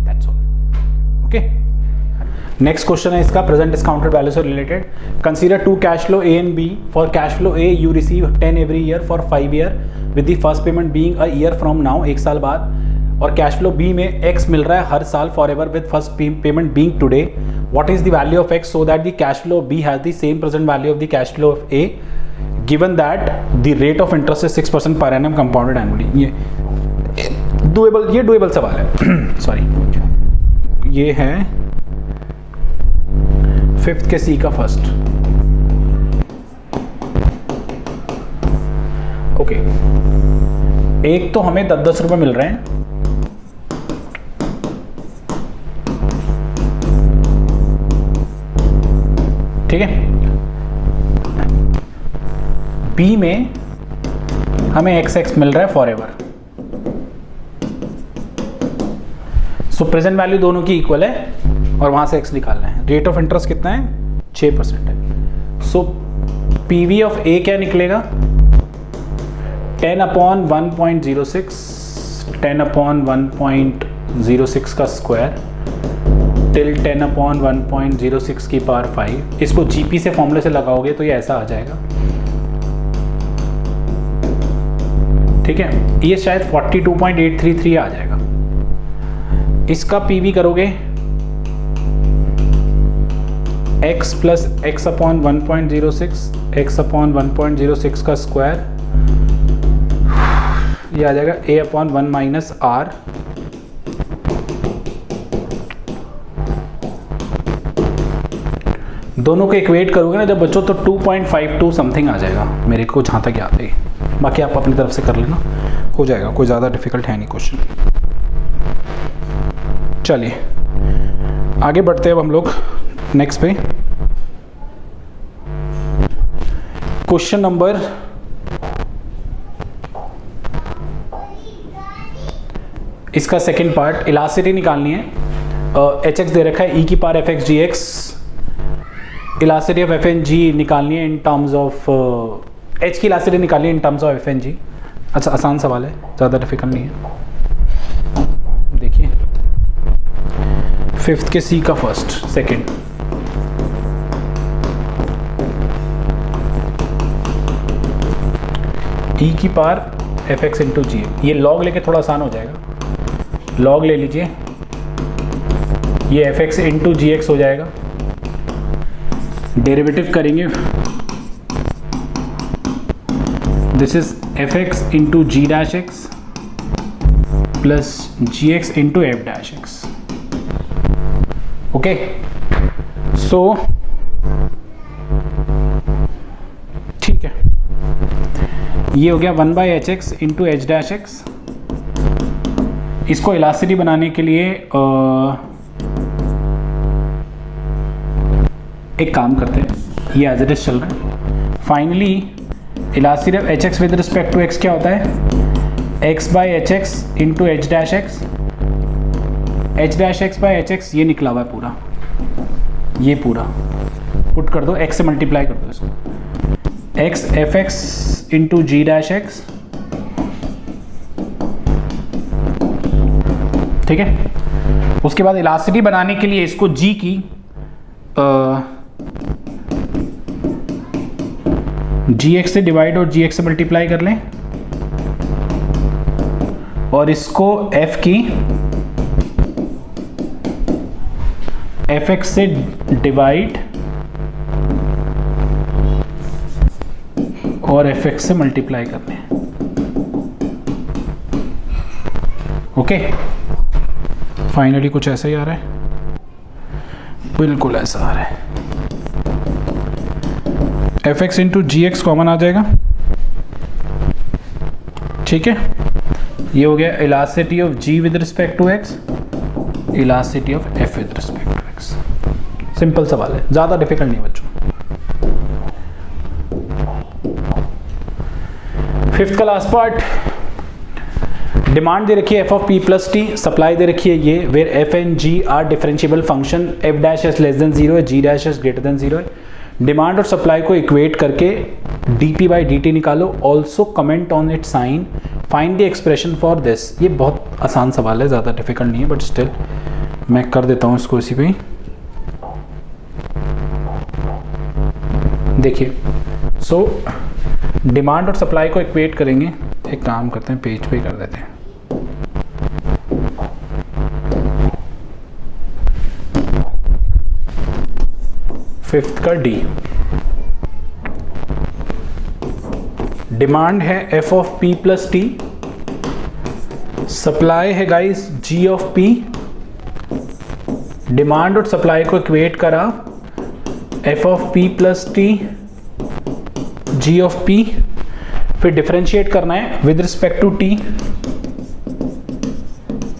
That's all. Okay. Next question है इसका present discounted value से related. Consider two cash flow A and B. For cash flow A you receive 10 every year for 5 year with the first payment being a year from now, एक साल बाद, और cash flow B में x मिल रहा है हर साल forever with first payment being today. What is the value of x so that the cash flow B has the same present value of the cash flow of A? Given that the rate of interest is 6% per annum compounded annually. ये doable सवाल है sorry, ये है 5th के C का first. Okay, एक तो हमें 10-10 रुपए मिल रहे हैं, ठीक है। B में हमें x मिल रहा है for ever. So present value दोनों की इक्वल है और वहां से x निकालना है। रेट ऑफ इंटरेस्ट कितना है? 6% है। सो PV ऑफ A क्या निकलेगा? 10/1.06, 10/1.06 का स्क्वायर टिल 10/1.06 की पावर 5। इसको GP से फॉर्मूले से लगाओगे तो ये ऐसा आ जाएगा, ठीक है। ये शायद 42.833 आ जाएगा। इसका PV करोगे x प्लस x/1.06, x/1.06 का स्क्वायर, ये आ जाएगा a/1 माइनस r दोनों को इक्वेट करोगे ना जब बच्चों तो 2.52 समथिंग आ जाएगा मेरे को जहाँ तक याद है। बाकी आप अपनी तरफ से कर लेना, हो जाएगा, कोई ज़्यादा डिफिकल्ट है नहीं क्वेश्चन। चलिए आगे बढ़ते हैं अब हम लोग नेक्स्ट पे। क्वेश्चन नंबर इसका सेकंड पार्ट, इलास्टिसिटी निकालनी है। HX दे रखा है e की power fx gx, elasticity of fng निकालनी है इन टर्म्स ऑफ h की इलास्टिसिटी निकालनी है इन टर्म्स ऑफ fng। अच्छा आसान सवाल है, ज़्यादा डिफिकल्ट नहीं है। देखिए 5th के C का फर्स्ट सेकंड, e की पावर fx इंटू जी। ये लॉग लेके थोड़ा आसान हो जाएगा, लॉग ले लीजिए, ये fx इंटू जी एक्स हो जाएगा। डेरिवेटिव करेंगे, this is fx into g dash x plus g x into f dash x. Okay, so ठीक है, ये हो गया 1/hx into h dash x. इसको इलास्टिसिटी बनाने के लिए एक काम करते हैं, ये एज इट इज चल रहा है। Finally elasticity of h x with respect to x क्या होता है? x/hx into h dash x, h dash x by h x, ये निकला हुआ है पूरा, ये पूरा पुट कर दो, x से मल्टीप्लाई कर दो इसको, x fx into g dash x, ठीक है। उसके बाद इलास्टिसिटी बनाने के लिए इसको g की gx से डिवाइड और gx से मल्टीप्लाई कर लें, और इसको f की fx से डिवाइड और एफ एक्स से मल्टीप्लाई करने हैं। ओके, फाइनली कुछ ऐसा ही आ रहा है, बिल्कुल ऐसा आ रहा है। F x into g x common आ जाएगा, ठीक है। ये हो गया elasticity of g with respect to x, elasticity of f with respect to x. Simple सवाल है, ज़्यादा डिफिकल्ट नहीं बच्चों। फिफ्थ का लास्ट पार्ट, डिमांड दे रखी है f of p plus t, supply दे रखी है ये, where f and g are differentiable function, f dash s less than 0 है, g dash s greater than 0 है। डिमांड और सप्लाई को इक्वेट करके dp बाई dt निकालो, also comment on it sign, find the expression for this. ये बहुत आसान सवाल है, ज़्यादा डिफिकल्ट नहीं है, बट स्टिल मैं कर देता हूँ इसको इसी पे ही। देखिए, सो डिमांड और सप्लाई को इक्वेट करेंगे, एक काम करते हैं पेज पे ही कर देते हैं। फिफ्थ का डी, डिमांड है f of p plus t, supply है guys g of p, demand और सप्लाई को इक्वेट करा f of p plus t g of p, फिर डिफरेंशिएट करना है विद रिस्पेक्ट टू टी,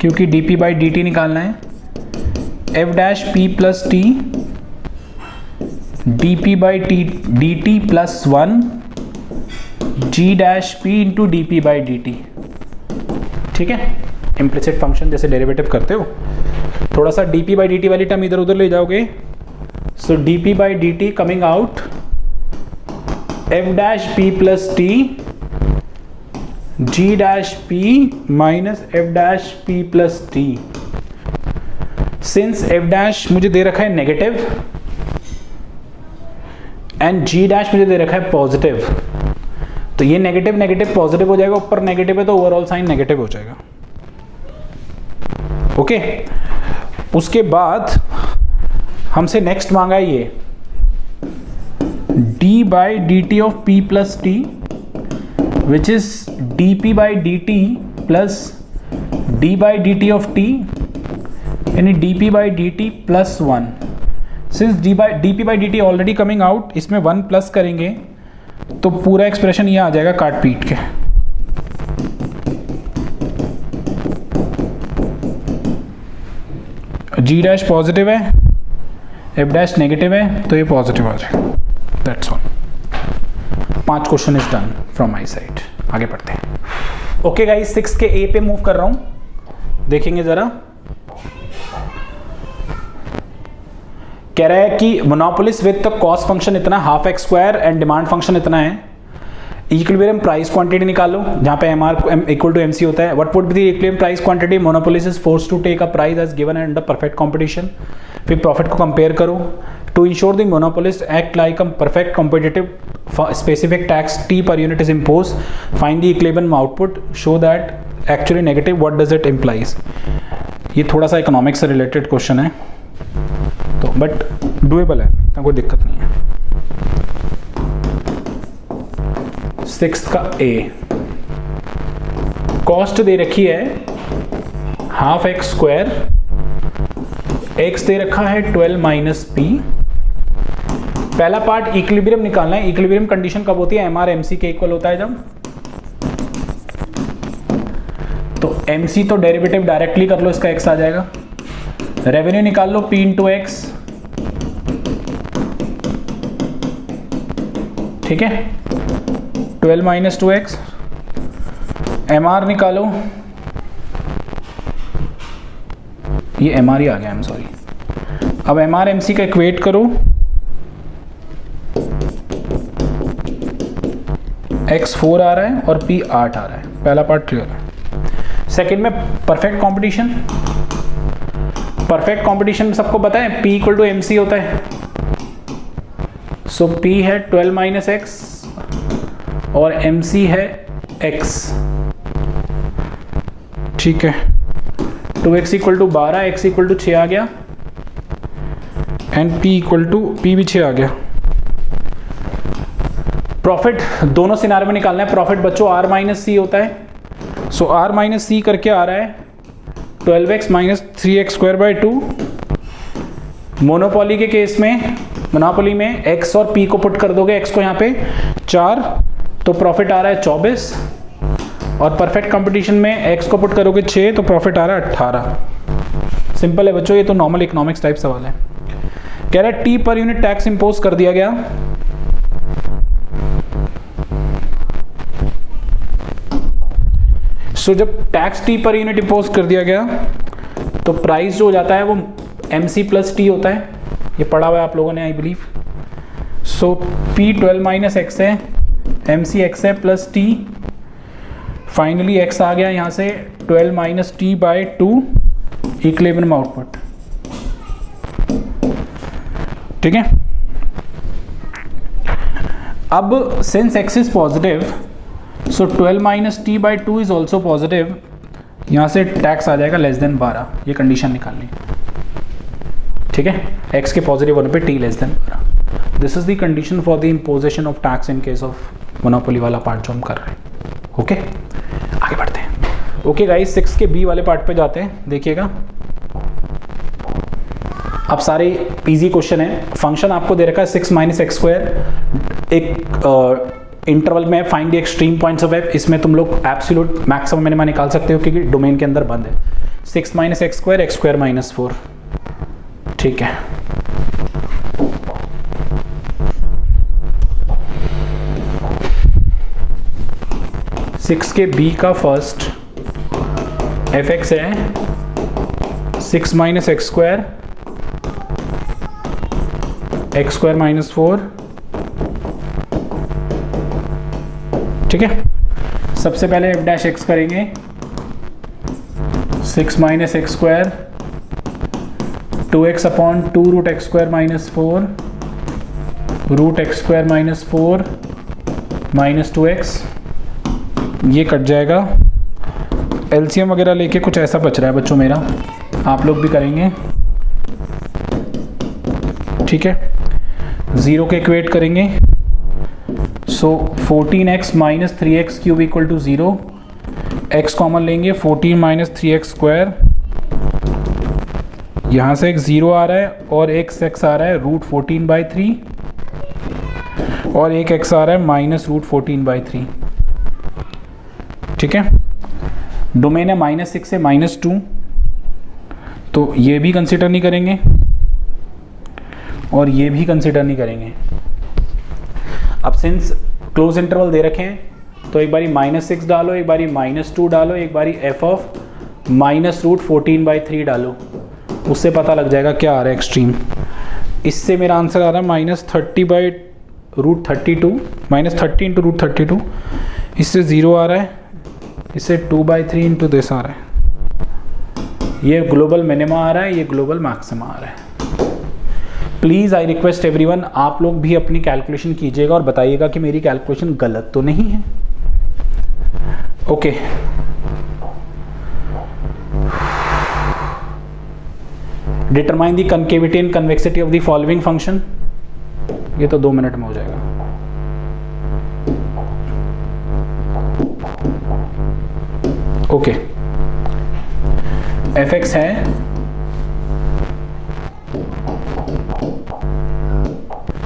क्योंकि dp बाई dt निकालना है, f dash p plus t dp by dt plus 1 g dash p into dp by dt, ठीक है। Implicit function जैसे derivative करते हो, थोड़ा सा dp बाई dt वाली टर्म इधर उधर ले जाओगे, सो dp by dt coming out F dash p plus t ji dash P minus F dash p plus T. Since F dash मुझे दे रखा है नेगेटिव एंड जी डैश मुझे दे रखा है पॉजिटिव, तो ये नेगेटिव नेगेटिव पॉजिटिव हो जाएगा, ऊपर नेगेटिव है तो ओवरऑल साइन नेगेटिव हो जाएगा। ओके, उसके बाद हमसे नेक्स्ट मांगा है ये d by D T of p plus T, which is dp by D T plus d by D T of t, यानी dp by D T plus 1। Since dp by D T already coming out, इसमें 1 plus करेंगे तो पूरा expression ये आ जाएगा काट पीट के। g डैश पॉजिटिव है, f डैश नेगेटिव है, तो ये पॉजिटिव आ जाएगा। That's all. 5 question is done from my side. आगे पढ़ते हैं। ओके गाइस, 6 के ए पे मूव कर रहा हूं, देखेंगे जरा। कह रहा है कि monopolist with the cost function इतना half x square and demand function इतना है, इक्विलिब्रियम प्राइस क्वांटिटी निकालो जहां पे M R equal to M C होता है। What would be the equilibrium price quantity? Monopolist is forced to take a price as given under perfect competition. फिर profit को compare करो। To ensure the monopolist act like a perfect competitive, specific tax t per unit is imposed, find the equilibrium output, show that actually negative, what does it implies। ये थोड़ा सा economics से related question है, तो but doable है, तो कोई दिक्कत नहीं है। 6th का ए, कॉस्ट दे रखी है हाफ एक्स स्क्वायर, एक्स दे रखा है 12 माइनस पी। पहला पार्ट इक्विलिब्रियम निकालना है। इक्विलिब्रियम कंडीशन कब होती है? एम आर एम सी के इक्वल होता है जब, तो एम सी तो डेरिवेटिव डायरेक्टली कर लो, इसका एक्स आ जाएगा। रेवेन्यू निकाल लो पी इंटू एक्स, ठीक है, 12 माइनस 2x। एम आर निकालो, ये एम आर ही आ गया, आई एम सॉरी। अब एम आर एम सी का इक्वेट करो, x 4 आ रहा है और p 8 आ रहा है। पहला पार्ट क्लियर है। सेकेंड में परफेक्ट कंपटीशन। परफेक्ट कंपटीशन में सबको पता है p equal to M C होता है। सो p है 12 माइनस एक्स और एम सी है x, ठीक है। 2x equal to 12, x equal to 6 आ गया and p equal to p भी 6 आ गया। प्रॉफिट दोनों सिनारियो में निकालना है। प्रॉफिट बच्चों आर माइनस सी होता है। सो आर माइनस सी करके आ रहा है 12x माइनस 3x²/2। मोनोपोली के केस में, मोनोपोली में x और p को पुट कर दोगे, x को यहाँ पे 4, तो प्रॉफिट आ रहा है 24, और परफेक्ट कंपटीशन में x को पुट करोगे 6, तो प्रॉफिट आ रहा है 18। सिंपल है बच्चों, ये तो नॉर्मल इकोनॉमिक्स टाइप सवाल है। कह रहा है t per unit tax impose कर दिया गया। सो जब tax t per unit impose कर दिया गया तो प्राइस जो हो जाता है वो mc प्लस टी होता है। ये पढ़ा हुआ है आप लोगों ने I believe. So p 12 minus x है, mc x है प्लस टी, फाइनली x आ गया यहाँ से 12 minus T by 2 equilibrium output. ठीक है। अब since x is positive, so 12 minus T by 2 is also positive. यहाँ से टैक्स आ जाएगा लेस देन 12, ये कंडीशन निकालनी। ठीक है, x के पॉजिटिव होने पे t less than 12। This is the condition for the imposition of tax in case of monopoly वाला पार्ट जो हम कर रहे हैं। ओके, आगे बढ़ते हैं। ओके गाइस, 6 के b वाले पार्ट पे जाते हैं। देखिएगा, अब सारे इजी क्वेश्चन है। फंक्शन आपको दे रखा है 6 माइनस x², एक इंटरवल में find the extreme points of f। इसमें तुम लोग एब्सोल्यूट मैक्सिमम मिनिमा निकाल सकते हो क्योंकि डोमेन के अंदर बंद है। 6 माइनस x² x² माइनस 4। ठीक है, सिक्स के b का फर्स्ट fx है 6 माइनस x² x² माइनस 4। ठीक है, सबसे पहले f डैश x करेंगे 6 minus x² 2x upon 2 root x² minus 4 root x² minus 4 minus 2x। ये कट जाएगा। एलसीएम वगैरह लेके कुछ ऐसा बच रहा है बच्चों मेरा, आप लोग भी करेंगे। ठीक है, 0 के इक्वेट करेंगे। So 14x minus 3x cube equal to 0। x common लेंगे, 14 माइनस 3x²। यहाँ से एक 0 आ रहा है और एक x आ रहा है रूट 14/3 और एक x आ रहा है माइनस रूट 14/3। ठीक है, डोमेन है -6 से -2, तो ये भी कंसिडर नहीं करेंगे और ये भी कंसिडर नहीं करेंगे। अब सिंस क्लोज इंटरवल दे रखे हैं तो एक बारी -6 डालो, एक बारी -2 डालो, एक बारी f ऑफ माइनस रूट 14/3 डालो, उससे पता लग जाएगा क्या आ रहा है एक्सट्रीम। इससे मेरा आंसर आ रहा है -30/√32 -30 इंटू √32। इससे 0 आ रहा है, इससे 2/3 इंटू दिस आ रहा है। ये ग्लोबल मिनिमा आ रहा है, ये ग्लोबल मैक्सिमा आ रहा है। प्लीज़ आई रिक्वेस्ट एवरीवन, आप लोग भी अपनी कैलकुलेशन कीजिएगा और बताइएगा कि मेरी कैलकुलेशन गलत तो नहीं है। Okay, determine the concavity and convexity of the following function. ये तो 2 मिनट में हो जाएगा। ओके, fx है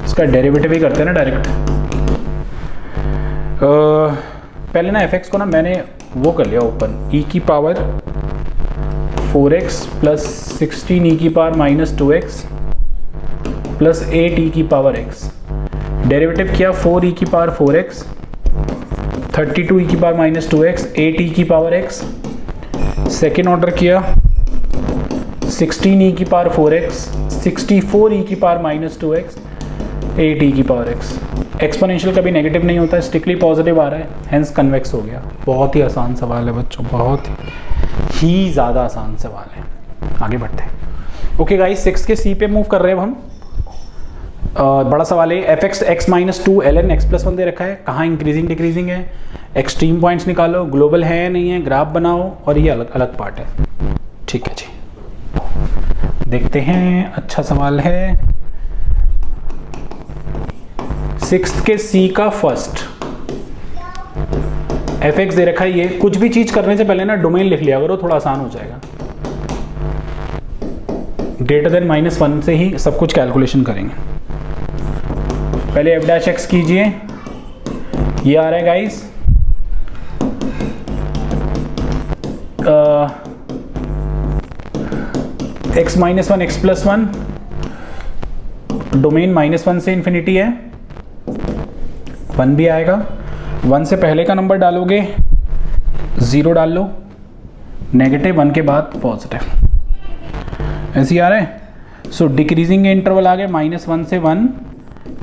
इसका डेरिवेटिव ही करते हैं ना डायरेक्ट। पहले ना fx को ना मैंने वो कर लिया ओपन, e की पावर 4x प्लस 16 e की power minus 2x plus 8 e की पावर x। डेरिवेटिव किया 4 e की पावर 4x, 32 e की पावर माइनस 2x, 8 e की पावर x। सेकेंड ऑर्डर किया 16 e की पावर 4x, 64 e की पावर माइनस 2x, 8 e की पावर x। एक्सपोनेंशियल कभी नेगेटिव नहीं होता, स्ट्रिक्टली पॉजिटिव आ रहा है, हेंस कन्वेक्स हो गया। बहुत ही आसान सवाल है बच्चों, बहुत ही ज़्यादा आसान सवाल है। आगे बढ़ते हैं। ओके गाइस, 6 के सी पे मूव कर रहे हैं हम। बड़ा सवाल है, f x x minus 2 l n x plus 1 दे रखा है, कहाँ इंक्रीजिंग डिक्रीजिंग है, एक्सट्रीम पॉइंट्स निकालो, ग्लोबल है या नहीं है, ग्राफ बनाओ, और ये अलग अलग पार्ट है। ठीक है जी, देखते हैं। अच्छा सवाल है। सिक्स्थ के सी का फर्स्ट एफ एक्स दे रखा है। ये कुछ भी चीज करने से पहले ना डोमेन लिख लिया करो, थोड़ा आसान हो जाएगा। ग्रेटर देन -1 से ही सब कुछ कैलकुलेशन करेंगे। पहले एफ डैश एक्स कीजिए, ये आ रहा है गाइस x -1 x +1, डोमेन -1 से इन्फिनिटी है, 1 भी आएगा। 1 से पहले का नंबर डालोगे 0 डाल लो, नेगेटिव 1 के बाद पॉजिटिव, ऐसे ही आ रहा है। सो डिक्रीजिंग के इंटरवल आ गए -1 से 1,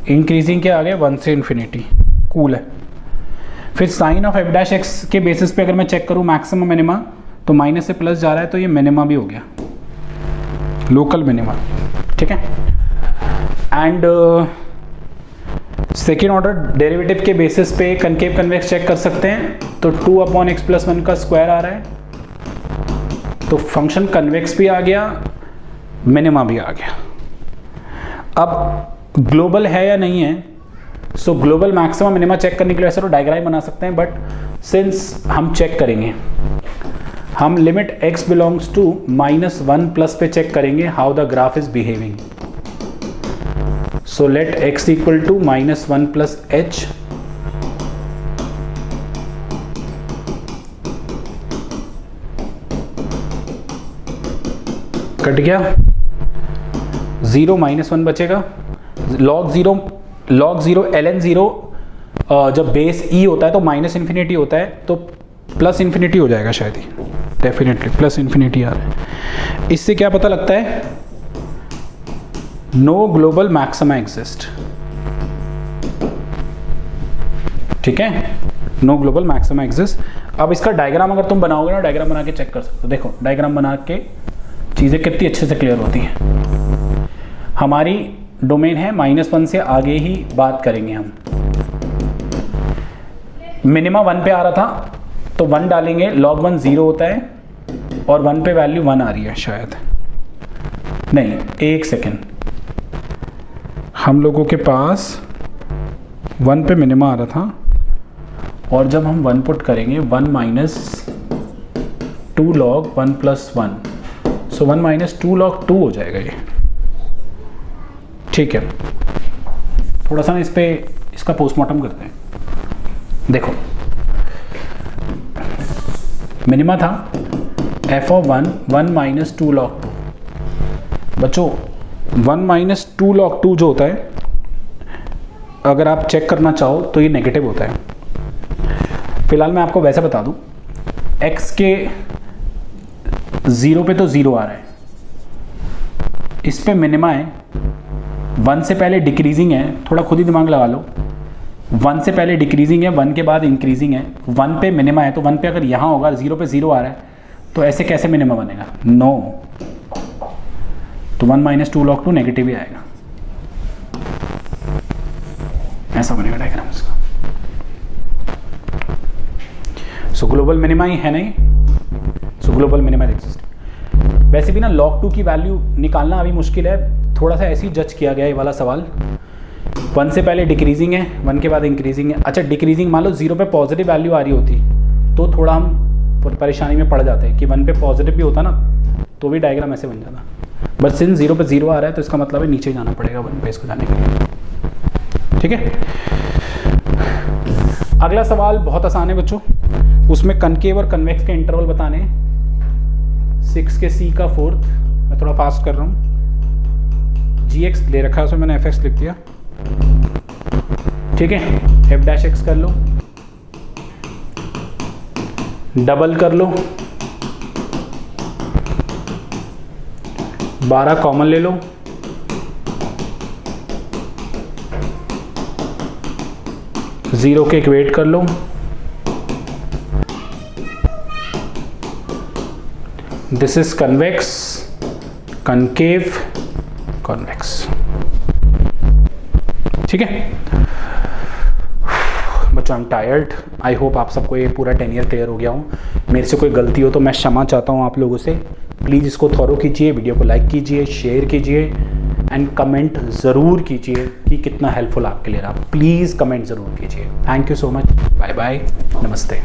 इंक्रीजिंग के आ गए 1 से इन्फिनिटी। कूल है। फिर sign of f dash x के बेसिस पे अगर मैं चेक करूँ मैक्सिमम मिनिमा, तो माइनस से प्लस जा रहा है, तो ये मिनिमा भी हो गया, लोकल मिनिमा। ठीक है। एंड सेकेंड ऑर्डर डेरिवेटिव के बेसिस पे कनकेव कन्वेक्स चेक कर सकते हैं, तो 2/x+1 का स्क्वायर आ रहा है, तो फंक्शन कन्वेक्स भी आ गया, मिनिमा भी आ गया। अब ग्लोबल है या नहीं है, so global maximum minima check करने के लिए ऐसा तो डायग्राम बना सकते हैं, बट सिंस हम चेक करेंगे, हम limit x belongs to -1 plus पे चेक करेंगे how the graph is behaving. So let x equal to -1 plus h, cut गया, 0 -1 बचेगा, log 0 ln 0 जब बेस e होता है तो -∞ होता है, तो +∞ हो जाएगा शायद ही, डेफिनेटली +∞ आ रहा है। इससे क्या पता लगता है, नो ग्लोबल मैक्सिमा एग्जिस्ट। ठीक है, नो ग्लोबल मैक्सिमा एग्जिस्ट। अब इसका डायग्राम अगर तुम बनाओगे ना, डायग्राम बना के चेक कर सकते हो। देखो डायग्राम बना के चीज़ें कितनी अच्छे से क्लियर होती हैं। हमारी डोमेन है -1 से आगे ही बात करेंगे हम। मिनिमा 1 पे आ रहा था, तो 1 डालेंगे, log 1 0 होता है, और 1 पे वैल्यू 1 आ रही है शायद, नहीं, एक सेकेंड, हम लोगों के पास 1 पे मिनिमा आ रहा था, और जब हम 1 पुट करेंगे 1 -2 log 1 + 1, सो 1 -2 log 2 हो जाएगा ये। ठीक है, थोड़ा सा इस पे इसका पोस्टमार्टम करते हैं। देखो मिनिमा था f(1) 1 -2 log 2। बच्चों 1 -2 log 2 जो होता है, अगर आप चेक करना चाहो तो ये नेगेटिव होता है। फिलहाल मैं आपको वैसे बता दूं, x के 0 पे तो 0 आ रहा है, इस पे मिनिमा है, 1 से पहले डिक्रीजिंग है, थोड़ा खुद ही दिमाग लगा लो, 1 से पहले डिक्रीजिंग है, 1 के बाद इंक्रीजिंग है, 1 पे मिनिमा है, तो 1 पे अगर यहाँ होगा, 0 पे 0 आ रहा है, तो ऐसे कैसे मिनिमा बनेगा, नो, तो 1 -2 log 2 नेगेटिव ही आएगा, ऐसा बनेगा डायग्राम इसका। सो ग्लोबल मिनिमा ही है नहीं, सो ग्लोबल मिनिमा एग्जिस्ट। वैसे भी ना log 2 की वैल्यू निकालना अभी मुश्किल है, थोड़ा सा ऐसे ही जज किया गया ये वाला सवाल। 1 से पहले डिक्रीजिंग है, 1 के बाद इंक्रीजिंग है। अच्छा डिक्रीजिंग मान लो 0 पे पॉजिटिव वैल्यू आ रही होती तो थोड़ा हम परेशानी में पड़ जाते हैं कि 1 पे पॉजिटिव भी होता ना, तो भी डायग्राम ऐसे बन जाता। बट सिंस 0 पे 0 आ रहा है, तो इसका मतलब है नीचे जाना पड़ेगा 1 पे इसको जाने के लिए। ठीक है, अगला सवाल बहुत आसान है बच्चों, उसमें कनकेव और कन्वेक्स के इंटरवल बताने हैं। 6 के c का 4th, मैं थोड़ा फास्ट कर रहा हूँ, gx ले रखा है, उसमें मैंने fx लिख दिया। ठीक है, f डैश x कर लो, डबल कर लो, 12 कॉमन ले लो, जीरो के इक्वेट कर लो, this is convex, concave, convex. ठीक है बच्चों, I am tired, I hope आप सबको ये पूरा 10 ईयर क्लियर हो गया हो। मेरे से कोई गलती हो तो मैं क्षमा चाहता हूँ आप लोगों से। प्लीज़ इसको थॉरो कीजिए, वीडियो को लाइक कीजिए, शेयर कीजिए, एंड कमेंट ज़रूर कीजिए कि कितना हेल्पफुल आपके लिए रहा। प्लीज़ कमेंट ज़रूर कीजिए। Thank you so much. Bye bye. नमस्ते।